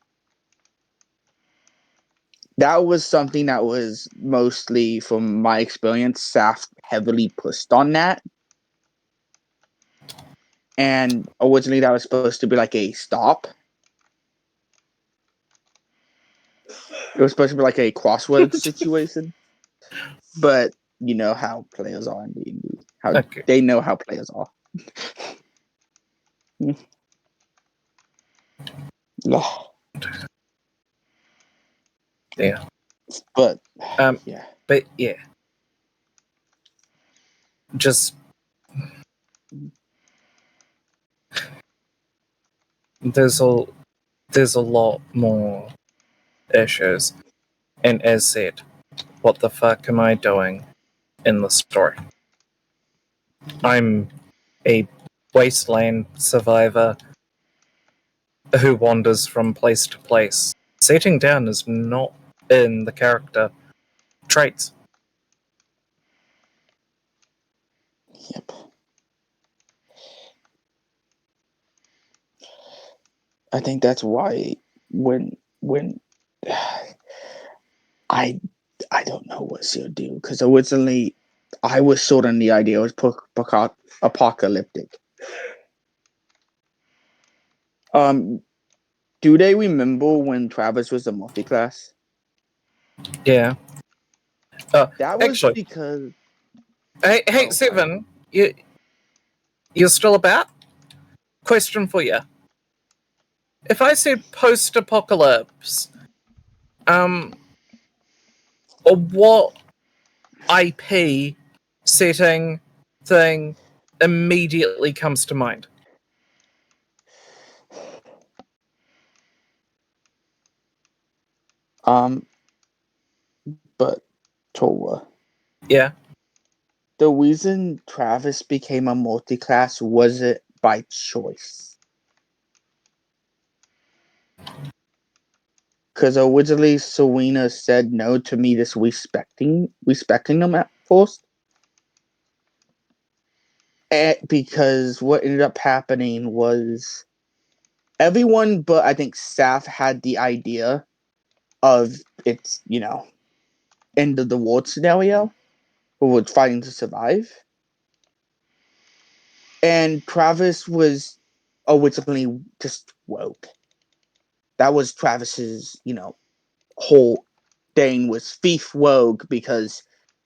That was something that was mostly, from my experience, Saf heavily pushed on that. And originally that was supposed to be like a stop. It was supposed to be like a crossroads situation. But you know how players are in D&D. How Okay. they know how players are. Yeah. But Yeah. yeah. But yeah. Just there's a lot more issues. And as said, what the fuck am I doing in the story? I'm a wasteland survivor who wanders from place to place. Setting down is not in the character traits. Yep. I think that's why when I don't know what she'll do, because originally I was sold on the idea it was apocalyptic. Do they remember when Travis was a multi-class? Yeah. That was Actually, because hey, sorry. Seven, you're still about? Question for you. If I said post-apocalypse, what IP setting thing immediately comes to mind? But Tola. Yeah. The reason Travis became a multi-class wasn't by choice. Because originally Serena said no to me this respecting them at first. And because what ended up happening was everyone but I think Saf had the idea of it's, end of the world scenario who was fighting to survive. And Travis was originally just woke. That was Travis's, whole thing was thief woke because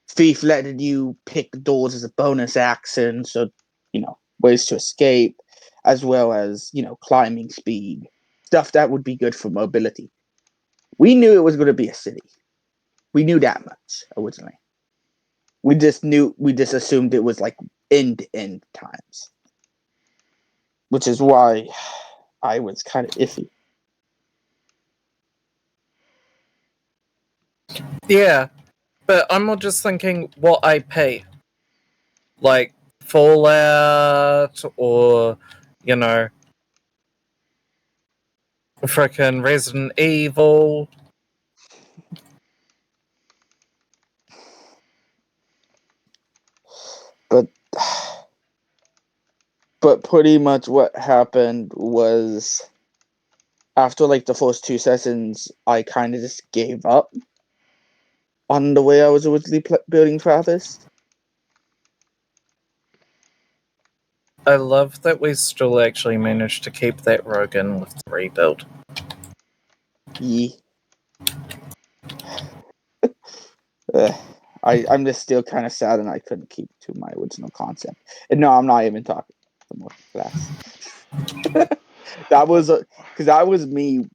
thief letting you pick doors as a bonus action, so ways to escape, as well as climbing speed, stuff that would be good for mobility. We knew it was going to be a city. We knew that much originally. We just assumed it was like end to end times, which is why I was kind of iffy. Yeah, but I'm not just thinking what I pay. Like Fallout or, frickin' Resident Evil. But pretty much what happened was after like the first two sessions, I kind of just gave up on the way I was originally building Travis. I love that we still actually managed to keep that rogue in with the rebuild. Yeah. I'm just still kind of sad, and I couldn't keep to my original concept. And no, I'm not even talking the multi-class. That was because that was me.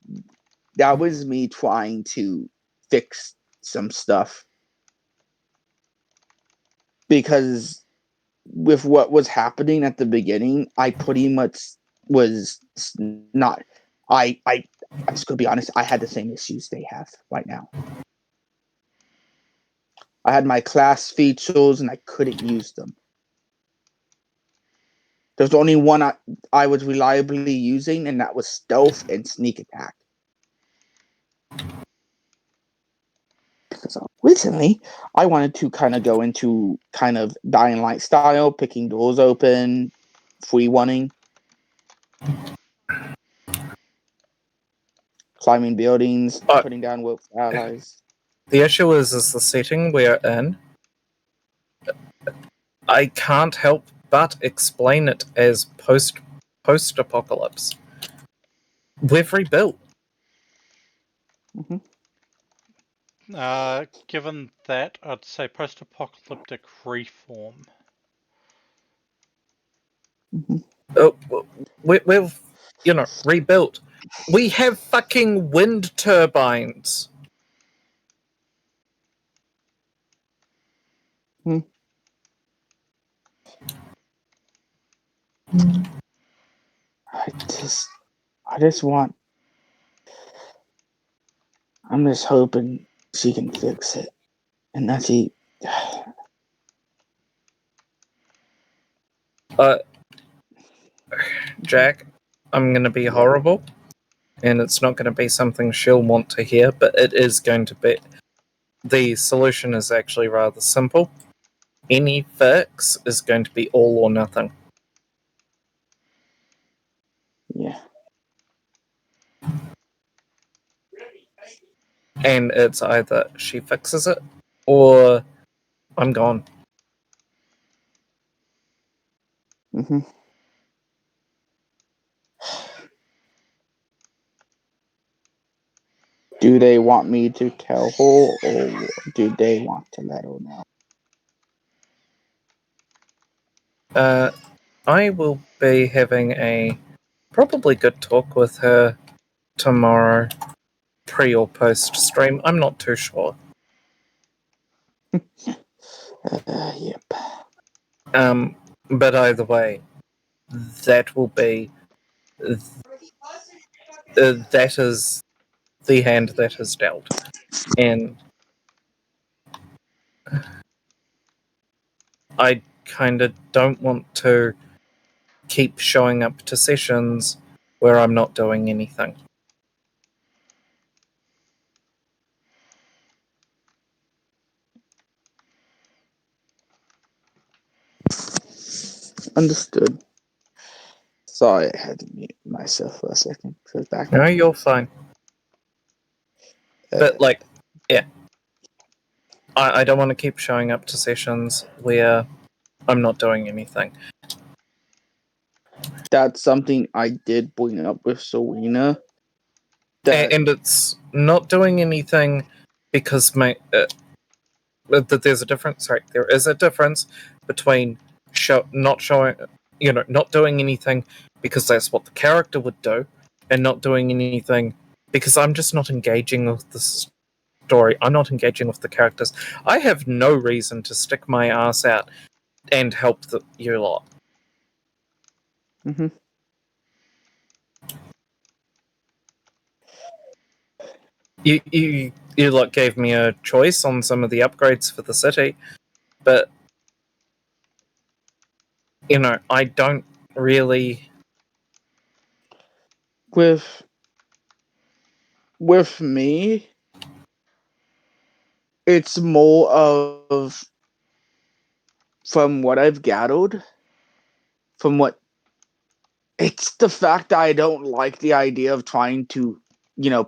That was me trying to fix some stuff because with what was happening at the beginning, I pretty much was not. I'm just gonna be honest. I had the same issues they have right now. I had my class features and I couldn't use them. There's only one I was reliably using, and that was stealth and sneak attack. Because recently, I wanted to kind of go into kind of Dying Light style, picking doors open, free running, climbing buildings, putting down rope for allies. The issue is the setting we're in. I can't help but explain it as post-apocalypse. We've rebuilt. Mm-hmm. Given that, I'd say post-apocalyptic reform. Mm-hmm. We've, rebuilt. We have fucking wind turbines. Hmm. I just want. I'm just hoping she can fix it, and that she. Jack, I'm going to be Yeah. horrible, and it's not going to be something she'll want to hear, but it is going to be. The solution is actually rather simple. Any fix is going to be all or nothing. Yeah. And it's either she fixes it, or I'm gone. Mm-hmm. Do they want me to tell her, or do they want to let her know? I will be having a probably good talk with her tomorrow, pre or post stream. I'm not too sure. Yep. But either way, that will be that is the hand that is dealt, and I kind of don't want to keep showing up to sessions where I'm not doing anything. Understood. Sorry, I had to mute myself for a second. So back. No, you're fine. But yeah, I don't want to keep showing up to sessions where I'm not doing anything. That's something I did bring up with Serena. And it's not doing anything because that there's a difference. Sorry, there is a difference between not showing, not doing anything because that's what the character would do, and not doing anything because I'm just not engaging with the story. I'm not engaging with the characters. I have no reason to stick my ass out and help you lot. Mm-hmm. You lot gave me a choice on some of the upgrades for the city, but I don't really. With me, it's more of, from what I've gathered, it's the fact that I don't like the idea of trying to,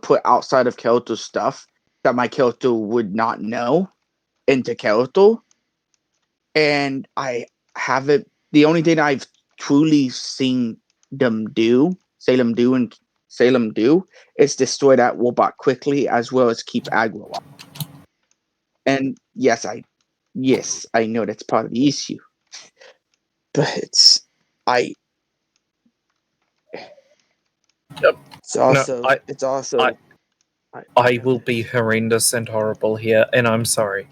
put outside of character stuff that my character would not know into character. And I haven't, the only thing I've truly seen Salem do, is destroy that robot quickly as well as keep aggro up. And yes, I know that's part of the issue. But I Yep. it's also No, it's also I will be horrendous and horrible here, and I'm sorry.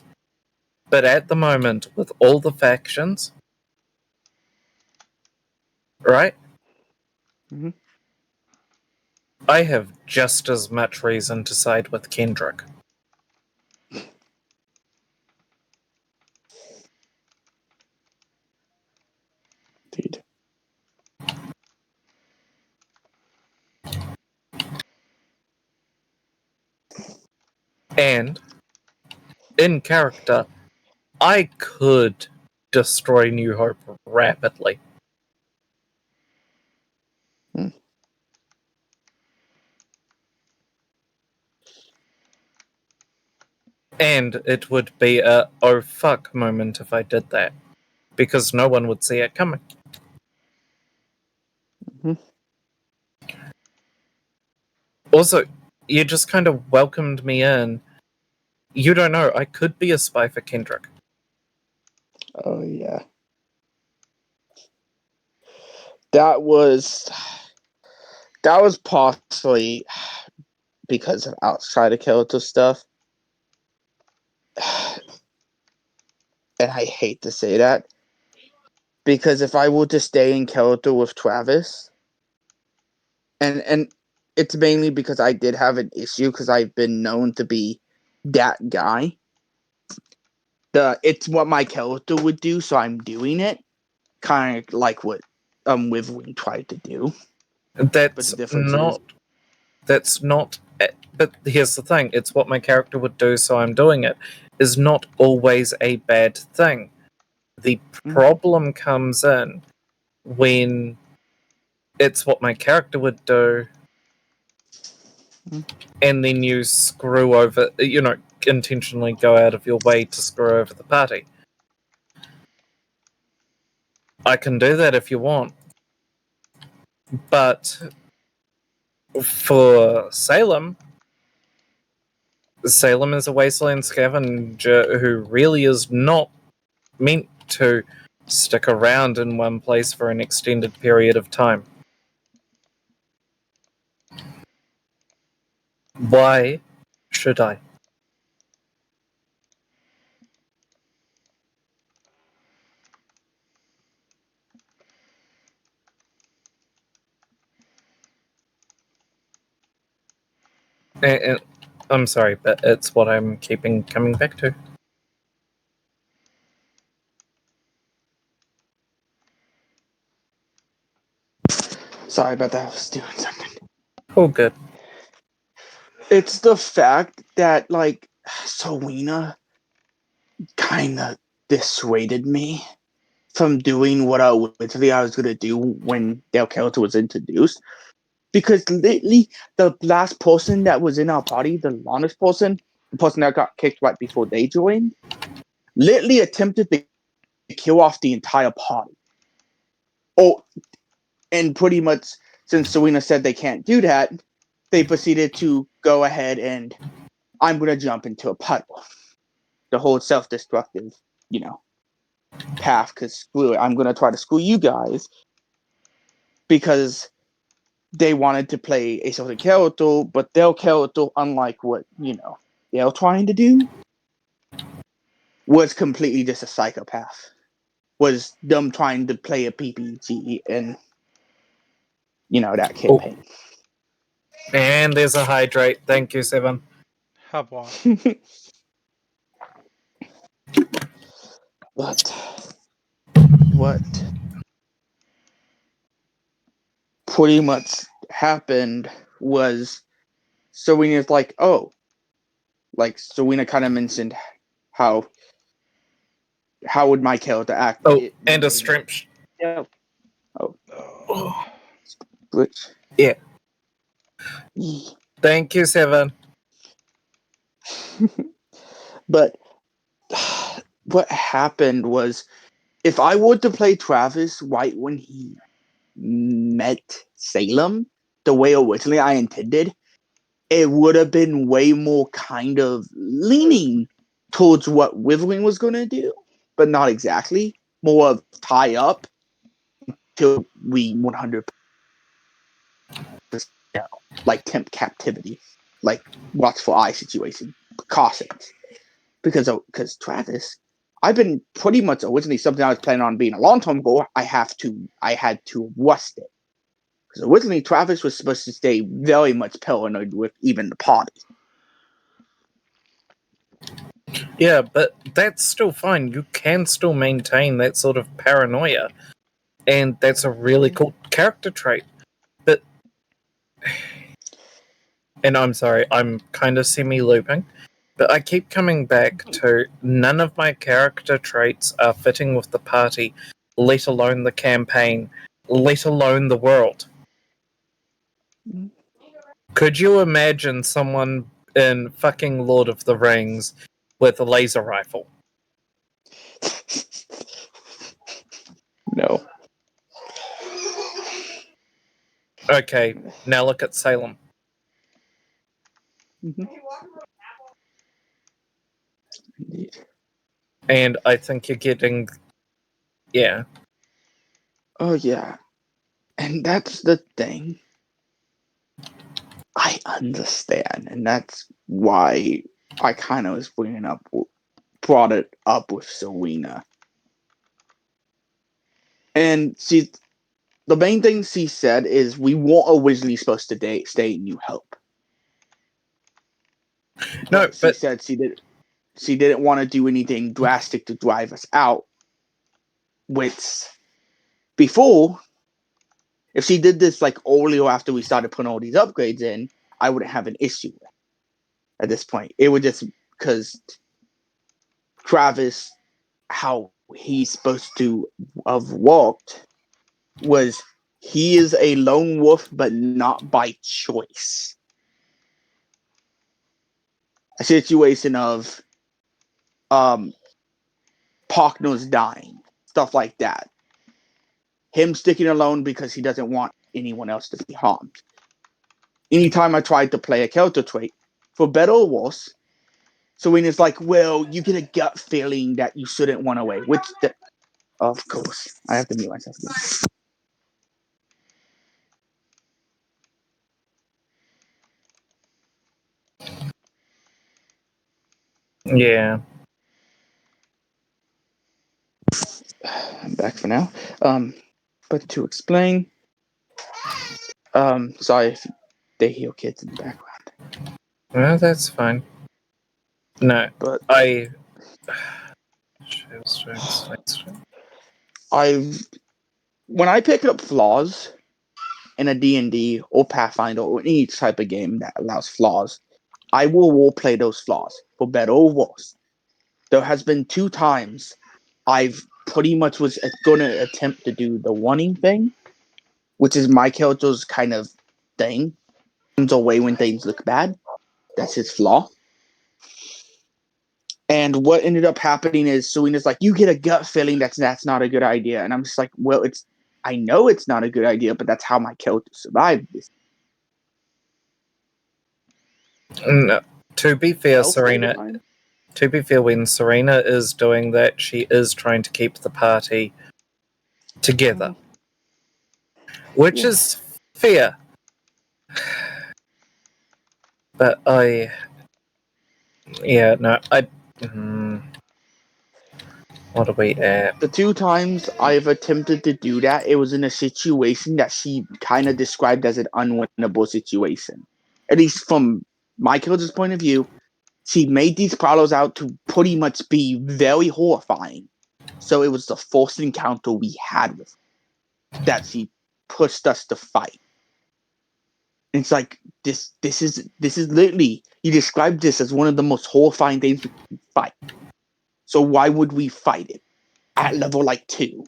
But at the moment, with all the factions, right? Mhm. I have just as much reason to side with Kendrick. Indeed. And in character, I could destroy New Hope rapidly. Hmm. And it would be a oh fuck moment if I did that, because no one would see it coming. Mhm. Also, you just kind of welcomed me in. You don't know, I could be a spy for Kendrick. Oh yeah. That was partially because of outside of character stuff. And I hate to say that. Because if I were to stay in character with Travis, and it's mainly because I did have an issue because I've been known to be that guy. It's what my character would do, so I'm doing it. Kind of like what Wyvern tried to do. But That's the difference is, not. That's not. But here's the thing: it's what my character would do, so I'm doing it. Is not always a bad thing. The problem comes in when it's what my character would do, and then you screw over. Intentionally go out of your way to screw over the party. I can do that if you want, but for Salem is a wasteland scavenger who really is not meant to stick around in one place for an extended period of time. Why should I? And I'm sorry, but it's what I'm keeping coming back to. sorry about that. I was doing something. Oh, good. It's the fact that like Selena kind of dissuaded me from doing what I was gonna do when Del Kelter was introduced. Because lately, the last person that was in our party, the longest person, the person that got kicked right before they joined, literally attempted to kill off the entire party. Oh, and pretty much since Serena said they can't do that, they proceeded to go ahead and I'm gonna jump into a puddle. The whole self-destructive, path. Because screw it, I'm gonna try to screw you guys because they wanted to play a certain character, but their character, unlike what they're trying to do, was completely just a psychopath. Was them trying to play a PPG and that campaign. And there's a hydrate. Thank you, Seven. Hub one. But what pretty much happened was Serena's like, oh, like Serena kind of mentioned how would my character act? Oh, and a strength. Yeah. Oh, Oh, glitch. yeah. Thank you, Seven. But what happened was, if I were to play Travis right when he met Salem, the way originally I intended, it would have been way more kind of leaning towards what Withering was going to do, but not exactly. More of tie up till we 100%, like temp captivity, like watchful eye situation, precautions. Because Travis, I've been pretty much originally something I was planning on being a long time ago. I had to rust it Because originally Travis was supposed to stay very much paranoid with even the party. Yeah, but that's still fine. You can still maintain that sort of paranoia. And that's a really cool character trait. But. And I'm sorry, I'm kind of semi-looping. But I keep coming back to none of my character traits are fitting with the party, let alone the campaign, let alone the world. Could you imagine someone in fucking Lord of the Rings with a laser rifle? No. Okay, now look at Salem. Indeed. And I think you're getting... Yeah. Oh, yeah. And that's the thing. I understand. And that's why I kind of was brought it up with Serena. And the main thing she said is we weren't originally supposed to stay in New Hope. No, She but... said she didn't want to do anything drastic to drive us out. Which, before, if she did this like earlier after we started putting all these upgrades in, I wouldn't have an issue with it at this point. It would just because Travis, how he's supposed to have walked was he is a lone wolf, but not by choice. A situation of Partners dying, stuff like that. Him sticking alone because he doesn't want anyone else to be harmed. Anytime I tried to play a character trait, for better or worse, Serena's like, well, you get a gut feeling that you shouldn't run away, of course, I have to mute myself again. Yeah. I'm back for now. But to explain, sorry if they hear kids in the background. Well, that's fine. No, But when I pick up flaws in a D&D or Pathfinder or any type of game that allows flaws, I will roleplay those flaws, for better or worse. There has been 2 times I've pretty much was going to attempt to do the wanting thing, which is my character's kind of thing. Comes away when things look bad. That's his flaw. And what ended up happening is Serena's like, you get a gut feeling that's not a good idea. And I'm just like, well, I know it's not a good idea, but that's how my character survived this. No, to be fair, Serena... To be fair, when Serena is doing that, she is trying to keep the party together. Which is fair. But what are we at? The 2 times I've attempted to do that, it was in a situation that she kind of described as an unwinnable situation. At least from my character's point of view, she made these prowlers out to pretty much be very horrifying. So it was the first encounter we had with her that she pushed us to fight. And it's like this is literally, you described this as one of the most horrifying things we can fight. So why would we fight it at level like 2?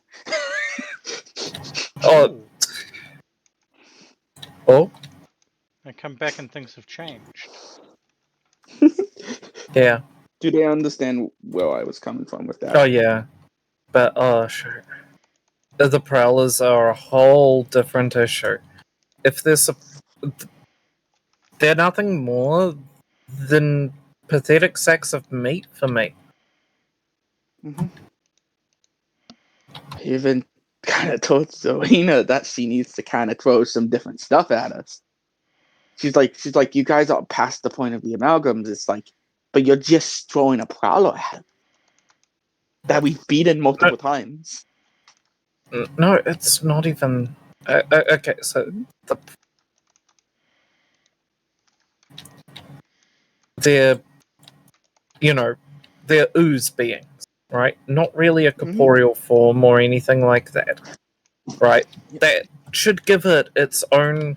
Oh, I come back and things have changed. yeah. Do they understand where I was coming from with that? Oh, yeah. But, sure. The Prowlers are a whole different issue. If there's they're nothing more than pathetic sacks of meat for me. Mm-hmm. I even kind of told Zelina that she needs to kind of throw some different stuff at us. She's like, you guys are past the point of the amalgams. It's like, but you're just throwing a prowler at him that we've beaten multiple times. No, it's not even Okay, so they're, they're ooze beings, right? Not really a corporeal form or anything like that, right? Yep. That should give it its own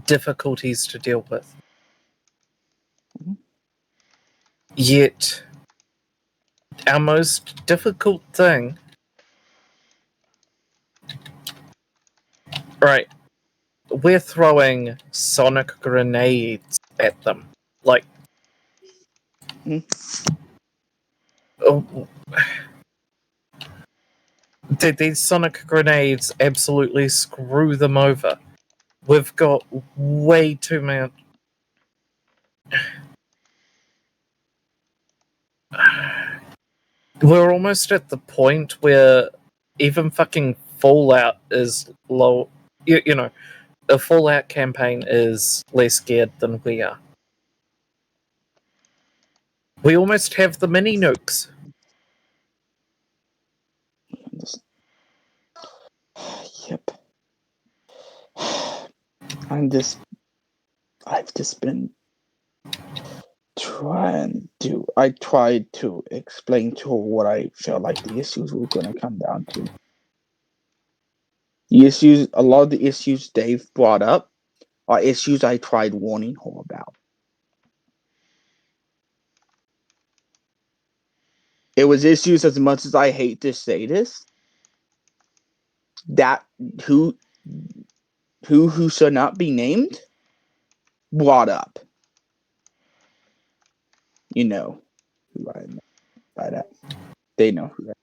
difficulties to deal with. Mhm. Yet, our most difficult thing, right? We're throwing sonic grenades at them. Like, Mhm. oh, these sonic grenades absolutely screw them over. We've got way too many. We're almost at the point where even fucking Fallout is low. You know, a Fallout campaign is less scared than we are. We almost have the mini nukes. Just- Yep. I've just been I tried to explain to her what I felt like the issues were going to come down to. A lot of the issues Dave brought up are issues I tried warning her about. It was issues, as much as I hate to say this, that who should not be named brought up. You know who I meant by that. They know who that.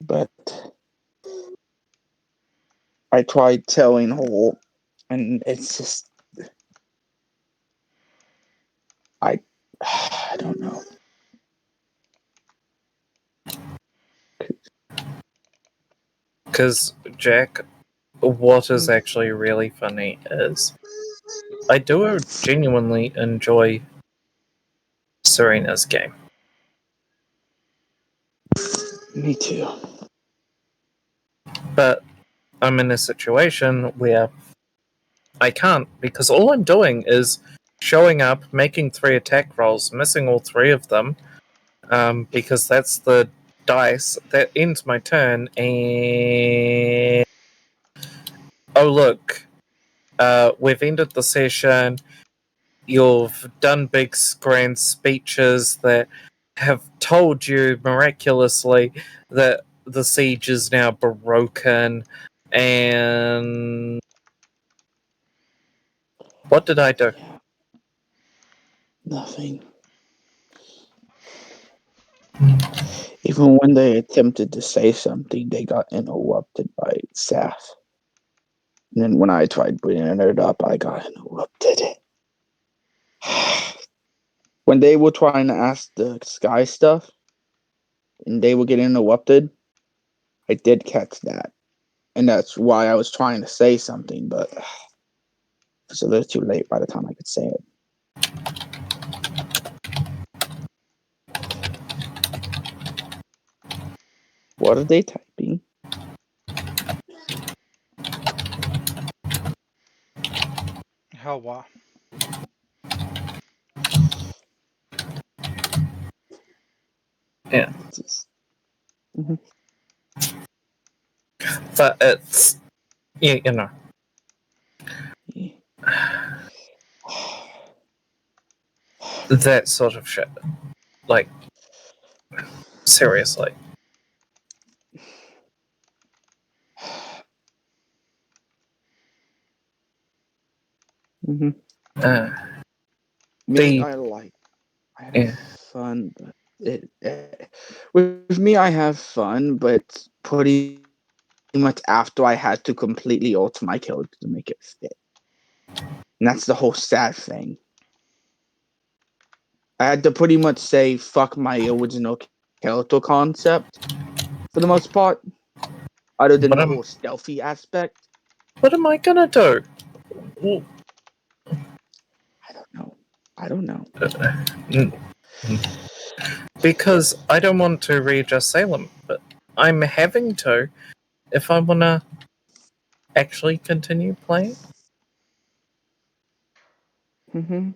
But I tried telling her, and it's just I I don't know. Because, Jack, what is actually really funny is I do genuinely enjoy Serena's game. Me too. But I'm in a situation where I can't, because all I'm doing is showing up, making 3 attack rolls, missing all 3 of them, because that's the dice that ends my turn, and oh look, we've ended the session. You've done big grand speeches that have told you miraculously that the siege is now broken, and what did I do? Yeah, nothing. Even when they attempted to say something, they got interrupted by staff. And then when I tried bringing it up, I got interrupted. When they were trying to ask the sky stuff and they were getting interrupted, I did catch that. And that's why I was trying to say something, but it's a little too late by the time I could say it. What are they typing? How Yeah, Just, but it's you know yeah. that sort of shit. Like seriously. Mm-hmm. Uh, Me, the I have yeah. fun, but with me, I have fun, but pretty much after I had to completely alter my character to make it fit. And that's the whole sad thing. I had to pretty much say fuck my original character concept for the most part, other than What the am whole stealthy aspect. what am I gonna do? Well, I don't know. I don't know. mm, Because I don't want to read Salem, but I'm having to if I want to actually continue playing. Mm-hmm.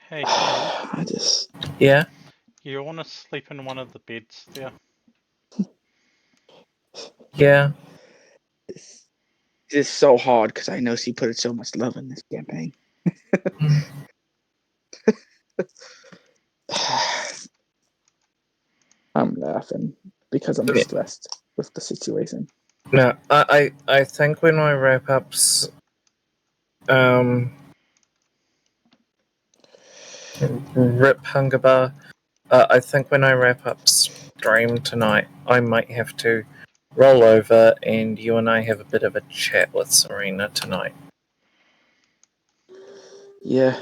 Hey Tom, I just. Yeah. you want to sleep in one of the beds there? Yeah. It's just so hard because I know she put so much love in this campaign. I'm laughing because I'm Yeah. stressed with the situation. No, I think when I wrap up, Rip Hunger Bar, I think when I wrap up stream tonight, I might have to roll over and you and I have a bit of a chat with Serena tonight. Yeah.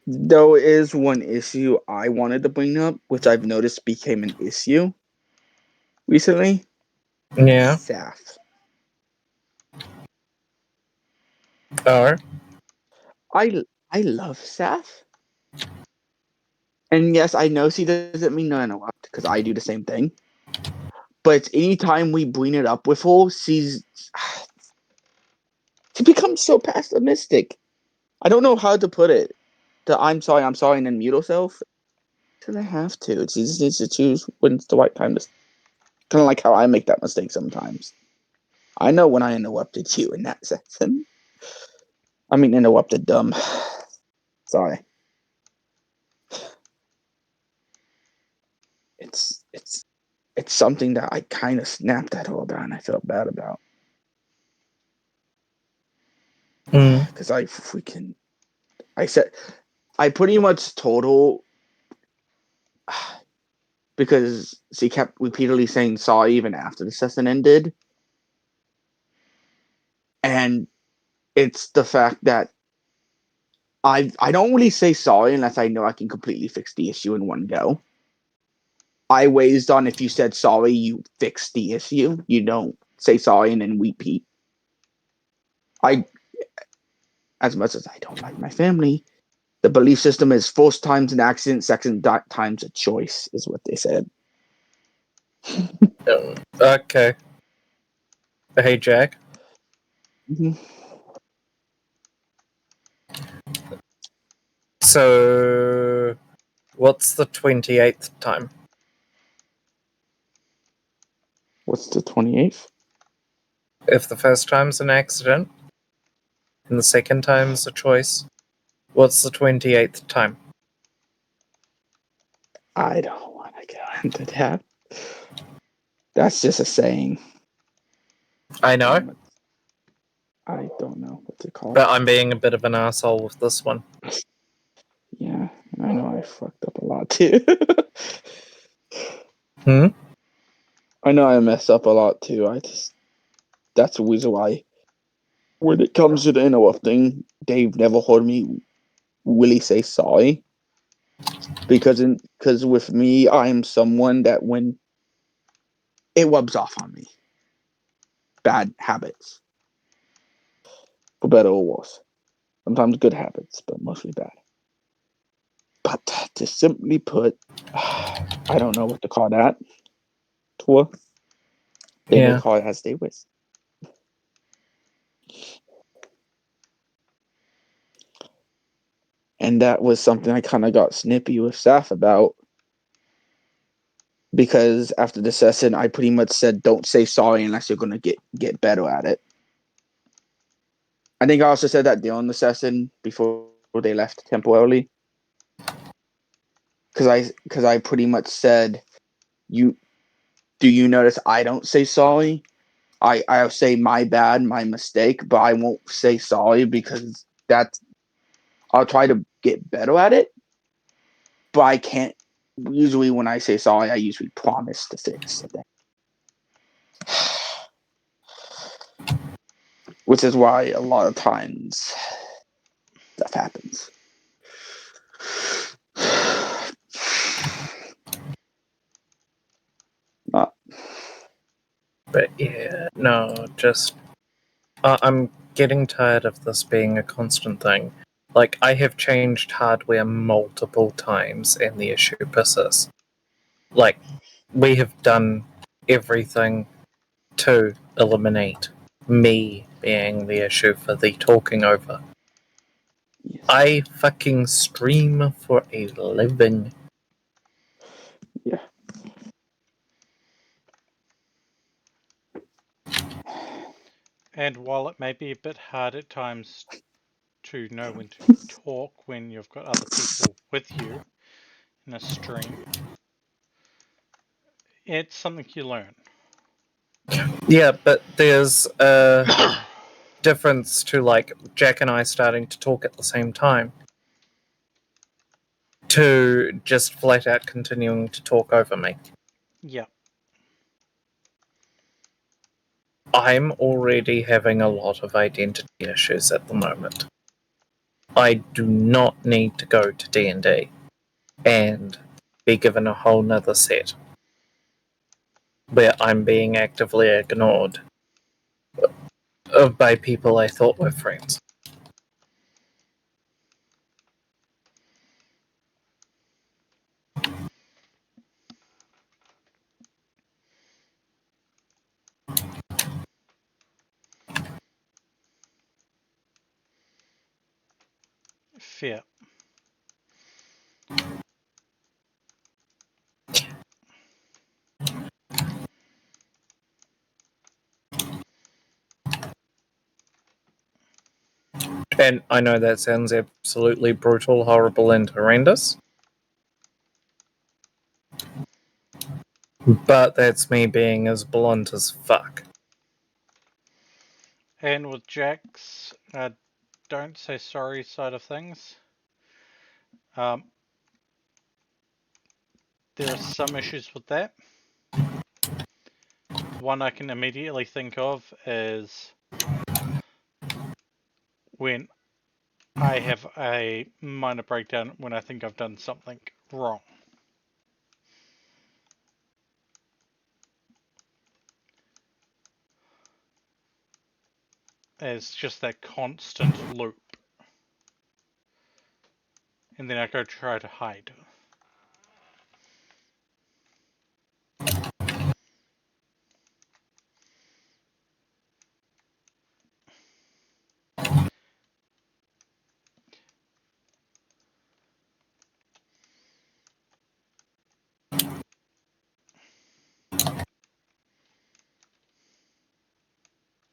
Though is one issue I wanted to bring up, which I've noticed became an issue recently. Yeah. Saf. Or I love Saf. And yes, I know she doesn't mean no interrupt because I do the same thing. But anytime we bring it up with her, she becomes so pessimistic. I don't know how to put it. The I'm sorry, and then mute herself. Doesn't have to. She just needs to choose when it's the right time to. Kind of like how I make that mistake sometimes. I know when I interrupted you in that session. I mean, interrupted dumb. Sorry. It's something that I kind of snapped at her about, and I felt bad about because I said I pretty much told her because she kept repeatedly saying sorry even after the session ended, and it's the fact that I don't really say sorry unless I know I can completely fix the issue in one go. I raised on if you said sorry, you fix the issue. You don't say sorry and then repeat. As much as I don't like my family, the belief system is first time's an accident, second time's a choice, is what they said. okay. Hey Jack. Mm-hmm. So what's the 28th time? What's the 28th? If the first time's an accident and the second time's a choice, what's the 28th time? I don't want to go into that. That's just a saying. I know, I don't know what to call but it. I'm being a bit of an asshole with this one. Yeah, I know I fucked up a lot too. Hmm? I know I messed up a lot too. That's the reason why when it comes to the interrupting, Dave never heard me really say sorry. Because with me, I am someone that when it rubs off on me. Bad habits. For better or worse. Sometimes good habits, but mostly bad. But to simply put, I don't know what to call that. Tour. They may Yeah. call it as they wish. And that was something I kind of got snippy with Saf about. Because after the session, I pretty much said, don't say sorry unless you're going to get better at it. I think I also said that during the session before they left temporarily. Because I pretty much said, do you notice I don't say sorry? I'll say my bad, my mistake, but I won't say sorry because I'll try to get better at it, but I can't. Usually, when I say sorry, I usually promise to fix it, which is why a lot of times stuff happens. But yeah, no, just I'm getting tired of this being a constant thing. Like, I have changed hardware multiple times and the issue persists. Like, we have done everything to eliminate me being the issue for the talking over. Yes. I fucking stream for a living. Yeah. And while it may be a bit hard at times to know when to talk when you've got other people with you in a stream, it's something you learn. Yeah, but there's a difference to like Jack and I starting to talk at the same time to just flat out continuing to talk over me. Yeah. I'm already having a lot of identity issues at the moment. I do not need to go to D&D and be given a whole nother set where I'm being actively ignored by people I thought were friends. Fair. And I know that sounds absolutely brutal, horrible, and horrendous. But that's me being as blunt as fuck. And with Jack's don't say sorry side of things, um, there are some issues with that. One I can immediately think of is when I have a minor breakdown when I think I've done something wrong. It's just that constant loop. And then I go try to hide.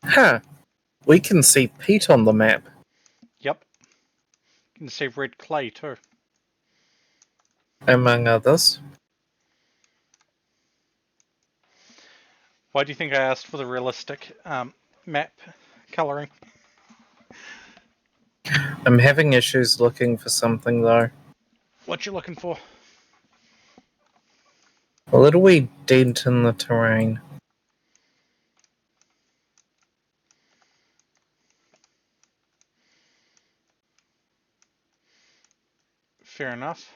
Huh. We can see Pete on the map. Yep. You can see red clay too. Among others. Why do you think I asked for the realistic map colouring? I'm having issues looking for something though. What you looking for? A little wee dent in the terrain. Fair enough.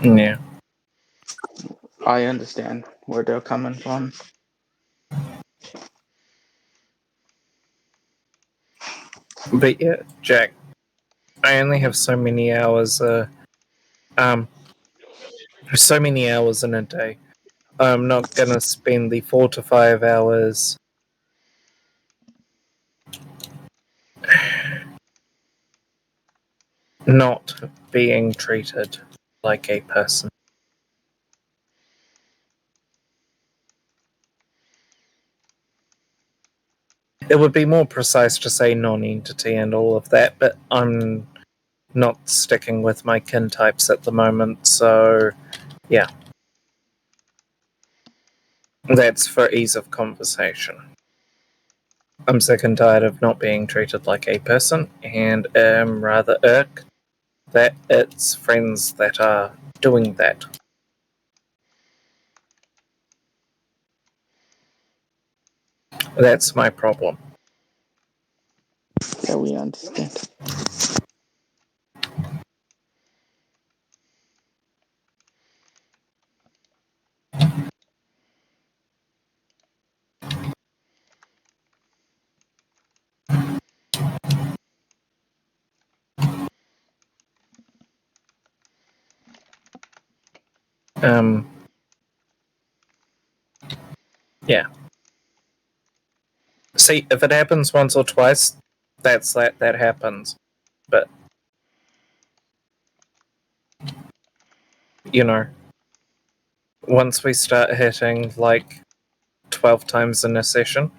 Yeah. I understand where they're coming from. But yeah, Jack, I only have so many hours so many hours in a day. I'm not gonna spend the 4 to 5 hours not being treated like a person. It would be more precise to say non-entity and all of that, but I'm not sticking with my kin types at the moment, so yeah. That's for ease of conversation. I'm sick and tired of not being treated like a person, and am rather irked that it's friends that are doing that. That's my problem. Yeah, we understand. Yeah. See, if it happens once or twice, that happens. But once we start hitting like 12 times in a session,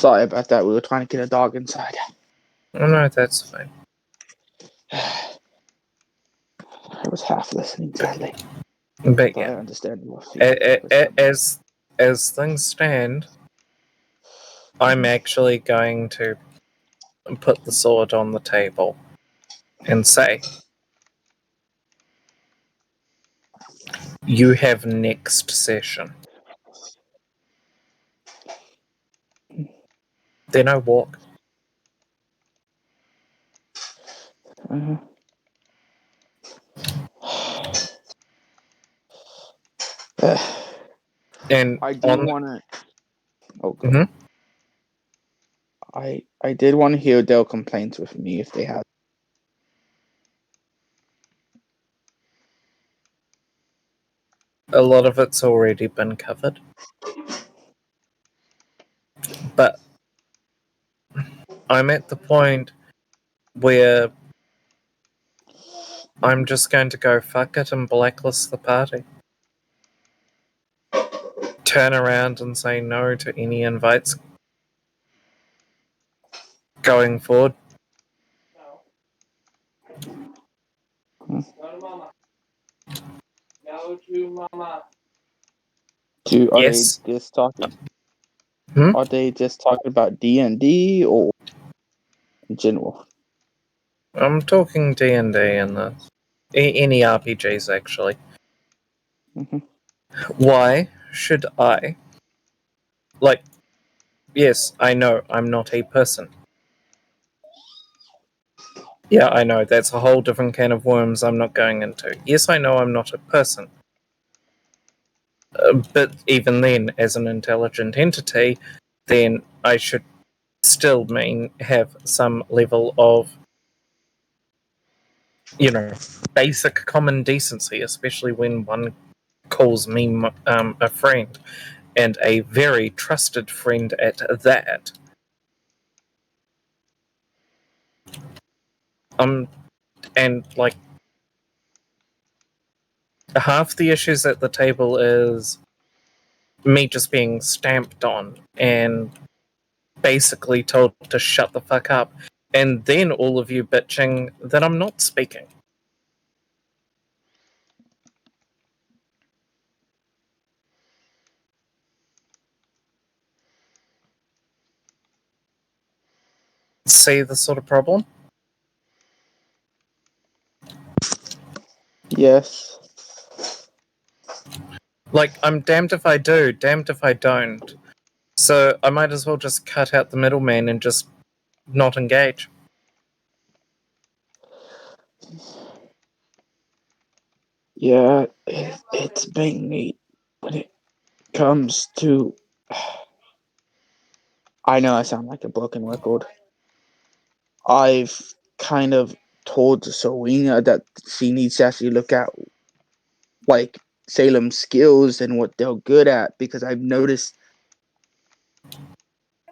Sorry about that. We were trying to get a dog inside. oh no, that's fine. I was half listening, sadly. But But I yeah, understand your feelings. as things stand, I'm actually going to put the sword on the table and say, you have next session. Then I walk. Uh, And I do want to. Oh god. Mhm. I did want to hear their complaints with me if they have. A lot of it's already been covered. But I'm at the point where I'm just going to go fuck it and blacklist the party. Turn around and say no to any invites going forward. Are Yes. they just talking? Hmm? Are they just talking about D&D or in general? I'm talking D&D and this. Any RPGs, actually. Mm-hmm. Why should I? Like, yes, I know I'm not a person. Yeah, I know, that's a whole different can of worms I'm not going into. Yes, I know I'm not a person. But even then, as an intelligent entity, then I should still have some level of, basic common decency, especially when one calls me a friend, and a very trusted friend at that. And like half the issues at the table is me just being stamped on and basically told to shut the fuck up, and then all of you bitching that I'm not speaking. See the sort of problem? Yes. Like, I'm damned if I do, damned if I don't. So I might as well just cut out the middleman and just not engage. Yeah, it's mainly when it comes to. I know I sound like a broken record. I've kind of told Serena that she needs to actually look at like Salem's skills and what they're good at, because I've noticed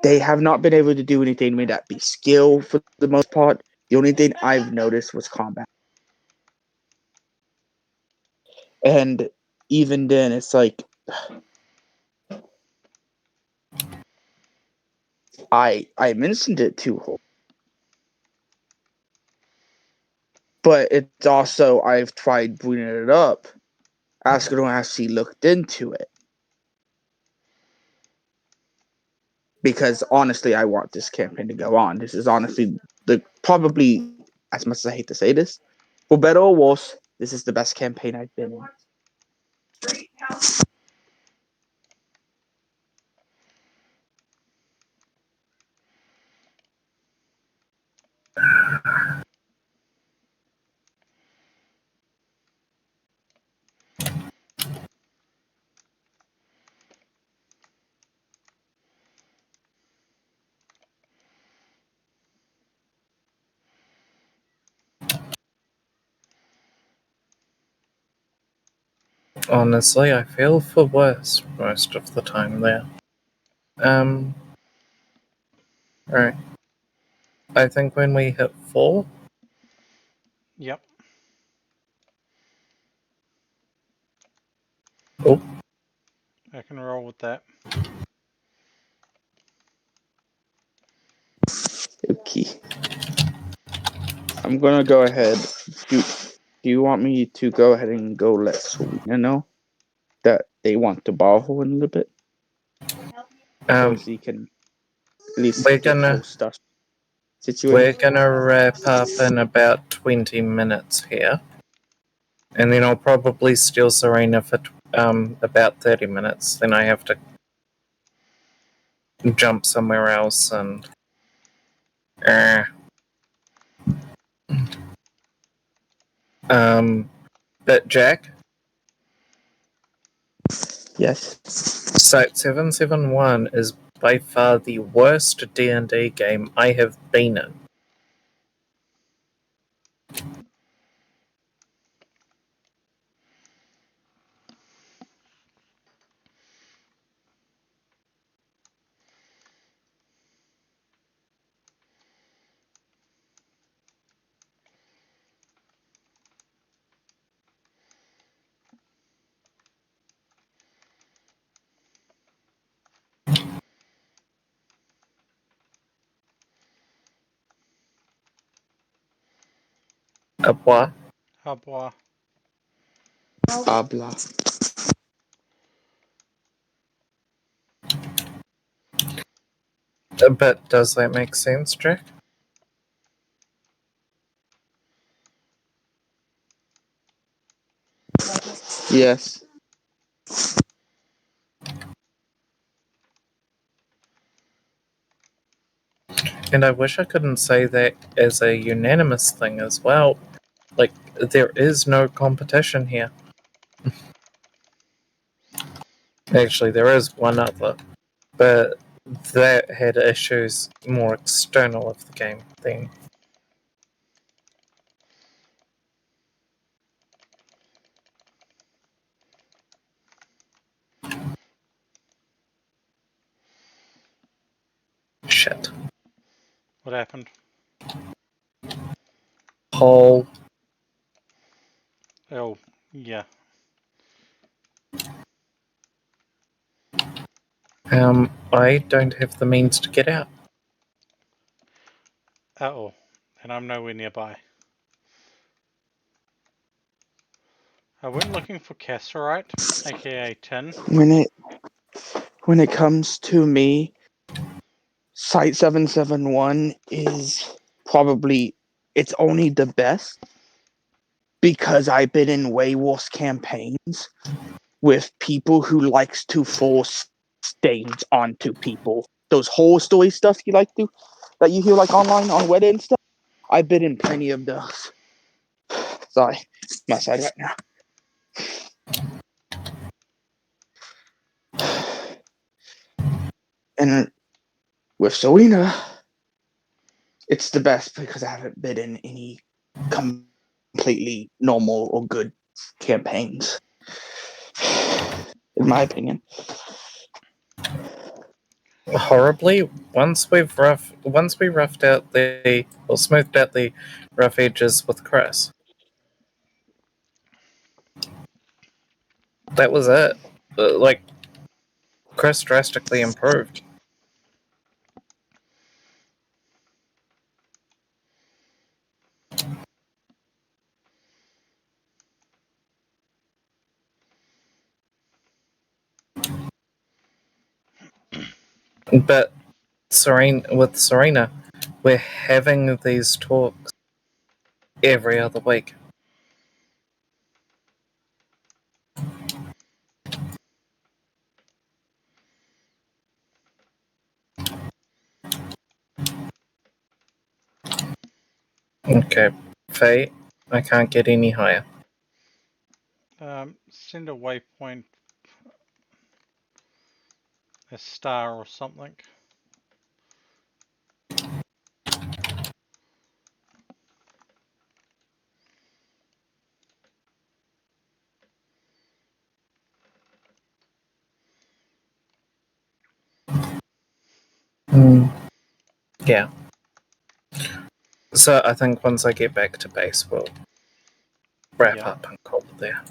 they have not been able to do anything with that be skill for the most part. The only thing I've noticed was combat. And even then, it's like I mentioned it to her, but it's also I've tried bringing it up, asking her how she looked into it, because honestly, I want this campaign to go on. This is honestly probably, as much as I hate to say this, for better or worse, this is the best campaign I've been in. Honestly, I feel for worse most of the time there. Alright. I think when we hit 4, Yep. oh, I can roll with that. Okay. I'm gonna go ahead. Do you want me to go ahead and go let Selena know that they want to borrow a little bit? So she can at least we're get gonna her stuff we're situated. gonna wrap up in about 20 minutes here. And then I'll probably steal Serena for about 30 minutes. Then I have to jump somewhere else and. But Jack, Yes. Site 771 is by far the worst D&D game I have been in. What? Oh boy. Blah. But does that make sense, Jack? Yes. And I wish I couldn't say that as a unanimous thing as well. Like, there is no competition here. Actually, there is one other, but that had issues more external of the game thing. Shit. What happened? Whole. Oh, yeah. I don't have the means to get out. Uh-oh. And I'm nowhere nearby. I went looking for Casserite, aka Tin. When it comes to me, Site 771 is probably it's only the best because I've been in way worse campaigns with people who likes to force stains onto people. Those horror story stuff you like to that you hear like online on Reddit and stuff. I've been in plenty of those. Sorry, my side right now. And with Selena, it's the best because I haven't been in any completely normal or good campaigns, in my opinion. Horribly, once we roughed out the or smoothed out the rough edges with Chris. That was it. Like, Chris drastically improved. But with Serena, we're having these talks every other week. Okay, Faye, I can't get any higher. Send a waypoint, a star or something. Yeah. So I think once I get back to base, we'll wrap Yeah. up and call it there.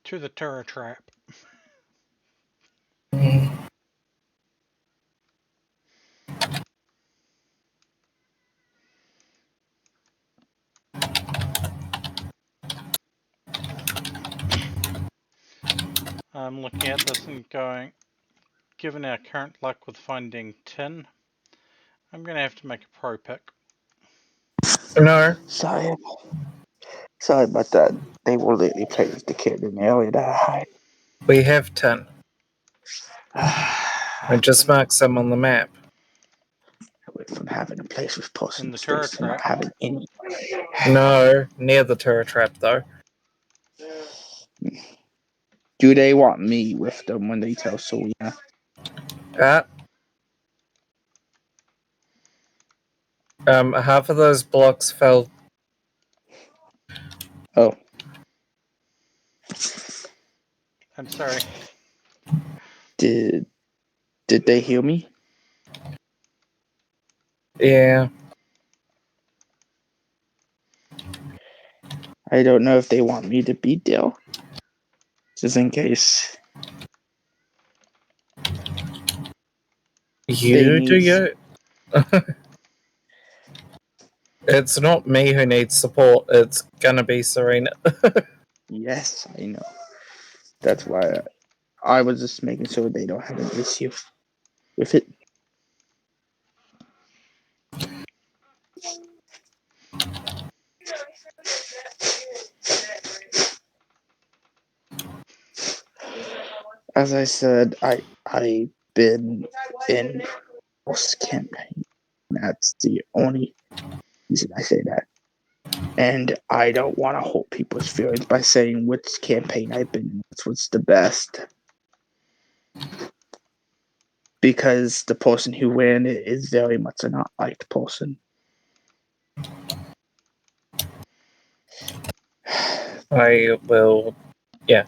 To the turret trap. I'm looking at this and going, given our current luck with finding tin, I'm going to have to make a pro pick. No, Sorry about that. They will literally play with the kid in the area that I hide. we have 10. I just marked some on the map. Away from having a place with personal In the turret space and not trap. having any. No, near the turret trap though. Do they want me with them when they tell Selena? Half of those blocks fell. Oh. I'm sorry. Did they heal me? Yeah. I don't know if they want me to be there. Just in case. You do you. It's not me who needs support, it's gonna be Serena. Yes, I know. That's why I was just making sure they don't have an issue with it. As I said, I've been in post campaign. That's the only reason I say that. And I don't want to hurt people's feelings by saying which campaign I've been in, which was the best. Because the person who ran it is very much a not liked person. I will. Yeah.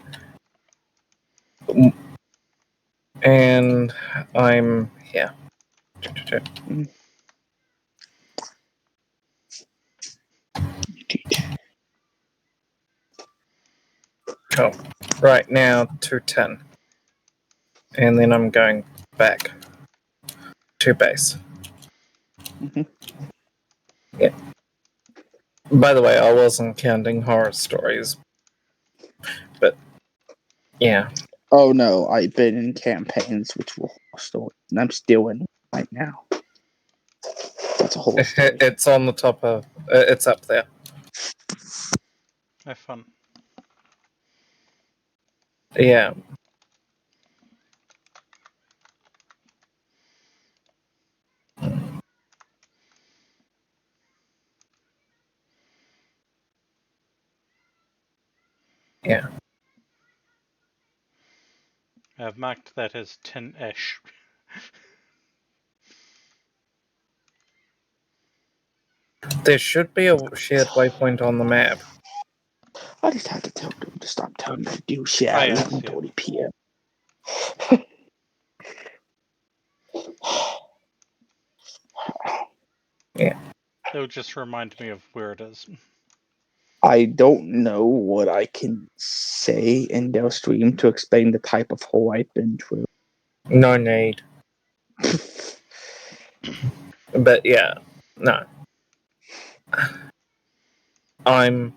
And I'm. Yeah. Cool. Right now, 210. And then I'm going back to base. Mhm. Yeah. By the way, I wasn't counting horror stories. But, yeah. Oh no, I've been in campaigns which were horror stories, and I'm still in right now. That's a whole story. It's on the top of. It's up there. Have fun. Yeah. Yeah. I've marked that as tin-ish. There should be a shared waypoint on the map. I just had to tell them to stop telling me to do shit Oh at yeah, I see it. 11:30 p.m. Yeah. It'll just remind me of where it is. I don't know what I can say in their stream to explain the type of hole I've been through. No need. But yeah. No. I'm.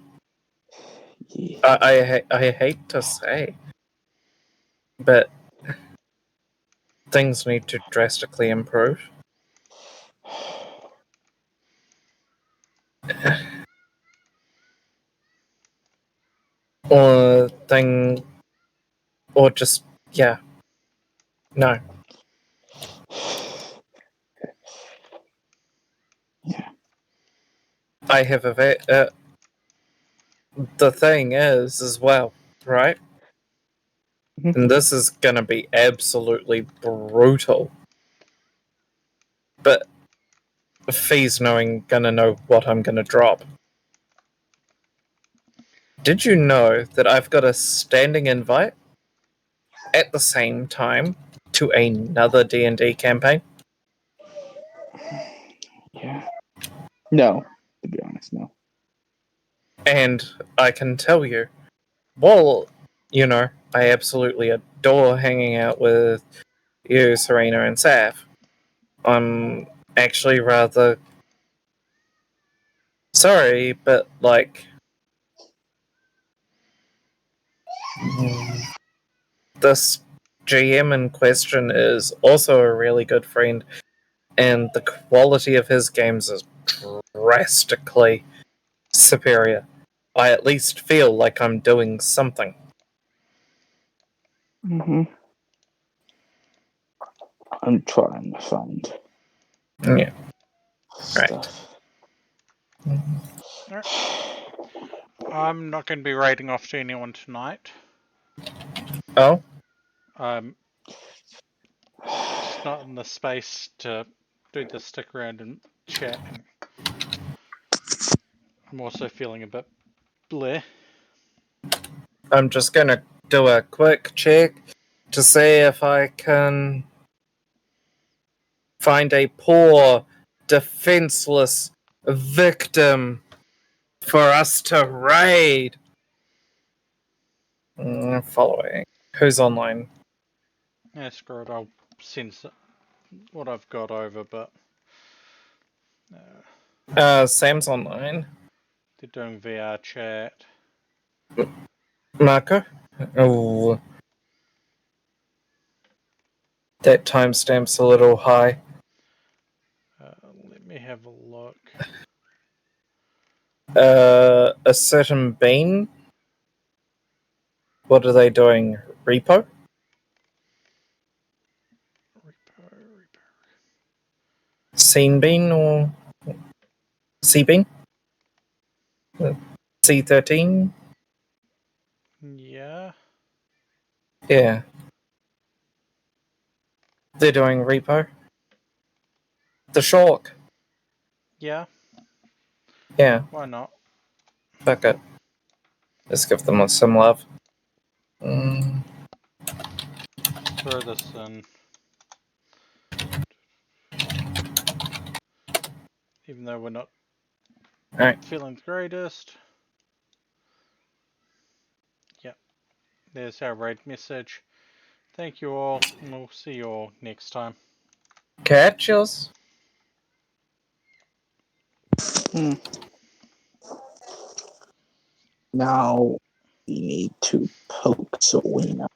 Yeah. I hate to say, but things need to drastically improve. Or just, yeah. No. Yeah. I have the thing is, as well, right? Mhm. And this is gonna be absolutely brutal. But Fee's gonna know what I'm gonna drop. Did you know that I've got a standing invite? at the same time to another D&D campaign? Yeah. No, to be honest, no. And I can tell you, well, I absolutely adore hanging out with you, Serena, and Saf. I'm actually rather sorry, but this GM in question is also a really good friend, and the quality of his games is drastically superior. I at least feel like I'm doing something. Mm-hmm. I'm trying to find Yeah. stuff. Alright. I'm not going to be raiding off to anyone tonight. Oh? I'm just not in the space to do the stick around and chat. And I'm also feeling a bit bleh. I'm just gonna do a quick check to see if I can find a poor, defenseless victim for us to raid. Following. Who's online? Yeah, screw it. I'll send what I've got over, but Sam's online. they're doing VR chat. Marco? Oh. That timestamp's a little high. Let me have a look. A certain bean? What are they doing? Repo? Repo. Scene bean or C bean? C13? Yeah. Yeah. They're doing repo. The Shawk. Yeah. Yeah, Why not? fuck it. Let's give them some love. Mm. Throw this in. Even though we're not Alright. feeling the greatest. Yep. There's our raid message. Thank you all, and we'll see you all next time. Catches. Now we need to poke Selena.